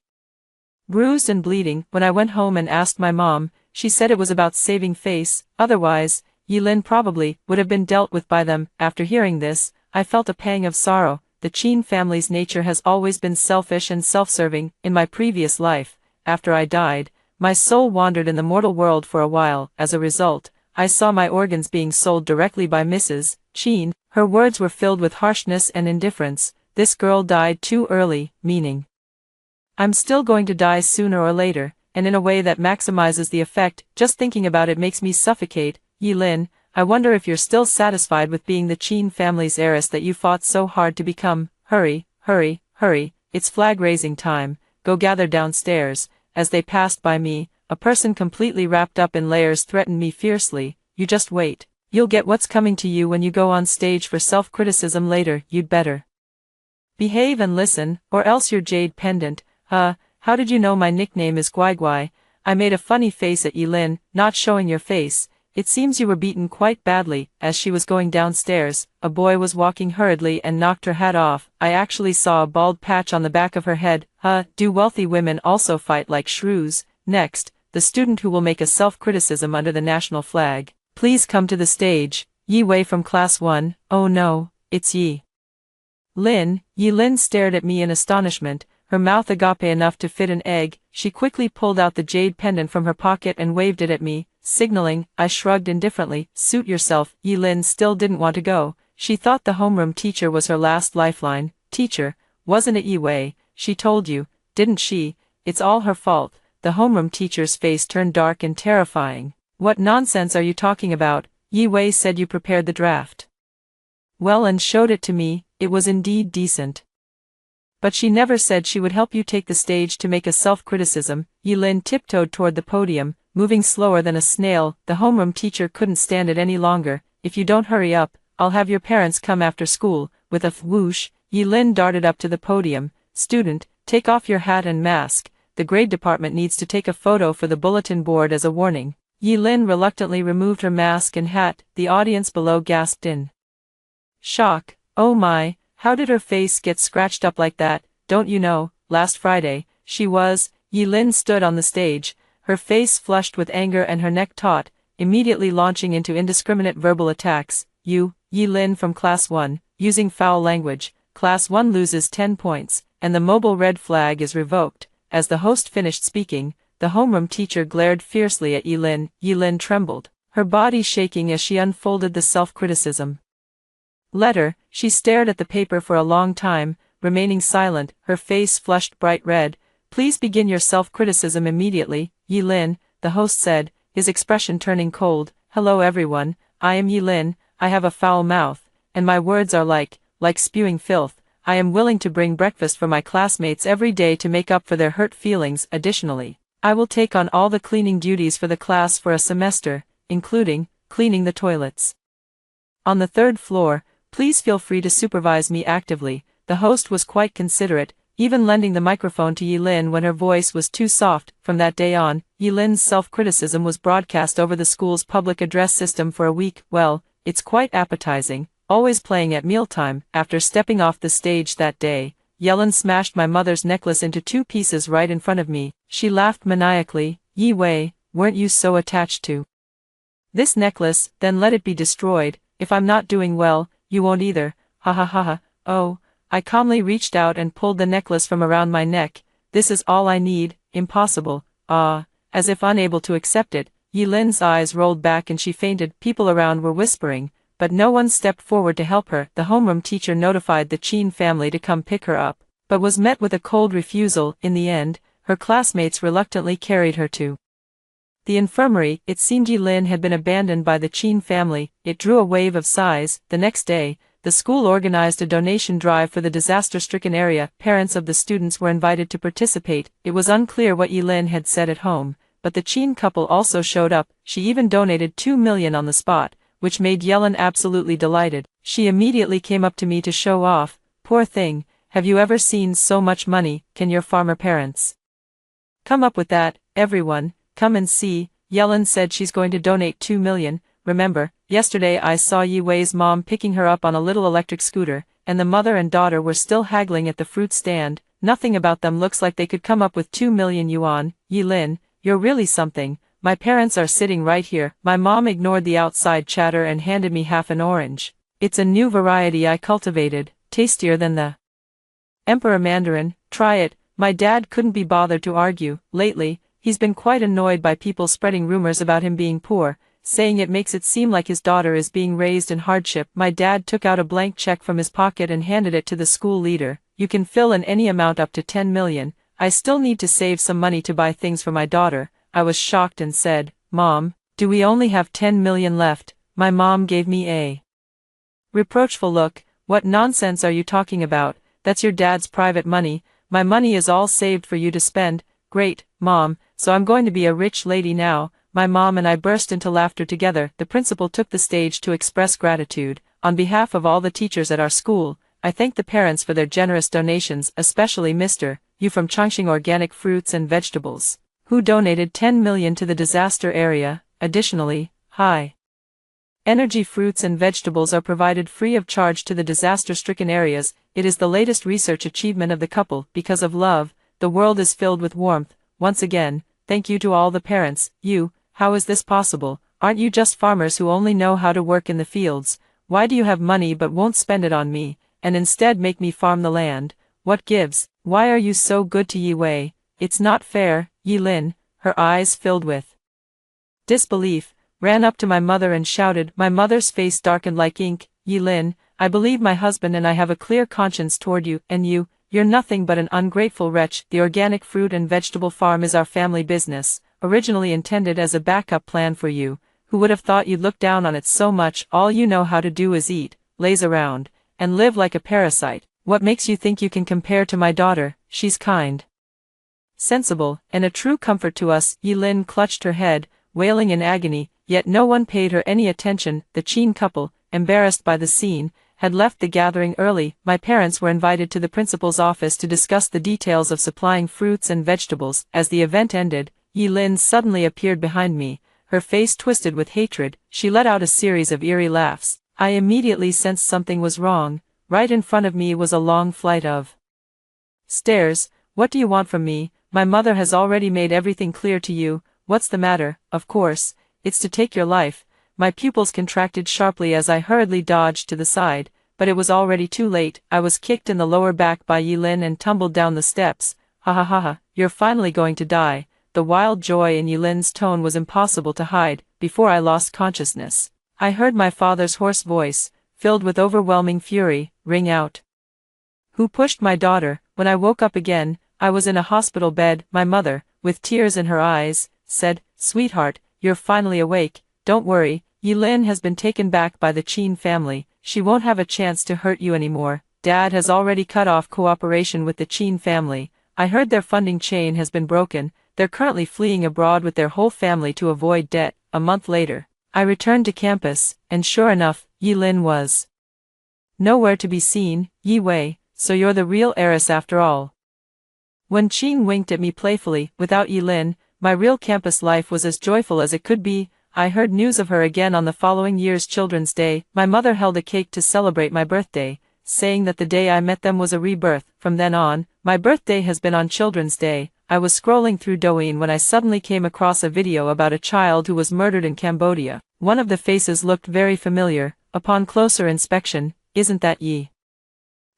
bruised and bleeding. When I went home and asked my mom, she said it was about saving face, otherwise, Yilin probably would have been dealt with by them. After hearing this, I felt a pang of sorrow. The Chin family's nature has always been selfish and self-serving. In my previous life, after I died, my soul wandered in the mortal world for a while. As a result, I saw my organs being sold directly by Mrs. Chin. Her words were filled with harshness and indifference. This girl died too early, meaning I'm still going to die sooner or later, and in a way that maximizes the effect. Just thinking about it makes me suffocate. Yilin, I wonder if you're still satisfied with being the Chin family's heiress that you fought so hard to become. Hurry, hurry, hurry, it's flag-raising time, go gather downstairs. As they passed by me, a person completely wrapped up in layers threatened me fiercely. You just wait. You'll get what's coming to you when you go on stage for self-criticism later. You'd better behave and listen, or else your jade pendant. How did you know my nickname is Guai Guai? I made a funny face at Yilin, not showing your face. It seems you were beaten quite badly. As she was going downstairs, a boy was walking hurriedly and knocked her hat off. I actually saw a bald patch on the back of her head. Do wealthy women also fight like shrews? Next, the student who will make a self-criticism under the national flag. Please come to the stage. Yi Wei from class 1. Oh no, it's Yi Lin. Yilin stared at me in astonishment, her mouth agape enough to fit an egg. She quickly pulled out the jade pendant from her pocket and waved it at me, signaling. I shrugged indifferently. Suit yourself. Yilin still didn't want to go. She thought the homeroom teacher was her last lifeline. Teacher, wasn't it Yi Wei? She told you, didn't she? It's all her fault. The homeroom teacher's face turned dark and terrifying. What nonsense are you talking about? Yi Wei said you prepared the draft well and showed it to me. It was indeed decent. But she never said she would help you take the stage to make a self-criticism. Yilin tiptoed toward the podium, moving slower than a snail. The homeroom teacher couldn't stand it any longer. If you don't hurry up, I'll have your parents come after school. With a whoosh, Yilin darted up to the podium. Student, take off your hat and mask. The grade department needs to take a photo for the bulletin board as a warning. Yilin reluctantly removed her mask and hat. The audience below gasped in shock. Oh my, how did her face get scratched up like that? Don't you know, last Friday, she was. Yilin stood on the stage, her face flushed with anger and her neck taut, immediately launching into indiscriminate verbal attacks. Yilin from class 1, using foul language. Class 1 loses 10 points, and the mobile red flag is revoked. As the host finished speaking, the homeroom teacher glared fiercely at Yilin. Yilin trembled, her body shaking as she unfolded the self-criticism letter. She stared at the paper for a long time, remaining silent, her face flushed bright red. Please begin your self-criticism immediately, Yilin, the host said, his expression turning cold. Hello everyone, I am Yilin. I have a foul mouth, and my words are like spewing filth. I am willing to bring breakfast for my classmates every day to make up for their hurt feelings. Additionally, I will take on all the cleaning duties for the class for a semester, including cleaning the toilets on the 3rd floor. Please feel free to supervise me actively. The host was quite considerate, even lending the microphone to Yilin when her voice was too soft. From that day on, Yilin's self-criticism was broadcast over the school's public address system for a week. Well, it's quite appetizing, always playing at mealtime. After stepping off the stage that day, Yilin smashed my mother's necklace into 2 pieces right in front of me. She laughed maniacally. Yi Wei, weren't you so attached to this necklace? Then let it be destroyed. If I'm not doing well, you won't either. Ha ha ha ha. Oh, I calmly reached out and pulled the necklace from around my neck. This is all I need. Impossible. As if unable to accept it, Yilin's eyes rolled back and she fainted. People around were whispering, but no one stepped forward to help her. The homeroom teacher notified the Chin family to come pick her up, but was met with a cold refusal. In the end, her classmates reluctantly carried her to the infirmary. It seemed Yilin had been abandoned by the Chin family. It drew a wave of sighs. The next day, the school organized a donation drive for the disaster-stricken area. Parents of the students were invited to participate. It was unclear what Yilin had said at home, but the Chin couple also showed up. She even donated 2 million on the spot, which made Yilin absolutely delighted. She immediately came up to me to show off. Poor thing, Have you ever seen so much money? Can your farmer parents come up with that? Everyone, come and see. Yellen said she's going to donate 2 million. Remember, yesterday I saw Yi Wei's mom picking her up on a little electric scooter, and the mother and daughter were still haggling at the fruit stand. Nothing about them looks like they could come up with 2 million yuan. Yi Lin, you're really something. My parents are sitting right here. My mom ignored the outside chatter and handed me half an orange. It's a new variety I cultivated, tastier than the Emperor Mandarin. Try it. My dad couldn't be bothered to argue. Lately, he's been quite annoyed by people spreading rumors about him being poor, saying it makes it seem like his daughter is being raised in hardship. My dad took out a blank check from his pocket and handed it to the school leader. You can fill in any amount up to 10 million. I still need to save some money to buy things for my daughter. I was shocked and said, Mom, do we only have 10 million left? My mom gave me a reproachful look. What nonsense are you talking about? That's your dad's private money. My money is all saved for you to spend. Great, Mom, so I'm going to be a rich lady now. My mom and I burst into laughter together. The principal took the stage to express gratitude. On behalf of all the teachers at our school, I thank the parents for their generous donations, especially Mr. Yu from Chongqing Organic Fruits and Vegetables, who donated 10 million to the disaster area. Additionally, high energy fruits and vegetables are provided free of charge to the disaster-stricken areas. It is the latest research achievement of the couple. Because of love, the world is filled with warmth. Once again, thank you to all the parents. You, how is this possible? Aren't you just farmers who only know how to work in the fields? Why do you have money but won't spend it on me, and instead make me farm the land? What gives? Why are you so good to Yi Wei? It's not fair. Yi Lin, her eyes filled with disbelief, ran up to my mother and shouted. My mother's face darkened like ink. Yi Lin, I believe my husband and I have a clear conscience toward you, and you're nothing but an ungrateful wretch. The organic fruit and vegetable farm is our family business, originally intended as a backup plan for you. Who would have thought you'd look down on it so much? All you know how to do is eat, laze around, and live like a parasite. What makes you think you can compare to my daughter? She's kind, sensible, and a true comfort to us. Yi Lin clutched her head, wailing in agony, yet no one paid her any attention. The Qin couple, embarrassed by the scene, had left the gathering early. My parents were invited to the principal's office to discuss the details of supplying fruits and vegetables. As the event ended, Yi Lin suddenly appeared behind me, her face twisted with hatred. She let out a series of eerie laughs. I immediately sensed something was wrong. Right in front of me was a long flight of stairs. What do you want from me? My mother has already made everything clear to you. What's the matter? Of course, it's to take your life. My pupils contracted sharply as I hurriedly dodged to the side, but it was already too late. I was kicked in the lower back by Yi Lin and tumbled down the steps. Ha ha ha ha, you're finally going to die. The wild joy in Yi Lin's tone was impossible to hide. Before I lost consciousness, I heard my father's hoarse voice, filled with overwhelming fury, ring out. Who pushed my daughter? When I woke up again, I was in a hospital bed. My mother, with tears in her eyes, said, Sweetheart, you're finally awake. Don't worry, Yi Lin has been taken back by the Qin family. She won't have a chance to hurt you anymore. Dad has already cut off cooperation with the Qin family. I heard their funding chain has been broken. They're currently fleeing abroad with their whole family to avoid debt. A month later, I returned to campus, and sure enough, Yi Lin was nowhere to be seen. Yi Wei, so you're the real heiress after all. When Qing winked at me playfully, without Yi Lin, my real campus life was as joyful as it could be. I heard news of her again on the following year's Children's Day. My mother held a cake to celebrate my birthday, saying that the day I met them was a rebirth. From then on, my birthday has been on Children's Day. I was scrolling through Douyin when I suddenly came across a video about a child who was murdered in Cambodia. One of the faces looked very familiar. Upon closer inspection, isn't that Yi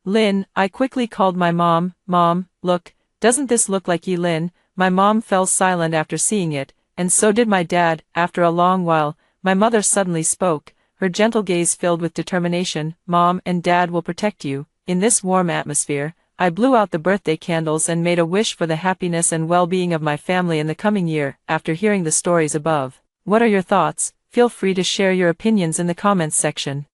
Lin? I quickly called my mom. Mom, look, doesn't this look like Yi Lin? My mom fell silent after seeing it, and so did my dad. After a long while, my mother suddenly spoke, her gentle gaze filled with determination. Mom and Dad will protect you. In this warm atmosphere, I blew out the birthday candles and made a wish for the happiness and well-being of my family in the coming year. After hearing the stories above, what are your thoughts? Feel free to share your opinions in the comments section.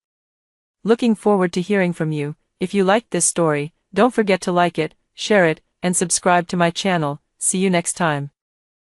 Looking forward to hearing from you. If you liked this story, don't forget to like it, share it, and subscribe to my channel. See you next time.